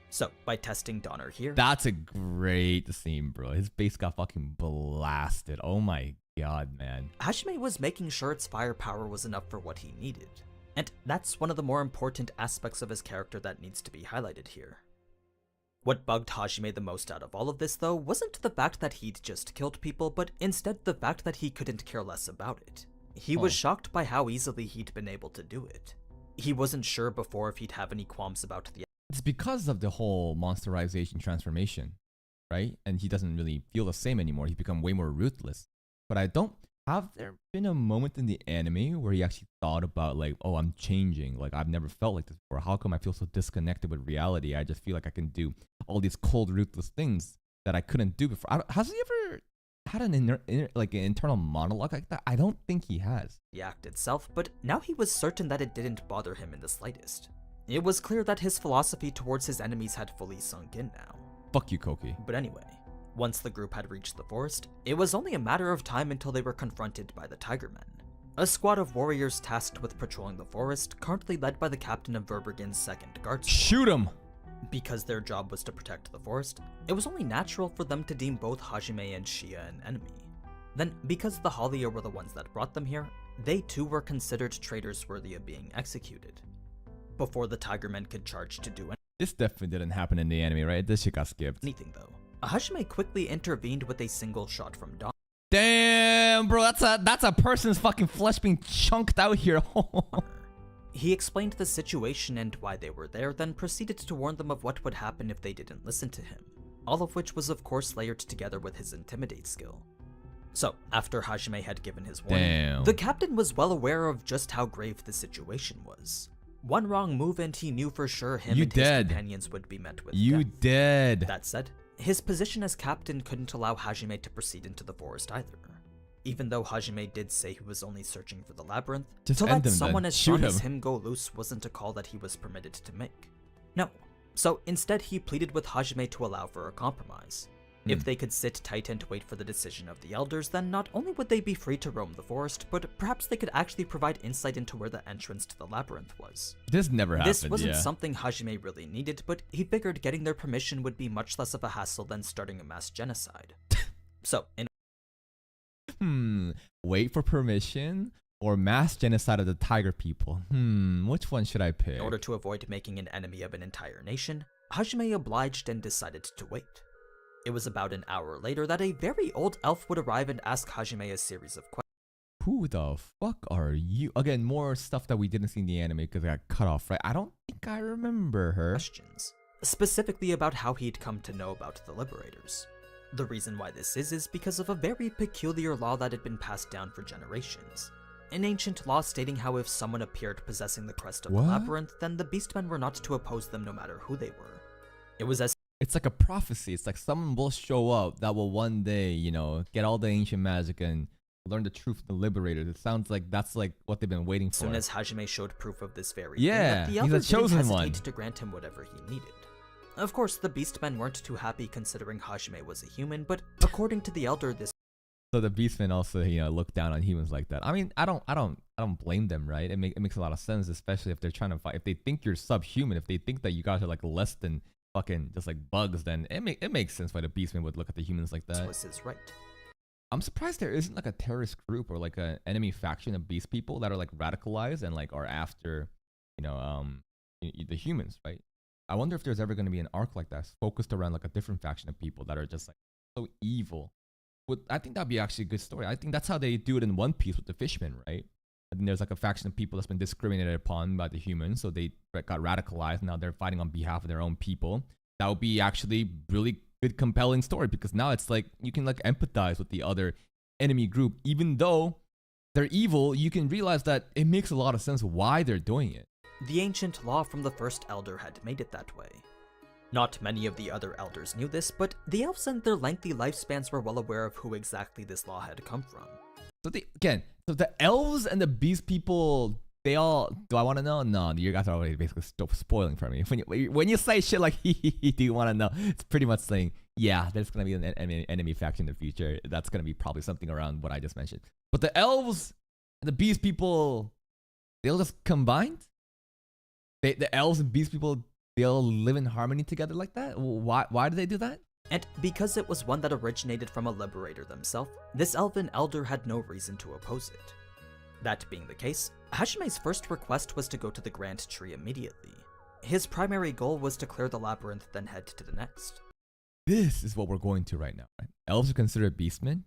So, by testing Donner here, That's a great scene, bro. His face got fucking blasted. Oh my god, man. Hajime was making sure its firepower was enough for what he needed. And that's one of the more important aspects of his character that needs to be highlighted here. What bugged Hajime the most out of all of this, though, wasn't the fact that he'd just killed people, but instead the fact that he couldn't care less about it. He was shocked by how easily he'd been able to do it. He wasn't sure before if he'd have any qualms about the It's because of the whole monsterization transformation, right? And he doesn't really feel the same anymore. He's become way more ruthless. But have there been a moment in the anime where he actually thought about like, oh, I'm changing. Like, I've never felt like this before. How come I feel so disconnected with reality? I just feel like I can do all these cold, ruthless things that I couldn't do before. Has he ever had an an internal monologue like that? I don't think he has. act itself, but now he was certain that it didn't bother him in the slightest. It was clear that his philosophy towards his enemies had fully sunk in now. Fuck you, Koki. But anyway, once the group had reached the forest, it was only a matter of time until they were confronted by the Tiger Men, a squad of warriors tasked with patrolling the forest, currently led by the captain of Verbergen's 2nd Guard Squad. Shoot him! Because their job was to protect the forest, it was only natural for them to deem both Hajime and Shia an enemy. Then, because the Halia were the ones that brought them here, they too were considered traitors worthy of being executed. Before the Tiger Men could charge to do This definitely didn't happen in the anime, right? This shit got skipped. anything though, Hajime quickly intervened with a single shot from Dawn. Damn, bro, that's a person's fucking flesh being chunked out here. He explained the situation and why they were there, then proceeded to warn them of what would happen if they didn't listen to him, all of which was of course layered together with his intimidate skill. So, after Hajime had given his warning, Damn. the captain was well aware of just how grave the situation was. One wrong move and he knew for sure him You and dead. his companions would be met with You death. dead. That said, his position as captain couldn't allow Hajime to proceed into the forest either. Even though Hajime did say he was only searching for the labyrinth, Just to end let him someone then. as Shoot strong as him. him go loose wasn't a call that he was permitted to make. No. So instead he pleaded with Hajime to allow for a compromise. If they could sit tight and wait for the decision of the elders, then not only would they be free to roam the forest, but perhaps they could actually provide insight into where the entrance to the labyrinth was. This never happened. This wasn't yeah. something Hajime really needed, but he figured getting their permission would be much less of a hassle than starting a mass genocide. So, in Wait for permission or mass genocide of the tiger people? Which one should I pick? order to avoid making an enemy of an entire nation, Hajime obliged and decided to wait. It was about an hour later that a very old elf would arrive and ask Hajime a series of questions. Who the fuck are you? Again, more stuff that we didn't see in the anime because it got cut off, right? I don't think I remember her. Specifically about how he'd come to know about the Liberators. The reason why this is because of a very peculiar law that had been passed down for generations. An ancient law stating how if someone appeared possessing the crest of the labyrinth, then the Beastmen were not to oppose them no matter who they were. It was as It's like a prophecy. It's like someone will show up that will one day, get all the ancient magic and learn the truth of the Liberators. It sounds like that's like what they've been waiting for. soon as Hajime showed proof of this very Yeah, thing, that the he's a elders didn't chosen hesitate one. to grant him whatever he needed. Of course, the Beastmen weren't too happy considering Hajime was a human, but according to the elder, this So the Beastmen also, look down on humans like that. I mean, I don't blame them, right? It makes a lot of sense, especially if they're trying to fight. If they think you're subhuman, if they think that you guys are like less than fucking just like bugs, then it makes sense why the Beastmen would look at the humans like that. was his right. I'm surprised there isn't like a terrorist group or like an enemy faction of beast people that are like radicalized and like are after, the humans, right? I wonder if there's ever going to be an arc like that focused around like a different faction of people that are just like so evil. I think that'd be actually a good story. I think that's how they do it in One Piece with the fishmen, right? And there's like a faction of people that's been discriminated upon by the humans, so they got radicalized. Now they're fighting on behalf of their own people. That would be actually really good, compelling story, because now it's like you can like empathize with the other enemy group, even though they're evil. You can realize that it makes a lot of sense why they're doing it. The ancient law from the first elder had made it that way. Not many of the other elders knew this, but the elves and their lengthy lifespans were well aware of who exactly this law had come from. So the elves and the beast people, they all, do I want to know? No, you guys are already basically spoiling for me. When you say shit like, do you want to know? It's pretty much saying, yeah, there's going to be an enemy faction in the future. That's going to be probably something around what I just mentioned. But the elves and the beast people, they'll just combined? The elves and beast people, they'll live in harmony together like that? Why do they do that? And because it was one that originated from a liberator themselves, this elven elder had no reason to oppose it. That being the case, Hashime's first request was to go to the Grand Tree immediately. His primary goal was to clear the labyrinth, then head to the next. This is what we're going to right now, right? Elves are considered beastmen?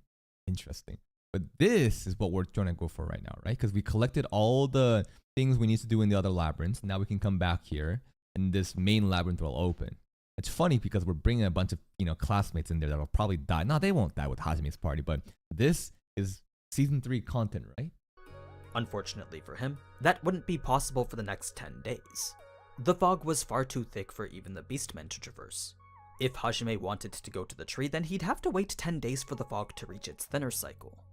Interesting. But this is what we're trying to go for right now, right? Because we collected all the things we need to do in the other labyrinths. Now we can come back here, and this main labyrinth will open. It's funny because we're bringing a bunch of, classmates in there that will probably die. No, they won't die with Hajime's party, but this is season 3 content, right? Unfortunately for him, that wouldn't be possible for the next 10 days. The fog was far too thick for even the beastmen to traverse. If Hajime wanted to go to the tree, then he'd have to wait 10 days for the fog to reach its thinner cycle.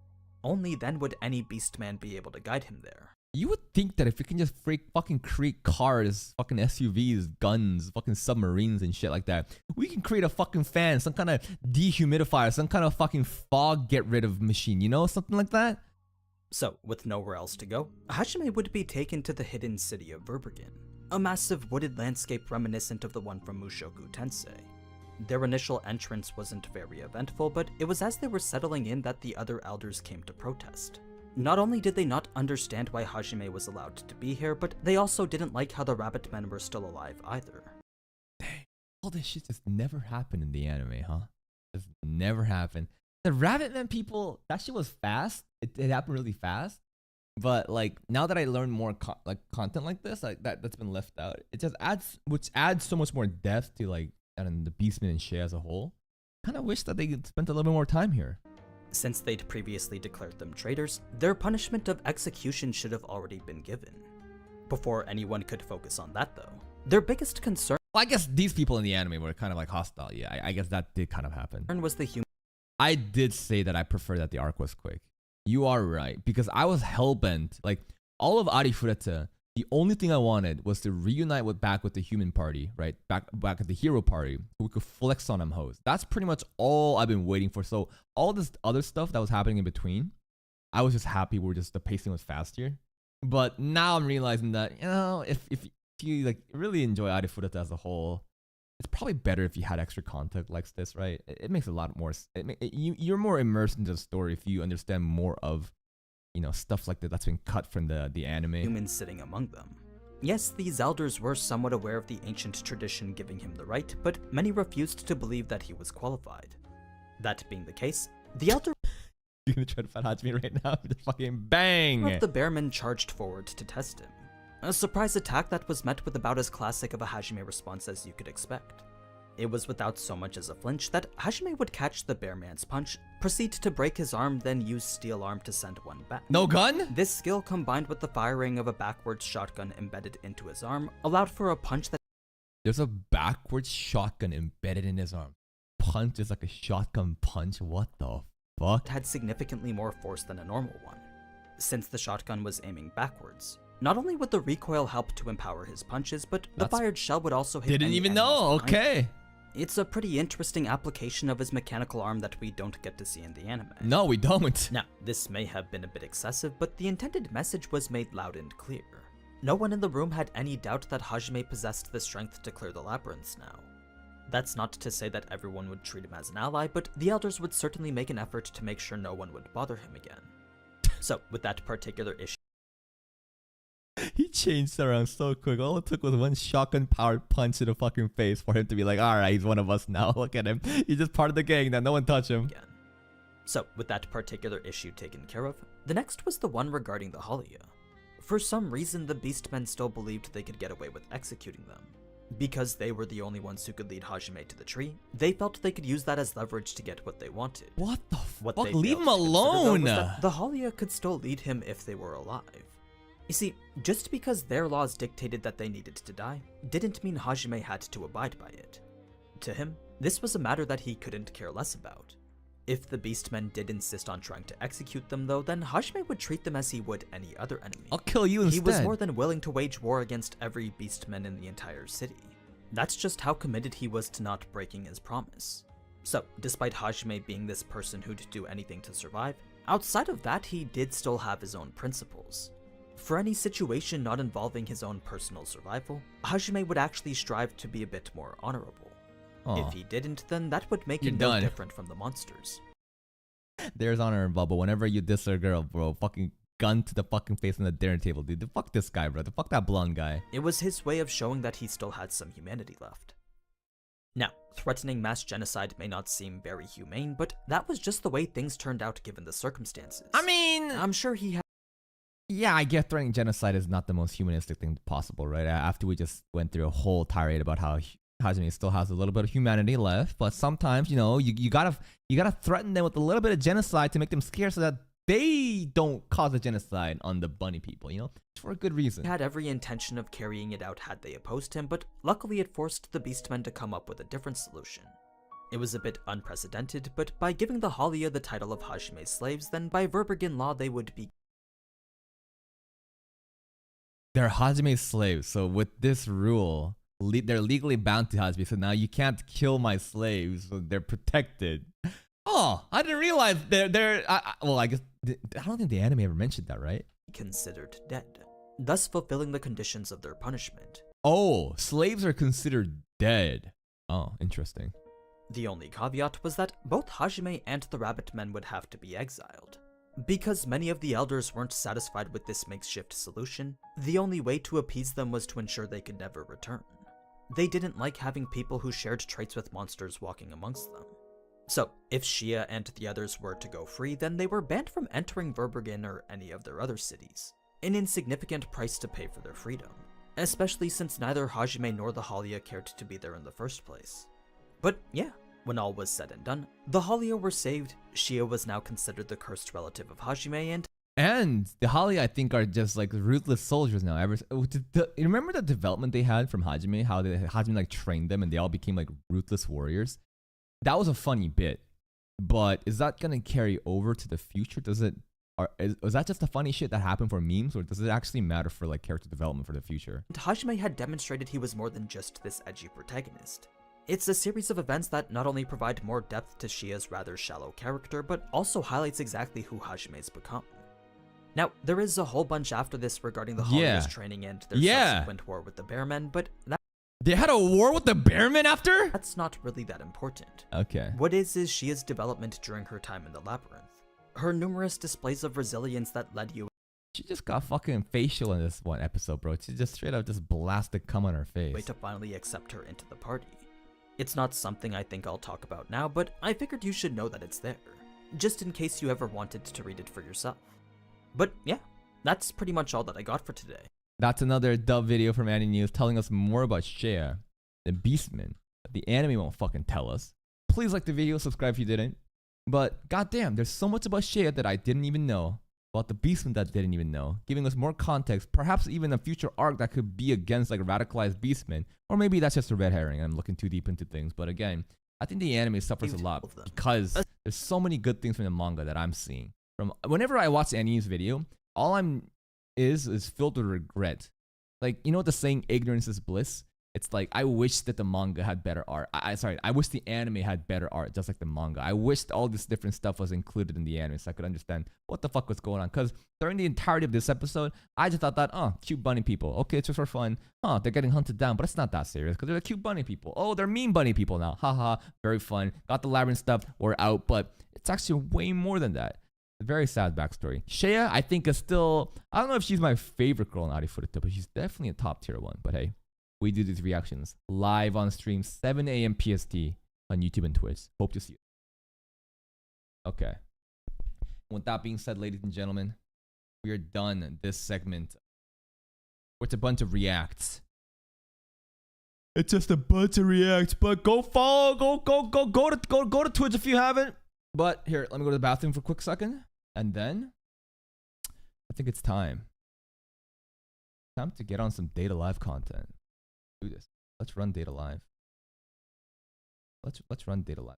Only then would any beastman be able to guide him there. You would think that if we can just fucking create cars, fucking SUVs, guns, fucking submarines and shit like that, we can create a fucking fan, some kind of dehumidifier, some kind of fucking fog get rid of machine, something like that? So, with nowhere else to go, Hajime would be taken to the hidden city of Verbergen, a massive wooded landscape reminiscent of the one from Mushoku Tensei. Their initial entrance wasn't very eventful, but it was as they were settling in that the other elders came to protest. Not only did they not understand why Hajime was allowed to be here, but they also didn't like how the rabbit men were still alive either. Dang, all this shit just never happened in the anime, huh? Just never happened. The rabbit men people, that shit was fast. It happened really fast. But like now that I learned more content like this, like that's been left out, it just adds so much more depth to like and the Beastmen and shit as a whole. Kind of wish that they spent a little bit more time here. Since they'd previously declared them traitors, their punishment of execution should have already been given. Before anyone could focus on that though, their biggest concern Well, I guess these people in the anime were kind of like hostile. Yeah, I guess that did kind of happen. was the human. I did say that I prefer that the arc was quick. You are right, because I was hellbent. Like, all of Arifureta, the only thing I wanted was to reunite back with the human party, right? Back at the hero party, so we could flex on them hoes. That's pretty much all I've been waiting for. So all this other stuff that was happening in between, I was just happy the pacing was faster. But now I'm realizing that, if you like really enjoy Arifureta as a whole, it's probably better if you had extra content like this, right? It makes a lot more. You're more immersed into the story if you understand more of, stuff like that's been cut from the anime. Humans sitting among them. Yes, these elders were somewhat aware of the ancient tradition giving him the right, but many refused to believe that he was qualified. That being the case, the elder You're gonna try to fight Hajime right now? Just fucking bang! of the bearmen charged forward to test him. A surprise attack that was met with about as classic of a Hajime response as you could expect. It was without so much as a flinch that Hajime would catch the bearman's punch, proceed to break his arm, then use steel arm to send one back. No gun? This skill, combined with the firing of a backwards shotgun embedded into his arm, allowed for a punch that There's a backwards shotgun embedded in his arm. Punch is like a shotgun punch. What the fuck? had significantly more force than a normal one. Since the shotgun was aiming backwards, not only would the recoil help to empower his punches, but the fired shell would also hit Didn't any even enemies know. behind him. Okay. It's a pretty interesting application of his mechanical arm that we don't get to see in the anime. No, we don't. Now, this may have been a bit excessive, but the intended message was made loud and clear. No one in the room had any doubt that Hajime possessed the strength to clear the labyrinths now. That's not to say that everyone would treat him as an ally, but the elders would certainly make an effort to make sure no one would bother him again. So, with that particular issue, He changed around so quick. All it took was one shotgun powered punch to the fucking face for him to be like, alright, he's one of us now. Look at him. He's just part of the gang now. No one touch him. So, with that particular issue taken care of, the next was the one regarding the Halia. For some reason, the Beastmen still believed they could get away with executing them. Because they were the only ones who could lead Hajime to the tree, they felt they could use that as leverage to get what they wanted. What the What fuck? they Leave failed him to consider, though, alone. was that the Halia could still lead him if they were alive. You see, just because their laws dictated that they needed to die, didn't mean Hajime had to abide by it. To him, this was a matter that he couldn't care less about. If the Beastmen did insist on trying to execute them though, then Hajime would treat them as he would any other enemy. I'll kill you instead. He was more than willing to wage war against every Beastman in the entire city. That's just how committed he was to not breaking his promise. So, despite Hajime being this person who'd do anything to survive, outside of that he did still have his own principles. For any situation not involving his own personal survival, Hajime would actually strive to be a bit more honorable. Aw. If he didn't, then that would make You're him no done. different from the monsters. There's honor involved, but whenever you diss a girl, bro, fucking gun to the fucking face on the dinner table, dude. Fuck this guy, bro. Fuck that blonde guy. It was his way of showing that he still had some humanity left. Now, threatening mass genocide may not seem very humane, but that was just the way things turned out given the circumstances. I mean, I'm sure he had yeah, I get threatening genocide is not the most humanistic thing possible, right? After we just went through a whole tirade about how Hajime still has a little bit of humanity left, but sometimes, you know, you gotta threaten them with a little bit of genocide to make them scared so that they don't cause a genocide on the bunny people, you know? For a good reason. had every intention of carrying it out had they opposed him, but luckily it forced the Beastmen to come up with a different solution. It was a bit unprecedented, but by giving the Halia the title of Hajime's slaves, then by Verbergen law they would be They're Hajime's slaves, so with this rule, they're legally bound to Hajime, so now you can't kill my slaves, so they're protected. Oh, I didn't realize well, I guess, I don't think the anime ever mentioned that, right? considered dead, thus fulfilling the conditions of their punishment. Oh, slaves are considered dead. Oh, interesting. The only caveat was that both Hajime and the Rabbit Men would have to be exiled. Because many of the elders weren't satisfied with this makeshift solution, the only way to appease them was to ensure they could never return. They didn't like having people who shared traits with monsters walking amongst them. So, if Shia and the others were to go free, then they were banned from entering Verbergen or any of their other cities. An insignificant price to pay for their freedom, especially since neither Hajime nor the Halia cared to be there in the first place. But yeah, when all was said and done, the Halia were saved, Shia was now considered the cursed relative of Hajime, And the Halia, I think, are just like ruthless soldiers now. You remember the development they had from Hajime? How Hajime like trained them and they all became like ruthless warriors? That was a funny bit. But is that gonna carry over to the future? Was that just the funny shit that happened for memes, or does it actually matter for like character development for the future? Hajime had demonstrated he was more than just this edgy protagonist. It's a series of events that not only provide more depth to Shia's rather shallow character, but also highlights exactly who Hajime's become. Now, there is a whole bunch after this regarding the Halia's training and their subsequent war with the Bearmen, but They had a war with the Bearmen after? that's not really that important. Okay. What is Shia's development during her time in the labyrinth. Her numerous displays of resilience that led you She just got fucking facial in this one episode, bro. She just straight up just blasted cum on her face. to finally accept her into the party. It's not something I think I'll talk about now, but I figured you should know that it's there, just in case you ever wanted to read it for yourself. But yeah, that's pretty much all that I got for today. That's another dub video from Anime News telling us more about Shea, the Beastman, that the anime won't fucking tell us. Please like the video, subscribe if you didn't. But goddamn, there's so much about Shea that I didn't even know, about the Beastman that I didn't even know, giving us more context, perhaps even a future arc that could be against like radicalized Beastmen, or maybe that's just a red herring. I'm looking too deep into things, but again, I think the anime suffers a lot because there's so many good things from the manga that I'm seeing. From whenever I watch Annie's video, all I'm is filled with regret. Like, you know the saying, ignorance is bliss? It's like, I wish that the manga had better art. I wish the anime had better art, just like the manga. I wish all this different stuff was included in the anime so I could understand what the fuck was going on. Because during the entirety of this episode, I just thought that, oh, cute bunny people. Okay, it's just for fun. Oh, they're getting hunted down, but it's not that serious because they're the cute bunny people. Oh, they're mean bunny people now. Haha, very fun. Got the labyrinth stuff, we're out. But it's actually way more than that. A very sad backstory. Shea, I think, is still, I don't know if she's my favorite girl in Arifureta, but she's definitely a top tier one. But hey, we do these reactions live on stream, 7 a.m. PST on YouTube and Twitch. Hope to see you. Okay. With that being said, ladies and gentlemen, we are done this segment It's a bunch of reacts. It's just a bunch of reacts. But go follow, go to Twitch if you haven't. But here, let me go to the bathroom for a quick second, and then I think it's time. Time to get on some Data Live content. Do this. Let's run Data Live. Let's run Data Live.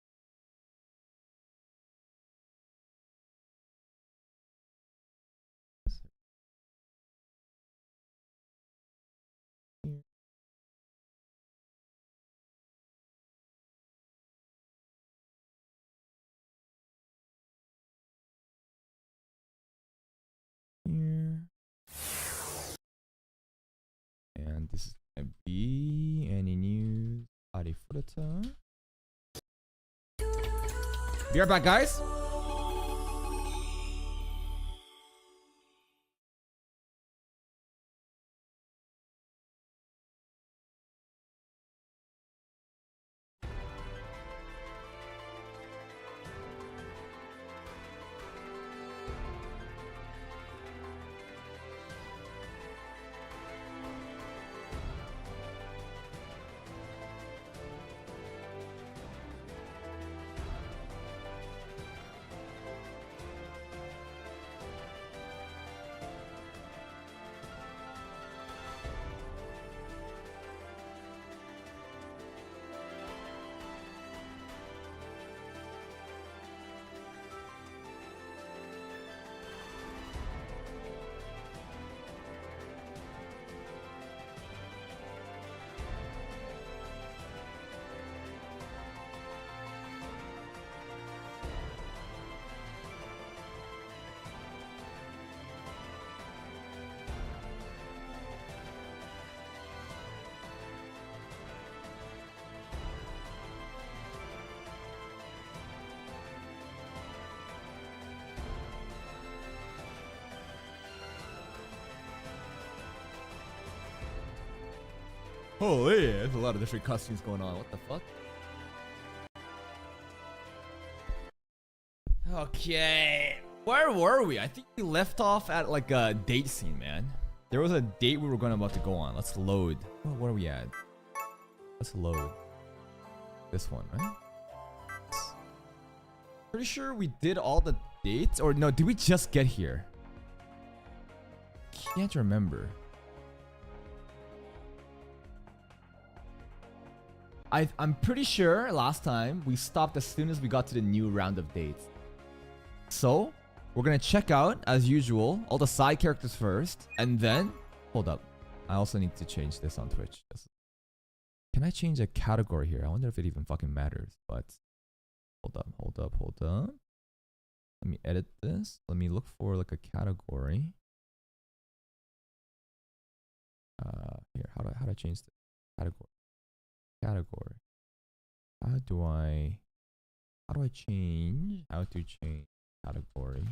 Here. And this is gonna be any news. Adi Furata. Be right back, guys. Holy, there's a lot of different costumes going on. What the fuck? Okay. Where were we? I think we left off at like a date scene, man. There was a date we were about to go on. Let's load. Oh, where are we at? Let's load. This one, right? Pretty sure we did all the dates. Or no, did we just get here? Can't remember. I'm pretty sure last time we stopped as soon as we got to the new round of dates. So, we're gonna check out, as usual, all the side characters first. And then, hold up. I also need to change this on Twitch. Can I change a category here? I wonder if it even fucking matters. But, hold up. Let me edit this. Let me look for like a category. Here, how do I change the category? How to change category?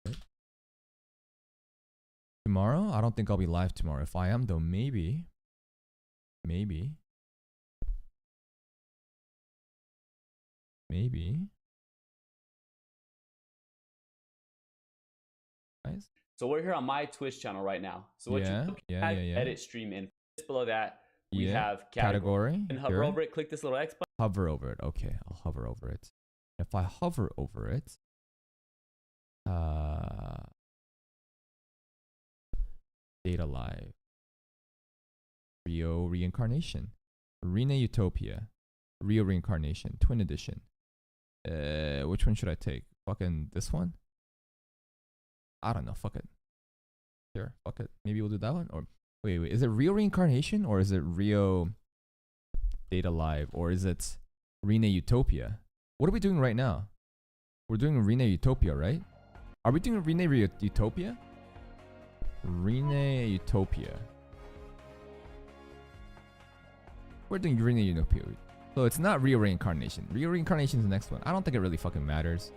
Okay. Tomorrow? I don't think I'll be live tomorrow. If I am though, maybe. Guys? So we're here on my Twitch channel right now. So what you look at, edit stream in. Just below that, we have category. And hover over it, click this little X button. Hover over it. Okay, I'll hover over it. If I hover over it, Data Live, Rio Reincarnation, Arena Utopia, Rio Reincarnation, Twin Edition. Which one should I take? Fucking this one? I don't know. Fuck it. Sure. Fuck it. Maybe we'll do that one. Or wait. Is it Rio Reincarnation or is it Rio Data Live or is it Arena Utopia? What are we doing right now? We're doing Arena Utopia, right? Are we doing Arena Utopia? Arena Utopia. We're doing Arena Utopia. So it's not Rio Reincarnation. Rio Reincarnation is the next one. I don't think it really fucking matters.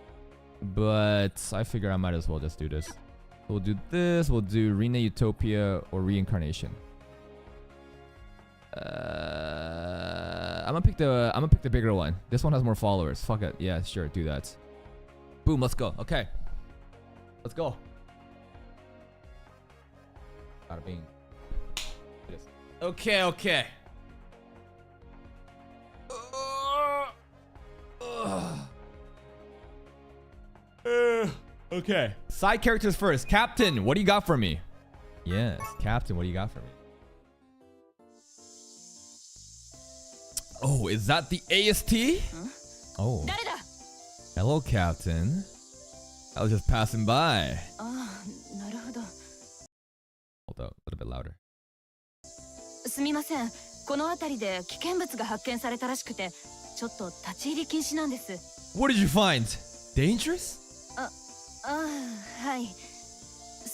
But I figure I might as well just do this. We'll do this. We'll do Arena Utopia or Reincarnation. I'm gonna pick the bigger one. This one has more followers. Fuck it. Yeah, sure. Do that. Boom. Let's go. Okay. Let's go. Bada bing. Okay, okay. Okay. Side characters first. Captain, what do you got for me? Yes, Captain, what do you got for me? Oh, is that the AST? Oh. Hello, Captain. I was just passing by. Hold up, a little bit louder. すみません。この辺りで危険物が発見されたらしくて、ちょっと立ち入り禁止なんです。What did you find? Dangerous? はい。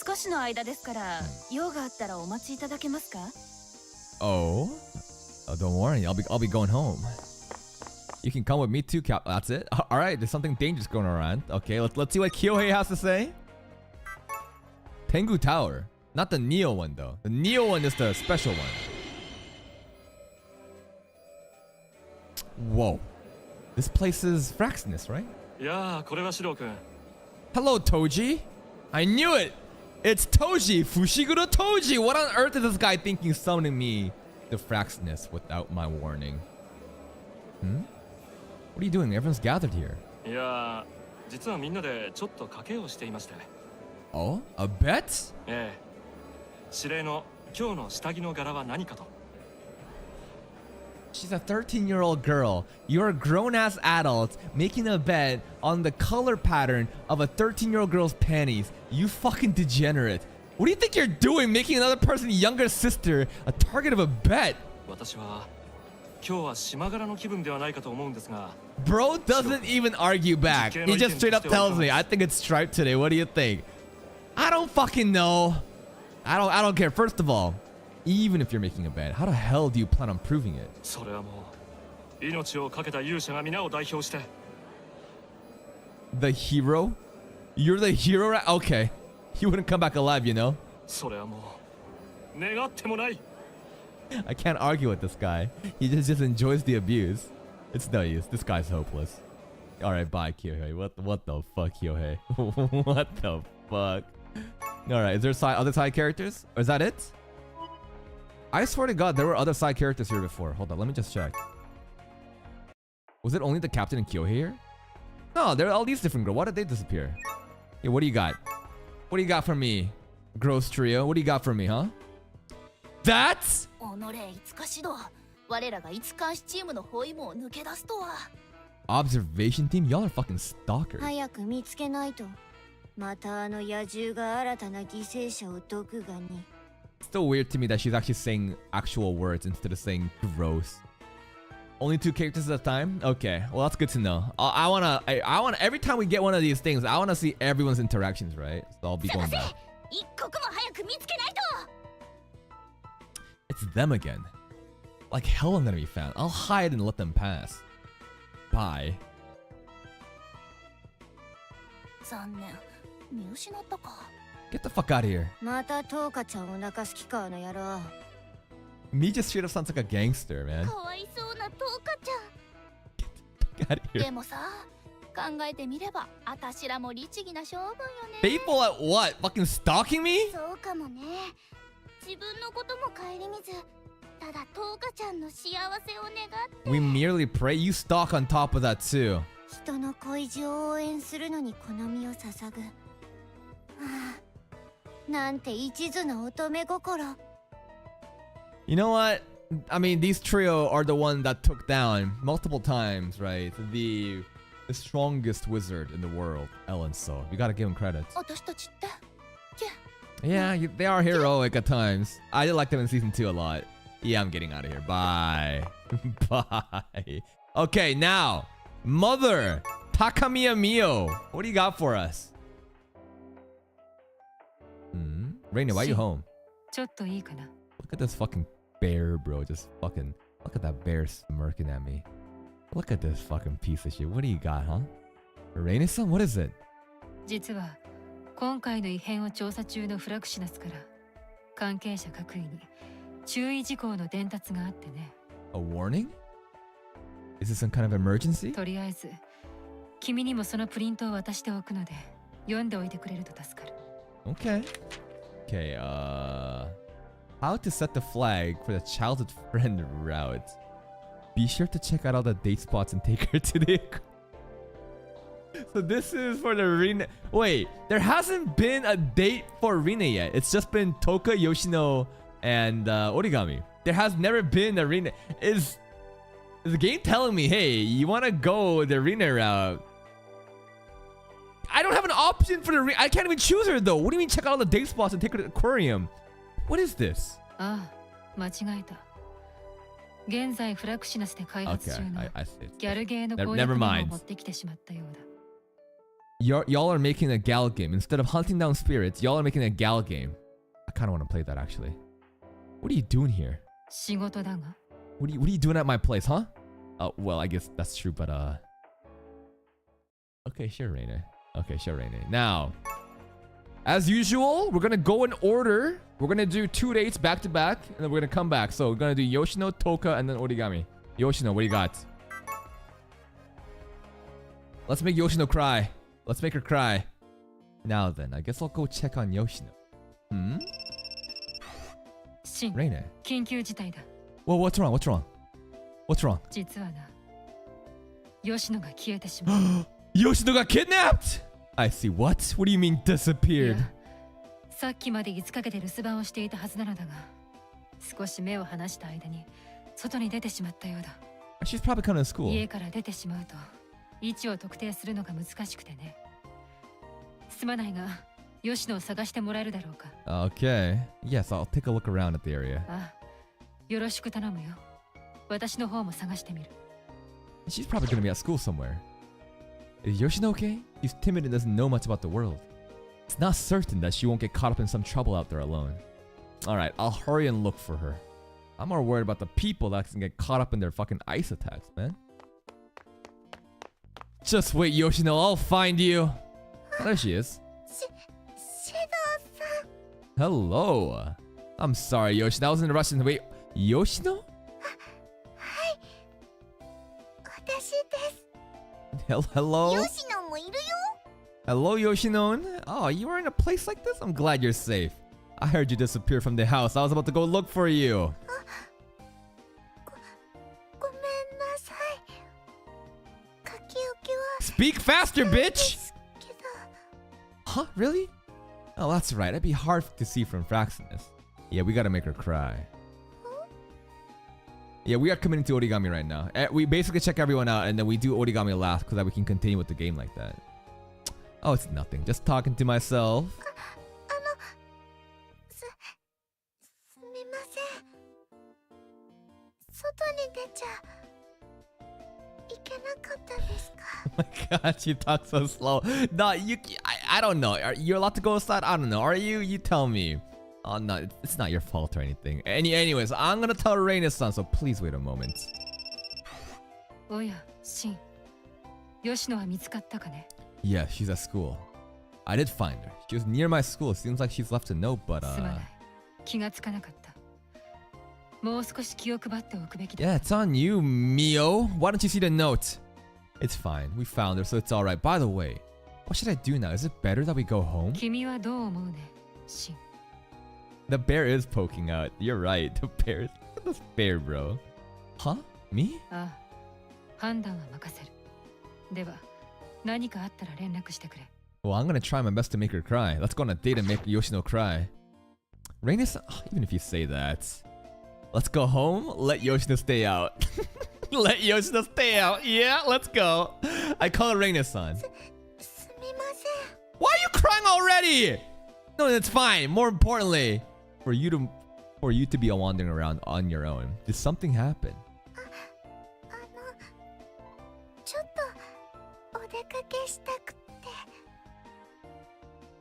少しの間ですから、用があったらお待ちいただけますか? Oh, don't worry. I'll be going home. You can come with me too, Cap. That's it. All right. There's something dangerous going around. Okay, let's see what Kyohei has to say. Tengu Tower, not the Neo one though. The Neo one is the special one. Whoa, this place is Fraxinus, right? Yeah, Hello, Toji. I knew it. It's Toji, Fushiguro Toji. What on earth is this guy thinking summoning me to Fraxinus without my warning? What are you doing? Everyone's gathered here. Oh, a bet? She's a 13-year-old girl. You're a grown-ass adult making a bet on the color pattern of a 13-year-old girl's panties. You fucking degenerate. What do you think you're doing making another person's younger sister a target of a bet? Bro doesn't even argue back. He just straight up tells me, I think it's striped today. What do you think? I don't fucking know. I don't care. First of all, even if you're making a bet, how the hell do you plan on proving it? The hero? You're the hero, right? Okay. You wouldn't come back alive, you know? I can't argue with this guy. He just enjoys the abuse. It's no use. This guy's hopeless. Alright, bye, Kyohei. What the fuck, Kyohei? What the fuck? Alright, is there other side characters? Or is that it? I swear to God, there were other side characters here before. Hold on, let me just check. Was it only the captain and Kyohei here? No, there are all these different girls. Why did they disappear? Yeah, what do you got? What do you got for me? Gross trio. What do you got for me, huh? That's... Observation team? Y'all are fucking stalkers. Still weird to me that she's actually saying actual words instead of saying gross. Only 2 characters at a time? Okay, well that's good to know. I wanna every time we get one of these things, I wanna see everyone's interactions, right? So I'll be going back. It's them again. Like hell I'm gonna be found. I'll hide and let them pass. Bye. Get the fuck out of here. Me just straight up sounds like a gangster, man. Get out of here. Faithful at what? Fucking stalking me? We merely pray. You stalk on top of that too. You know what? I mean, these trio are the one that took down multiple times, right? The strongest wizard in the world, Ellen. So you gotta give him credit. Yeah, they are heroic at times. I did like them in season 2 a lot. Yeah, I'm getting out of here. Bye. Bye. Okay, now, Mother Takamiya Mio. What do you got for us? Raina, why are you home? Look at this fucking bear, bro. Just fucking look at that bear smirking at me. Look at this fucking piece of shit. What do you got, huh? Raina-san, what is it? 実は今回の異変を調査中のフラクシナスから関係者各位に注意事項の伝達があってね。A warning? Is this some kind of emergency? とりあえず君にもそのプリントを渡しておくので読んでおいてくれると助かる。Okay. Okay, How to set the flag for the childhood friend route. Be sure to check out all the date spots and take her to the... So this is for the Rina. Wait, there hasn't been a date for Rina yet. It's just been Toka, Yoshino, and Origami. There has never been a Rina. Is the game telling me, hey, you want to go the Rina route? I don't have an option for the Rina. I can't even choose her though. What do you mean check out all the date spots and take her to the aquarium? What is this? Ah, 間違えた。現在フラクシナスで開発中の I see. ギャルゲーの Never 攻略 mind. にも持ってきてしまったようだ。Y'all are making a gal game. Instead of hunting down spirits, y'all are making a gal game. I kind of want to play that actually. What are you doing here? 仕事だが。What are you doing at my place, huh? Oh, well, I guess that's true, but okay, sure, Reine. Okay, sure, Reine. Now, as usual, we're gonna go in order. We're gonna do 2 dates back to back, and then we're gonna come back. So we're gonna do Yoshino, Toka, and then Origami. Yoshino, what do you got? Let's make Yoshino cry. Let's make her cry. Now then, I guess I'll go check on Yoshino. Hmm? シン、 Reine. 緊急事態だ。 Well, what's wrong? What's wrong? What's wrong? 実はな、吉野が消えてしまう。Yoshino got kidnapped! I see. What? What do you mean い disappeared? や、さっきまで5日かけて留守番をしていたはずなのだが、少し目を離した間に外に出てしまったようだ。She's probably coming to school. 家から出てしまうと位置を特定するのが難しくてね。すまないが、吉野を探してもらえるだろうか。Okay. Yes, I'll take a look around at the area. ああ、よろしく頼むよ。私の方も探してみる。She's probably gonna be at school somewhere. Is Yoshino okay? She's timid and doesn't know much about the world. It's not certain that she won't get caught up in some trouble out there alone. Alright, I'll hurry and look for her. I'm more worried about the people that can get caught up in their fucking ice attacks, man. Just wait, Yoshino, I'll find you. Oh, there she is. Hello. I'm sorry, Yoshino. I was in a rush to wait. Yoshino? Hello? Hello, Yoshino. Oh, you were in a place like this? I'm glad you're safe. I heard you disappear from the house. I was about to go look for you. Speak faster, bitch! Huh? Really? Oh, that's right. That'd be hard to see from Fraxinus. Yeah, we gotta make her cry. Yeah, we are committing to Origami right now. We basically check everyone out and then we do Origami last because we can continue with the game like that. Oh, it's nothing. Just talking to myself. Oh my god, you talk so slow. No, I don't know. You're allowed to go outside? I don't know. Are you? You tell me. Oh no, it's not your fault or anything. Anyways, I'm gonna tell Reina-san, so please wait a moment. Oh yeah, Shin. Yoshino は見つかったかね? Yeah, she's at school. I did find her. She was near my school. Seems like she's left a note, but すまない。気がつかなかった。もう少し気を配っておくべきだ。 Yeah, it's on you, Mio. Why don't you see the note? It's fine. We found her, so it's alright. By the way, what should I do now? Is it better that we go home? 君はどう思うね、Shin? The bear is poking out. You're right. The bear is... Look at this bear, bro. Huh? Me? ああ、判断は任せる。では、何かあったら連絡してくれ。 Well, I'm gonna try my best to make her cry. Let's go on a date and make Yoshino cry. Reina-san, even if you say that. Let's go home, let Yoshino stay out. Let Yoshino stay out. Yeah, let's go. I call her Reina-san. Why are you crying already? No, it's fine. More importantly, for you to be wandering around on your own. Did something happen?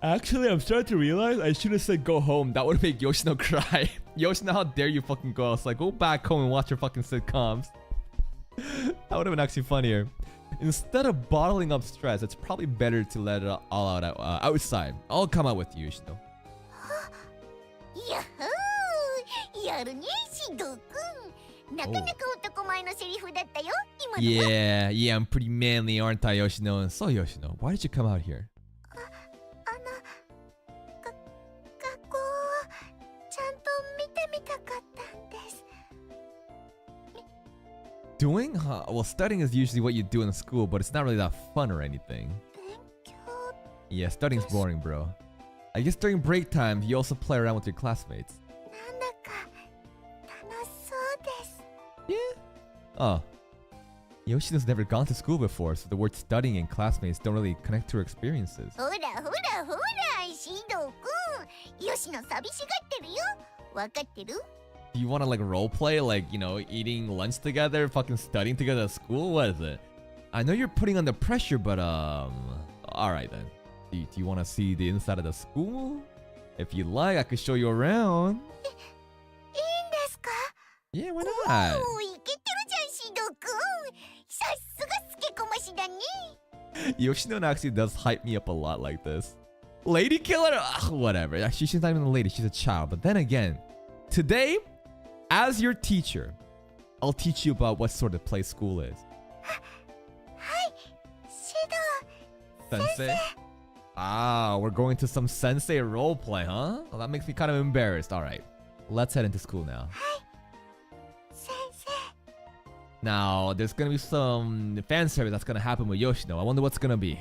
Actually, I'm starting to realize I should have said go home. That would make Yoshino cry. Yoshino, how dare you fucking go outside? Go back home and watch your fucking sitcoms. That would have been actually funnier. Instead of bottling up stress, it's probably better to let it all out outside. I'll come out with you, Yoshino. Yeah, I'm pretty manly, aren't I, Yoshino? So, Yoshino, why did you come out here? doing? Huh? Well, studying is usually what you do in school, but it's not really that fun or anything. Yeah, studying's boring, bro. I guess during break time, you also play around with your classmates. Yeah. Oh. Yoshino's never gone to school before, so the word studying and classmates don't really connect to her experiences. Do you want to like role play, like, you know, eating lunch together, fucking studying together at school? What is it? I know you're putting on the pressure, but alright then. Do you want to see the inside of the school? If you like, I could show you around. Yeah, why not? Yoshino actually does hype me up a lot like this. Lady killer? Ugh, whatever. Actually, she's not even a lady, she's a child. But then again, today, as your teacher, I'll teach you about what sort of place school is. Sensei? Ah, we're going to some sensei roleplay, huh? Well, that makes me kind of embarrassed. Alright, let's head into school now. Now, there's gonna be some fan service that's gonna happen with Yoshino. I wonder what's gonna be.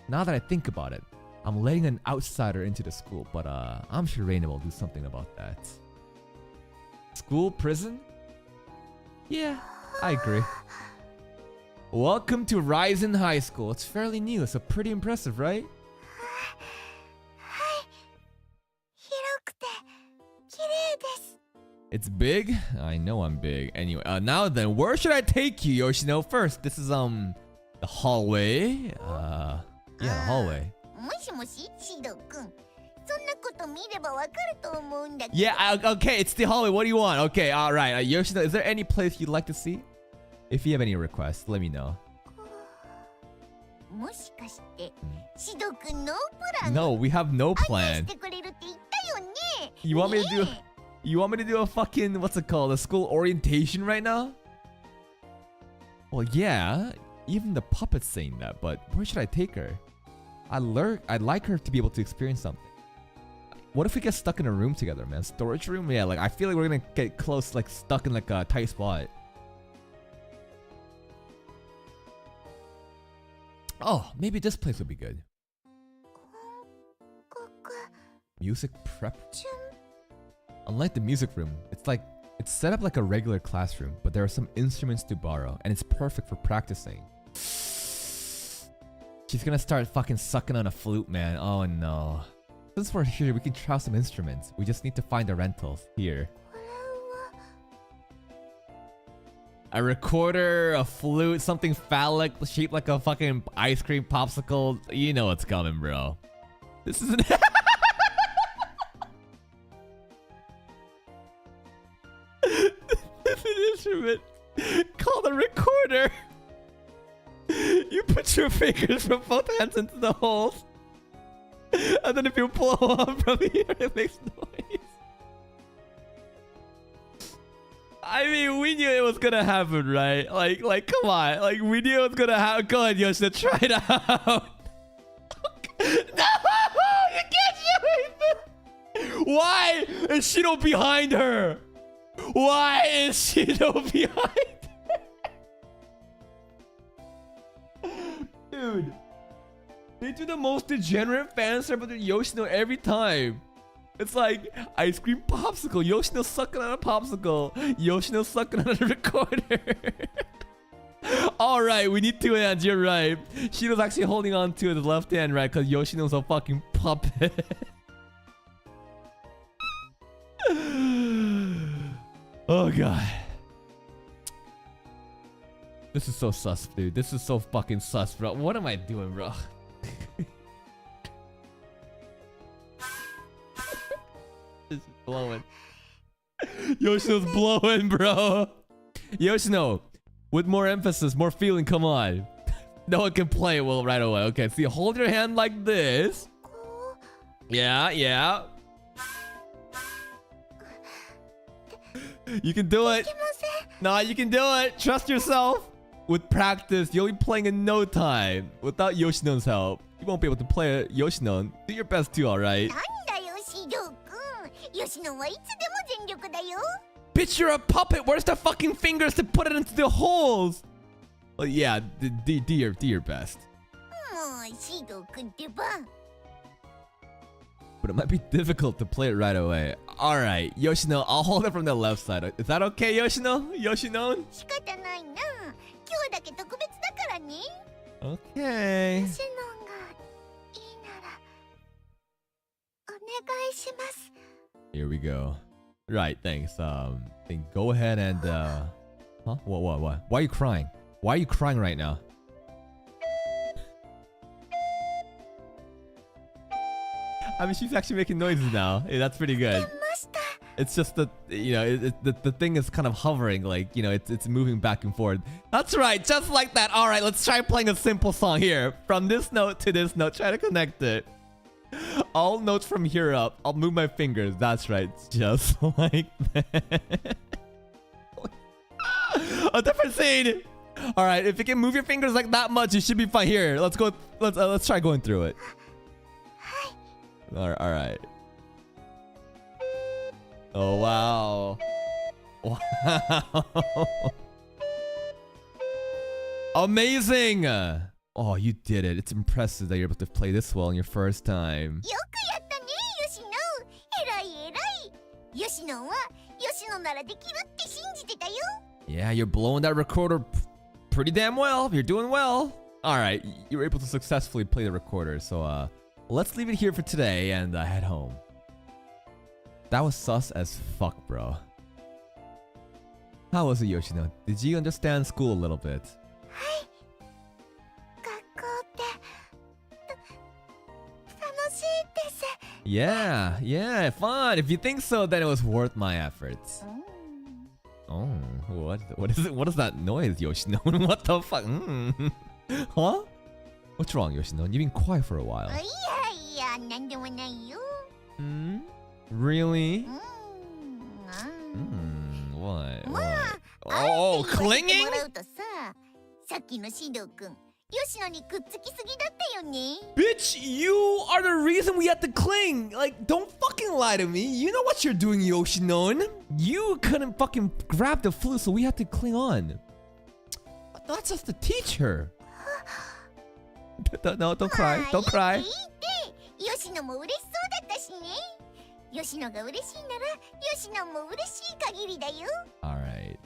Now that I think about it, I'm letting an outsider into the school, but I'm sure Reina will do something about that. School? Prison? Yeah, I agree. Welcome to Risen High School. It's fairly new, so pretty impressive, right? It's big? I know I'm big. Anyway, now then, where should I take you, Yoshino? First, this is the hallway. Yeah, the hallway. Yeah, okay, it's the hallway. What do you want? Okay, all right. Yoshino, is there any place you'd like to see? If you have any requests, let me know. No, we have no plan. You want me to do? You want me to do a fucking, what's it called, a school orientation right now? Well, yeah, even the puppet's saying that, but where should I take her? I'd like her to be able to experience something. What if we get stuck in a room together, man? Storage room? Yeah, like I feel like we're gonna get close, like stuck in like a tight spot. Oh, maybe this place would be good. Music prep? Unlike the music room, it's set up like a regular classroom, but there are some instruments to borrow, and it's perfect for practicing. She's gonna start fucking sucking on a flute, man. Oh no. Since we're here, we can try some instruments. We just need to find the rentals here. A recorder, a flute, something phallic, shaped like a fucking ice cream popsicle. You know what's coming, bro. This is an instrument called a recorder. You put your fingers from both hands into the holes, and then if you blow up from here, it makes noise. I mean, we knew it was gonna happen, right? Like, come on. Like, we knew it was gonna happen. Go ahead, Yoshida, try it out. No! You can't do it! Why is Shino behind her? Why is Shino behind her? Dude. They do the most degenerate fan service with Yoshino every time. It's like ice cream popsicle. Yoshino sucking on a popsicle. Yoshino sucking on a recorder. Alright, we need two hands. You're right. Shino's actually holding on to the left hand, right? Because Yoshino's a fucking puppet. Oh god. This is so sus, dude. This is so fucking sus, bro. What am I doing, bro? This is blowing. Yoshino's blowing, bro. Yoshino, with more emphasis, more feeling, come on. No one can play it well right away. Okay, see, hold your hand like this. Yeah, yeah. You can do it. Nah, you can do it. Trust yourself. With practice, you'll be playing in no time. Without Yoshino's help, you won't be able to play it. Yoshino, do your best too, alright? Bitch, you're a puppet. Where's the fucking fingers to put it into the holes? Well, yeah, do your best. But it might be difficult to play it right away. Alright, Yoshino, I'll hold it from the left side. Is that okay, Yoshino? Yoshino? Okay. Here we go. Right, thanks. Then go ahead and huh? What? Why are you crying? Why are you crying right now? I mean, she's actually making noises now. Hey, that's pretty good. It's just that, you know, the thing is kind of hovering, like, you know, it's moving back and forth. That's right, just like that. All right, let's try playing a simple song here. From this note to this note, try to connect it. All notes from here up. I'll move my fingers. That's right, just like that. A different scene. All right, if you can move your fingers like that much, you should be fine. Here, let's go. Let's try going through it. All right. Oh wow. Wow. Amazing. Oh, you did it. It's impressive that you're able to play this well in your first time. Yeah, you're blowing that recorder pretty damn well. You're doing well. All right, you were able to successfully play the recorder. So let's leave it here for today and head home. That was sus as fuck, bro. How was it, Yoshino? Did you understand school a little bit? Yeah, fun. If you think so, then it was worth my efforts. Oh, what is it? What is that noise, Yoshino? What the fuck? Huh? What's wrong, Yoshino? You've been quiet for a while. Really? What? Oh, clinging? Bitch, you are the reason we had to cling. Like, don't fucking lie to me. You know what you're doing, Yoshinon. You couldn't fucking grab the flute, so we had to cling on. That's just to teach her. No, don't cry. Don't cry. Alright.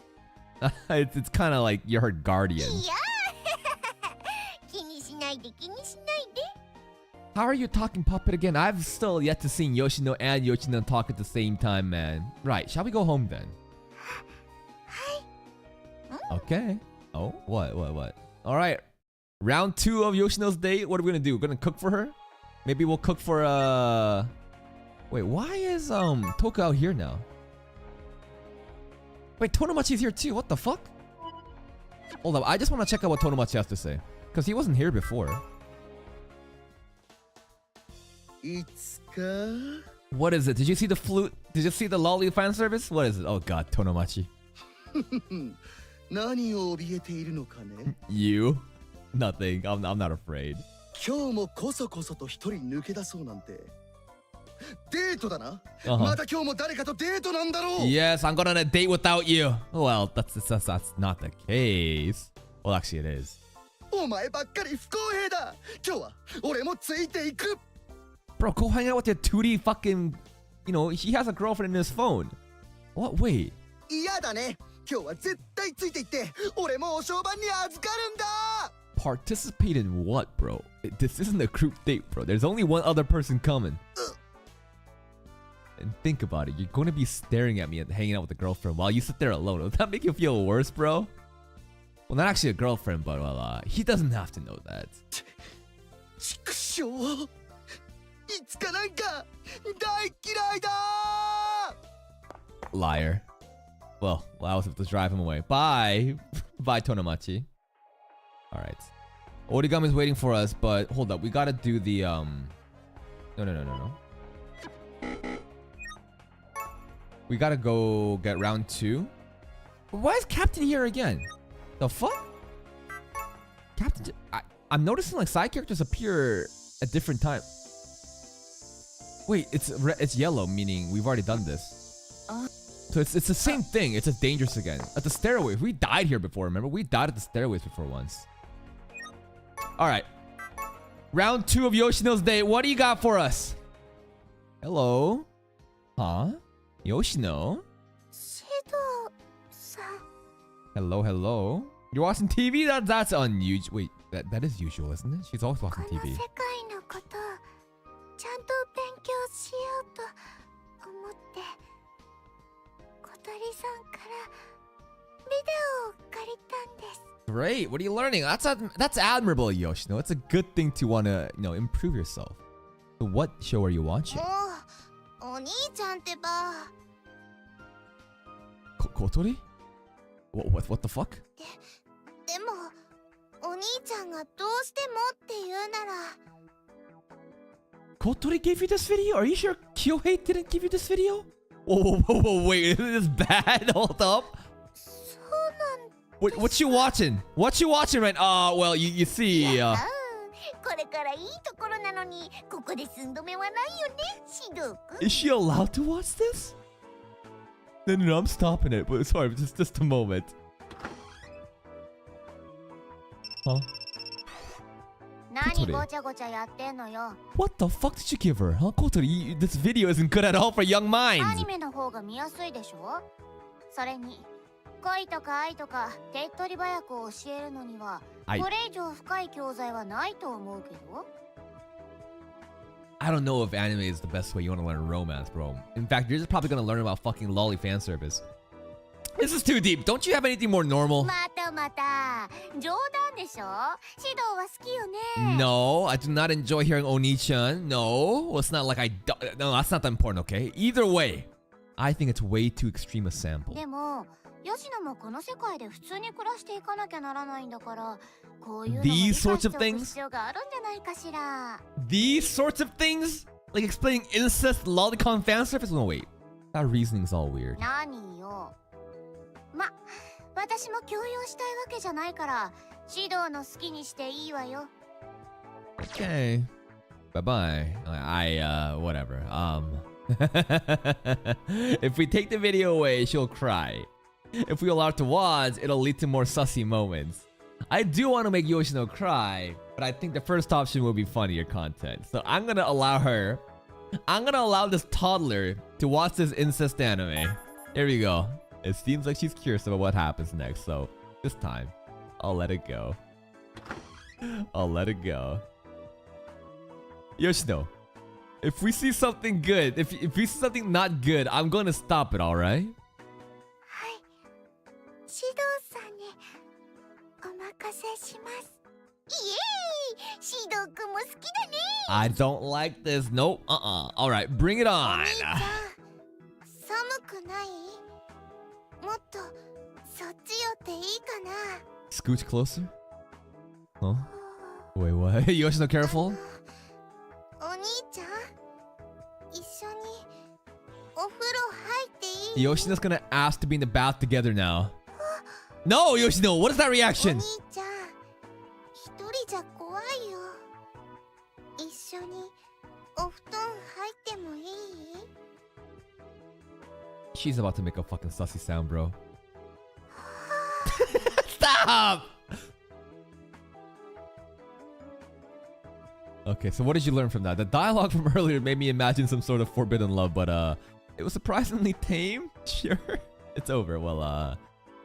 It's kind of like you're her guardian. How are you talking puppet again? I've still yet to see Yoshino and Yoshino talk at the same time, man. Right, shall we go home then? Okay. Oh, what? Alright. Round 2 of Yoshino's date. What are we gonna do? We're gonna cook for her? Maybe we'll cook for wait, why is Toka out here now? Wait, Tonomachi's here too. What the fuck? Hold up, I just want to check out what Tonomachi has to say. Because he wasn't here before. What is it? Did you see the flute? Did you see the lolly fan service? What is it? Oh god, Tonomachi. You? Nothing. I'm not afraid. Yes, I'm going on a date without you. Well, that's not the case. Well, actually it is. Bro, go hang out with your 2D fucking... You know, he has a girlfriend in his phone. What? Wait. Participate in what, bro? This isn't a group date, bro. There's only one other person coming. And think about it. You're going to be staring at me and hanging out with a girlfriend while you sit there alone. Does that make you feel worse, bro? Well, not actually a girlfriend, but well, he doesn't have to know that. Liar. Well, I was able to drive him away. Bye. Bye, Tonomachi. Alright. Origami's waiting for us, but hold up. We gotta do the, No. We gotta go get round 2. Why is Captain here again? The fuck? Captain... I'm noticing like side characters appear at different times. Wait, it's yellow, meaning we've already done this. So it's the same thing. It's just dangerous again. At the stairways, we died here before. Remember, we died at the stairways before once. All right. Round 2 of Yoshino's Day. What do you got for us? Hello? Huh? Yoshino? Hello, hello. You're watching TV? That's unusual. Wait, that is usual, isn't it? She's always watching TV. Great. What are you learning? That's admirable, Yoshino. It's a good thing to want to, improve yourself. So what show are you watching? Kotori? What the fuck? Kotori gave you this video? Are you sure Kyohei didn't give you this video? Whoa, wait, is this bad? Hold up. What you watching? What you watching right? Well, you see. Is she allowed to watch this? No, I'm stopping it. But sorry, just a moment. Huh? Kotori. What the fuck did you give her? Huh, Kotori? This video isn't good at all for young minds. I don't know if anime is the best way you want to learn romance, bro. In fact, you're just probably gonna learn about fucking lolly fan service. This is too deep. Don't you have anything more normal? No, I do not enjoy hearing Oni-chan. No, well, it's not like no, that's not that important, okay? Either way, I think it's way too extreme a sample. These sorts of things? These sorts of things? Like explaining incest, lolicon fan service? No, wait. That reasoning's all weird. Okay. Bye-bye. Whatever. If we take the video away, she'll cry. If we allow her to watch, it'll lead to more sussy moments. I do want to make Yoshino cry, but I think the first option will be funnier content. So I'm gonna allow this toddler to watch this incest anime. Here we go. It seems like she's curious about what happens next, so this time, I'll let it go. Yoshino, if we see something good, if we see something not good, I'm gonna stop it, alright? I don't like this. Nope. Alright, bring it on. Scooch closer? Huh? Wait, what? Yoshino, careful. Yoshino's gonna ask to be in the bath together now. No, Yoshino, what is that reaction? She's about to make a fucking sussy sound, bro. Stop! Okay, so what did you learn from that? The dialogue from earlier made me imagine some sort of forbidden love, but it was surprisingly tame. Sure. It's over. Well,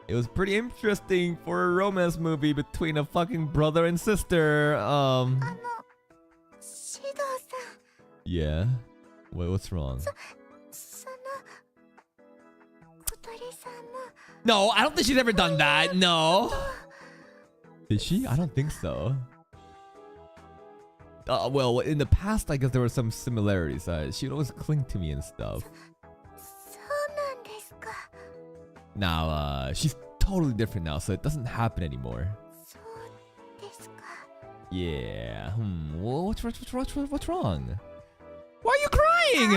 it was pretty interesting for a romance movie between a fucking brother and sister. Yeah. Wait, what's wrong? No, I don't think she's ever done that. No. Did she? I don't think so. Well, in the past, I guess there were some similarities. She'd always cling to me and stuff. Now, she's totally different now, so it doesn't happen anymore. Yeah. Well, what's wrong? Why are you crying?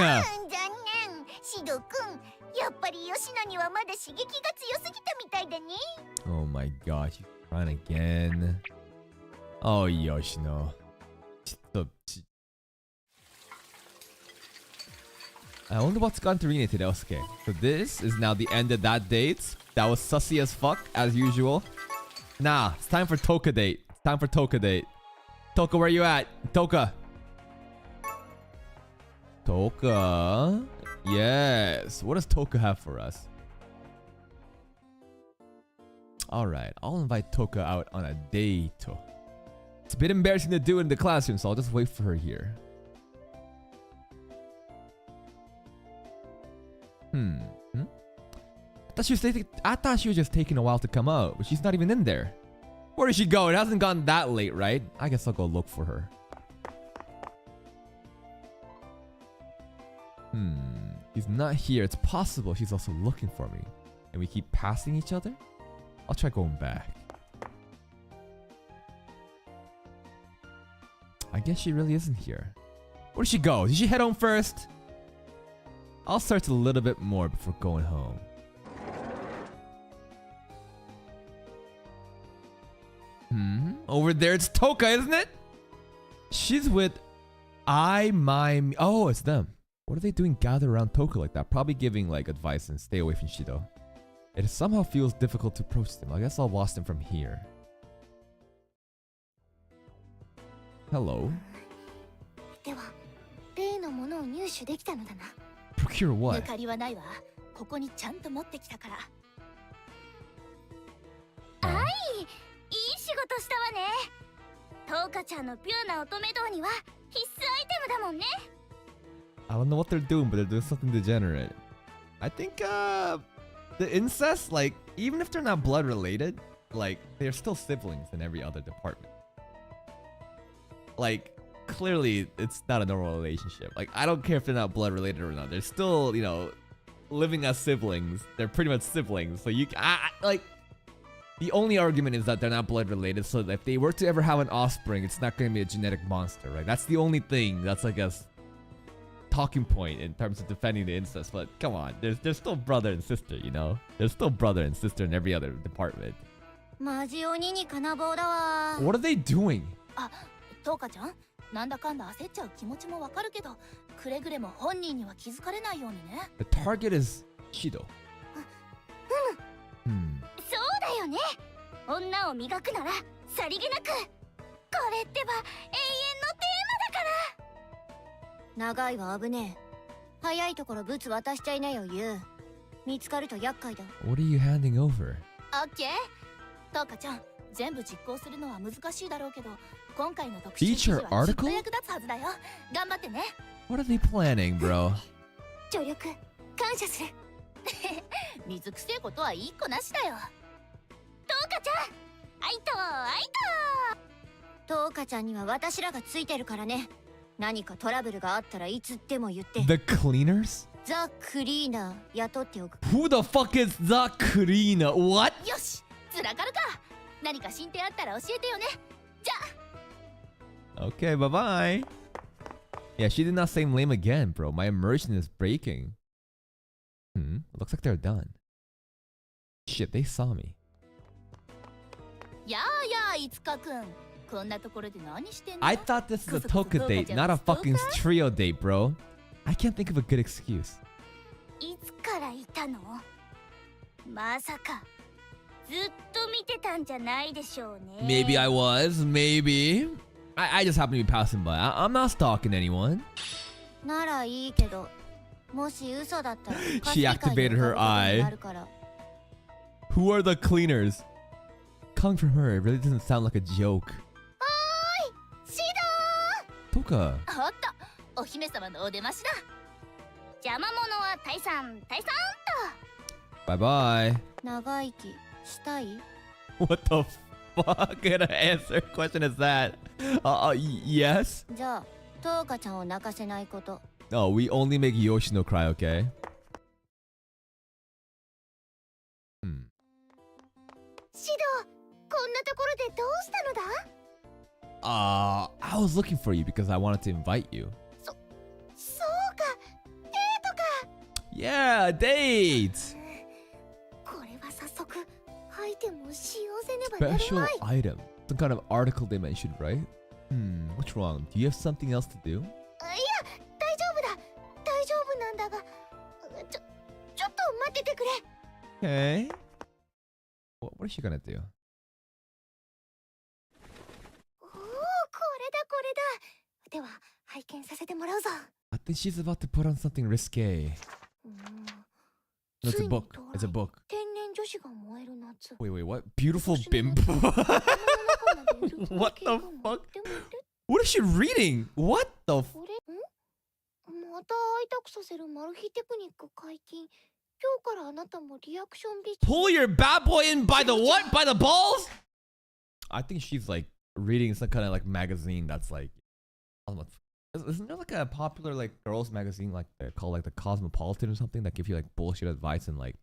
Oh my gosh, you're crying again. Oh, Yoshino. I only watched Gantarine today. Okay. So this is now the end of that date. That was sussy as fuck, as usual. Nah, it's time for Toka date. It's time for Toka date. Toka, where you at? Toka. Toka. Yes. What does Toka have for us? Alright, I'll invite Toka out on a date. It's a bit embarrassing to do in the classroom, so I'll just wait for her here. I thought she was just taking a while to come out, but she's not even in there. Where did she go? It hasn't gone that late, right? I guess I'll go look for her. She's not here. It's possible she's also looking for me. And we keep passing each other? I'll try going back. I guess she really isn't here. Where did she go? Did she head home first? I'll search a little bit more before going home. Over there, it's Toka, isn't it? She's with Oh, it's them. What are they doing gathered around Toka like that? Probably giving like advice and stay away from Shido. It somehow feels difficult to approach them. I guess I'll watch them from here. Hello. Procure what? I don't know what they're doing, but they're doing something degenerate. I think the incest, like, even if they're not blood related, like, they're still siblings in every other department. Like, clearly it's not a normal relationship. Like, I don't care if they're not blood related or not. They're still, you know, living as siblings. They're pretty much siblings. So like, the only argument is that they're not blood related, so that if they were to ever have an offspring, it's not going to be a genetic monster, right? That's the only thing that's like a talking point in terms of defending the incest. But come on, there's still brother and sister, you know? There's still brother and sister in every other department. What are they doing? The target is Shido. What are you handing over? Feature article? What are they planning, bro? The cleaners? Who the fuck is the cleaner? What? Okay, bye-bye. Yeah, she did not say lame again, bro. My immersion is breaking. Looks like they're done. Shit, they saw me. I thought this is a Toka date, not a fucking trio date, bro. I can't think of a good excuse. Maybe I was, maybe. I just happened to be passing by. I'm not stalking anyone. She activated her eye. Who are the cleaners? Coming from her, it really doesn't sound like a joke. Toka. Bye bye. What the fuck kind of answer question is that? Yes? No, we only make Yoshino cry, okay? I was looking for you because I wanted to invite you. Yeah, a date! Special item. Some kind of article they mentioned, right? What's wrong? Do you have something else to do? Okay. What is she gonna do? おお、これだこれだ。では、拝見させてもらうぞ。 I think she's about to put on something risque. うーん No, it's a book. It's a book. 天然女子が燃える夏。 Wait, what? Beautiful bimbo. What the fuck? What is she reading? What the? これまた会いたくさせるマル秘テクニック解禁。今日からあなたもリアクションビジ Pull your bad boy in by the what? By the balls? I think she's like reading some kind of like magazine that's like, I don't know. Isn't there like a popular like girls magazine like called like the Cosmopolitan or something that gives you like bullshit advice and like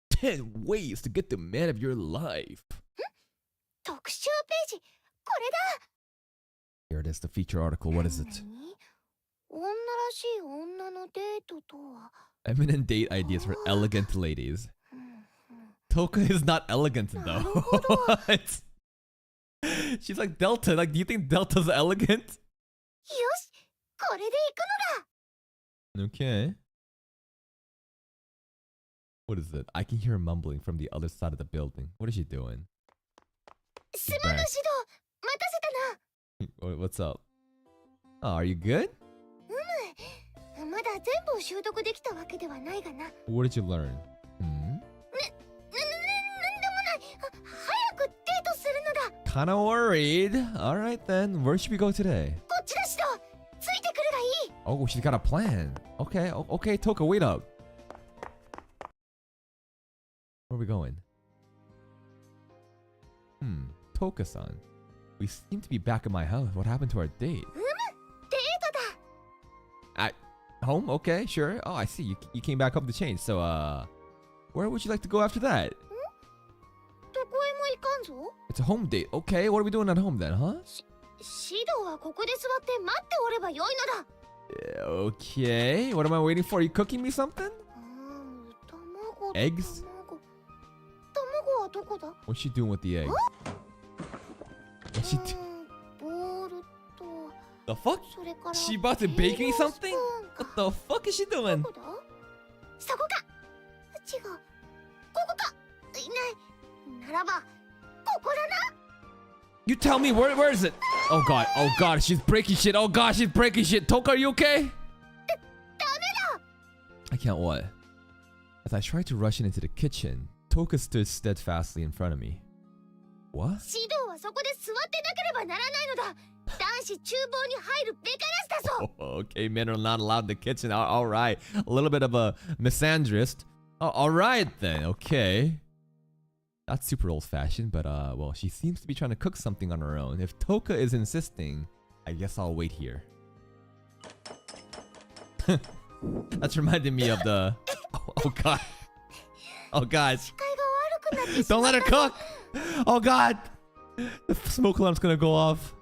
10 ways to get the man of your life? 特集ページ。これだ。 Here it is, the feature article. What is it? 何？女らしい女のデートとは。 Eminent date ideas for elegant ladies. Toka is not elegant though. What? She's like Delta. Like, do you think Delta's elegant? よし、これで行くのだ。 Okay. What is it? I can hear her mumbling from the other side of the building. What is she doing? すまぬ指導、待たせたな。 What's up? Oh, are you good? まだ全部を習得できたわけではないがな。 What did you learn? なんでもない。早くデートするのだ。 Kinda worried. Alright then. Where should we go today? こっちだ指導。ついてくるがいい。 Oh, she's got a plan. Okay, okay, Toka, wait up. Where are we going? Toka-san. We seem to be back at my house. What happened to our date? デートだ。 At home? Okay, sure. Oh, I see. You came back home to change. So, where would you like to go after that? どこへも行かんぞ。 It's a home date. Okay, what are we doing at home then, huh? 指導はここで座って待っておればよいのだ。 Okay, what am I waiting for? Are you cooking me something? 卵。 Eggs? 卵はどこだ？ What's she doing with the eggs? What's she doing? ボールと。 The fuck? それから She about to bake me something? What the fuck is she doing? どこだ？そこか。違う。ここか。いない。ならばここだな。 You tell me, where is it? Oh god, she's breaking shit. Oh god, she's breaking shit. Toka, are you okay? ダメだ。 I can't what? As I tried to rush into the kitchen, Toka stood steadfastly in front of me. What? 指導はそこで座ってなければならないのだ。男子厨房に入るべからずだぞ。 Oh, okay, men are not allowed in the kitchen. All right, a little bit of a misandrist. All right then, okay. That's super old-fashioned, but well, she seems to be trying to cook something on her own. If Toka is insisting, I guess I'll wait here. That's reminding me of the... Oh god. Oh god. 視界が悪くなってし Don't まっ let た her cook! Oh god! The smoke alarm's gonna go off.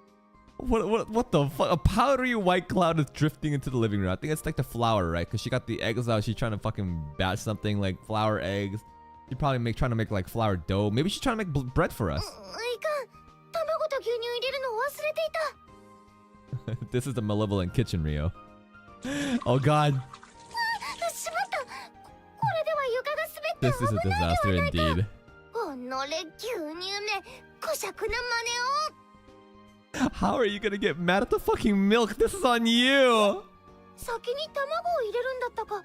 What the fuck? A powdery white cloud is drifting into the living room. I think it's like the flour, right? Because she got the eggs out. She's trying to fucking batch something like flour eggs. She's probably trying to make like flour dough. Maybe she's trying to make bread for us. いかん。卵と牛乳入れるのを忘れていた。 This is the malevolent kitchen, Rio. Oh god. しまった。これでは床が滑って This is a 危ないで disaster はないか。 indeed. おのれ牛乳め、こしゃくな真似を。 How are you gonna get mad at the fucking milk? This is on you! 先に卵を入れるんだったか。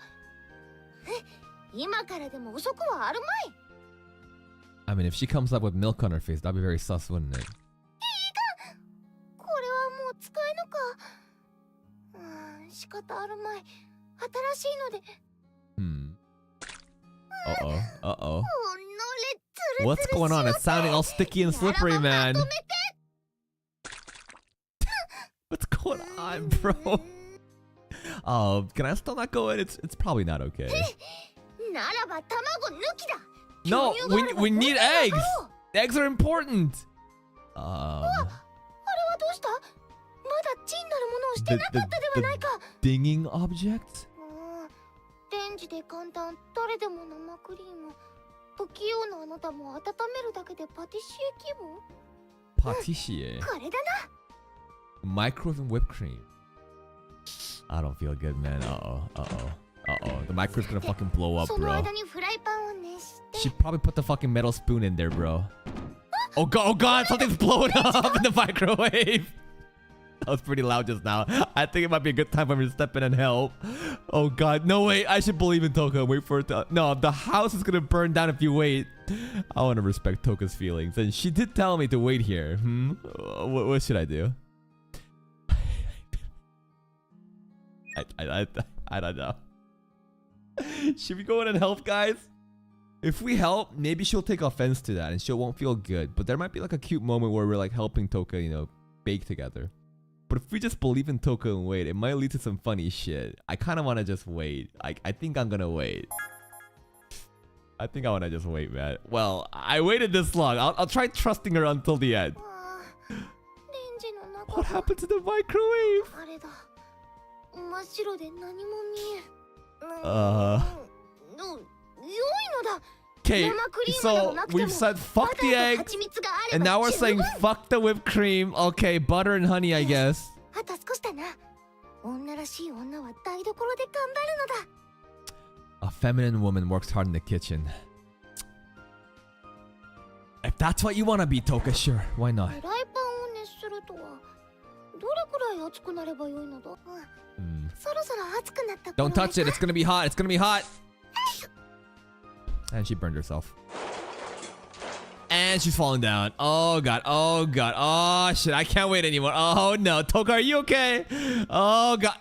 今からでも遅くはあるまい。 I mean, if she comes up with milk on her face, that'd be very sus, wouldn't it? これはもう使えぬか。仕方あるまい。新しいので。Uh-oh. Uh-oh. おのれつる What's going on? It's sounding all sticky and slippery, man. What's going on, bro? Oh, can I still not go in? It's probably not okay. ならば卵抜きだ。 No, 牛乳があれば we need 問題なか eggs. ろう。 Eggs are important. あれはどうした？まだチンなるものをしてなかったではないか。 dinging object? レンジで簡単、誰でも生クリーム。不器用なあなたも温めるだけでパティシエ気分？ Patissier. これだな。 Microwave and whipped cream. I don't feel good, man. Uh-oh. The microwave's gonna fucking blow up, その bro. 間にフライパンを熱 She probably put the fucking metal spoon in there, bro. Oh god, something's blowing up in the microwave. That was pretty loud just now. I think it might be a good time for me to step in and help. Oh god, no wait, I should believe in Toka. Wait for it to... No, the house is gonna burn down if you wait. I want to respect Toka's feelings. And she did tell me to wait here. What should I do? I don't know. Should we go in and help, guys? If we help, maybe she'll take offense to that and she won't feel good. But there might be like a cute moment where we're like helping Toka, you know, bake together. But if we just believe in Toka and wait, it might lead to some funny shit. I kind of want to just wait. I think I'm gonna wait. I think I want to just wait, man. Well, I waited this long. I'll try trusting her until the end. What happened to the microwave? Okay, so we've said fuck the eggs, and now we're saying fuck the whipped cream. Okay, butter and honey, I guess. A feminine woman works hard in the kitchen. If that's what you want to be, Toka, sure, why not? Don't touch it, it's gonna be hot, it's gonna be hot. And she burned herself. And she's falling down. Oh god, oh god, oh shit, I can't wait anymore. Oh no, Toka, are you okay? Oh god.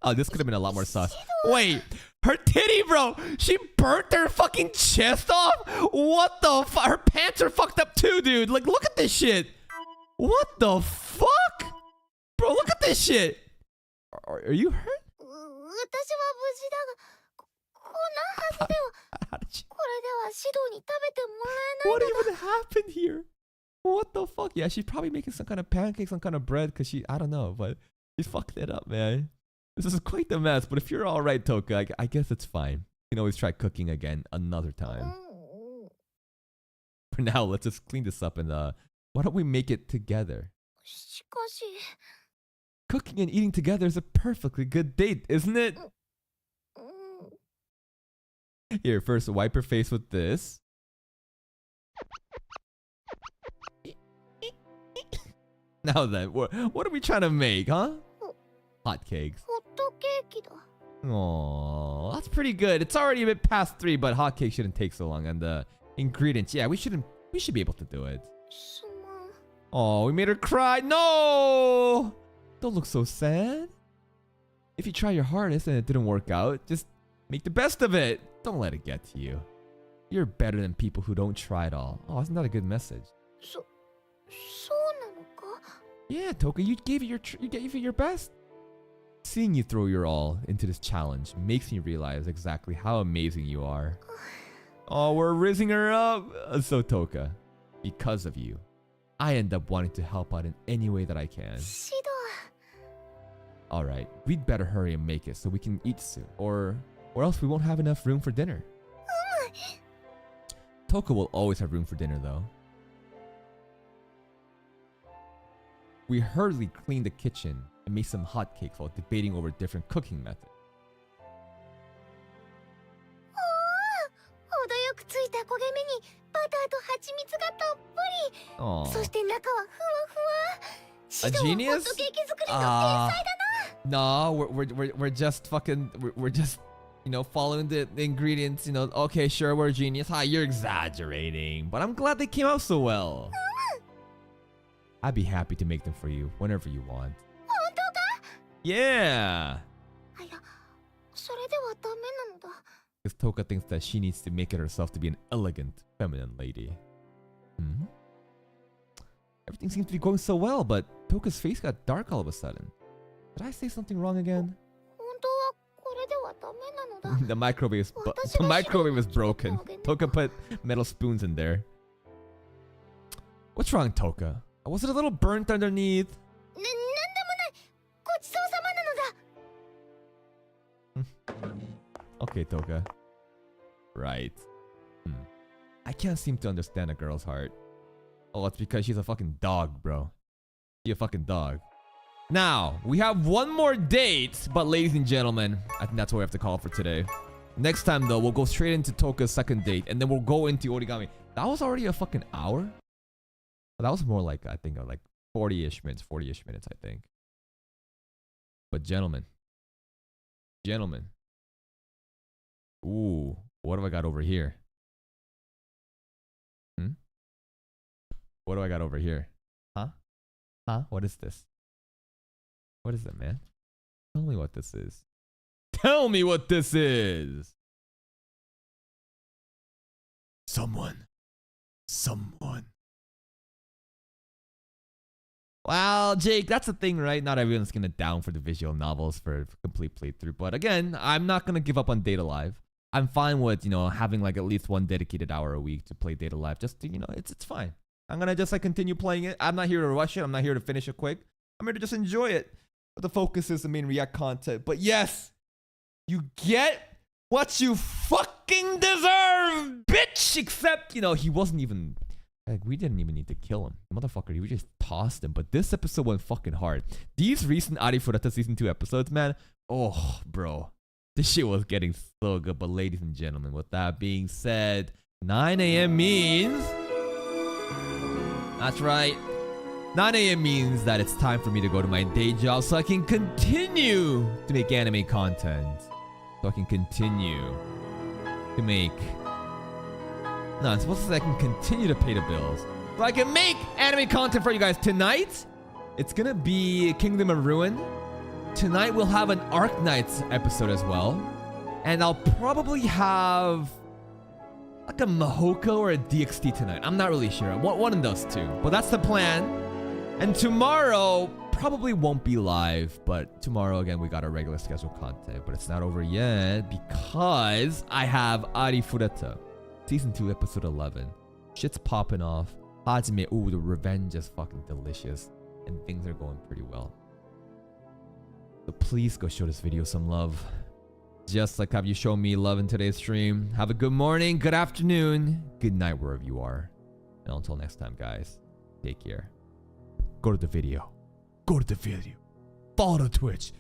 Oh, this could have been a lot more sus. Wait, her titty, bro. She burnt her fucking chest off? What the fuck? Her pants are fucked up too, dude. Like, look at this shit. What the fuck? Bro, look at this shit. Are you hurt? What even happened here? What the fuck? Yeah, she's probably making some kind of pancakes, some kind of bread, because I don't know, but she fucked it up, man. This is quite the mess, but if you're alright, Toka, I guess it's fine. You can always try cooking again another time. For now, let's just clean this up and why don't we make it together? Cooking and eating together is a perfectly good date, isn't it? Here, first wipe her face with this. Now then, what are we trying to make, huh? Hot cakes. Aww, that's pretty good. It's already a bit past 3, but hot cake shouldn't take so long. And the ingredients, yeah, we should be able to do it. Oh, we made her cry. No! Don't look so sad. If you try your hardest and it didn't work out, just make the best of it. Don't let it get to you. You're better than people who don't try at all. Oh, isn't that a good message? Yeah, Toka, you gave it your best. Seeing you throw your all into this challenge makes me realize exactly how amazing you are. Oh, we're rizzing her up. So Toka, because of you, I end up wanting to help out in any way that I can. Alright, we'd better hurry and make it so we can eat soon. Or else we won't have enough room for dinner. Toka will always have room for dinner though. We hurriedly cleaned the kitchen and made some hotcakes while debating over different cooking methods. A genius? No, we're just fucking we're just, you know, following the ingredients, you know. Okay, sure, we're a genius. Hi, you're exaggerating, but I'm glad they came out so well. I'd be happy to make them for you whenever you want. Yeah. Because Toka thinks that she needs to make it herself to be an elegant, feminine lady. Everything seems to be going so well, but Toka's face got dark all of a sudden. Did I say something wrong again? The microwave is broken. Toka put metal spoons in there. What's wrong, Toka? Was it a little burnt underneath? Okay, Toka. Right. I can't seem to understand a girl's heart. Oh, it's because she's a fucking dog, bro. She's a fucking dog. Now, we have one more date, but ladies and gentlemen, I think that's what we have to call for today. Next time though, we'll go straight into Toka's second date, and then we'll go into origami. That was already a fucking hour. That was more like, I think, like 40-ish minutes, I think. But gentlemen, ooh, what have I got over here? What do I got over here? Huh? What is this? What is it, man? Tell me what this is. Tell me what this is. Someone. Well, Jake, that's the thing, right? Not everyone's gonna down for the visual novels for a complete playthrough. But again, I'm not gonna give up on Data Live. I'm fine with, having like at least one dedicated hour a week to play Data Live. Just to, it's fine. I'm gonna just like continue playing it. I'm not here to rush it. I'm not here to finish it quick. I'm here to just enjoy it. But the focus is the main React content. But yes, you get what you fucking deserve, bitch! Except, he wasn't even... Like, we didn't even need to kill him. The motherfucker, we just tossed him. But this episode went fucking hard. These recent Arifureta Season 2 episodes, man. Oh, bro. This shit was getting so good. But ladies and gentlemen, with that being said, 9 a.m. means... That's right. 9 a.m. means that it's time for me to go to my day job so I can continue to make anime content. So I can continue to make... No, I'm supposed to say I can continue to pay the bills. So I can make anime content for you guys. Tonight, it's gonna be Kingdom of Ruin. Tonight, we'll have an Arc Knights episode as well. And I'll probably have... like a Mahoko or a DXT tonight. I'm not really sure. One of those two. But that's the plan. And tomorrow probably won't be live. But tomorrow, again, we got our regular scheduled content. But it's not over yet because I have Arifureta. Season 2, Episode 11. Shit's popping off. Hajime, ooh, the revenge is fucking delicious. And things are going pretty well. So please go show this video some love. Just like how you shown me love in today's stream. Have a good morning, good afternoon, good night wherever you are. And until next time, guys, take care. Go to the video. Follow the Twitch.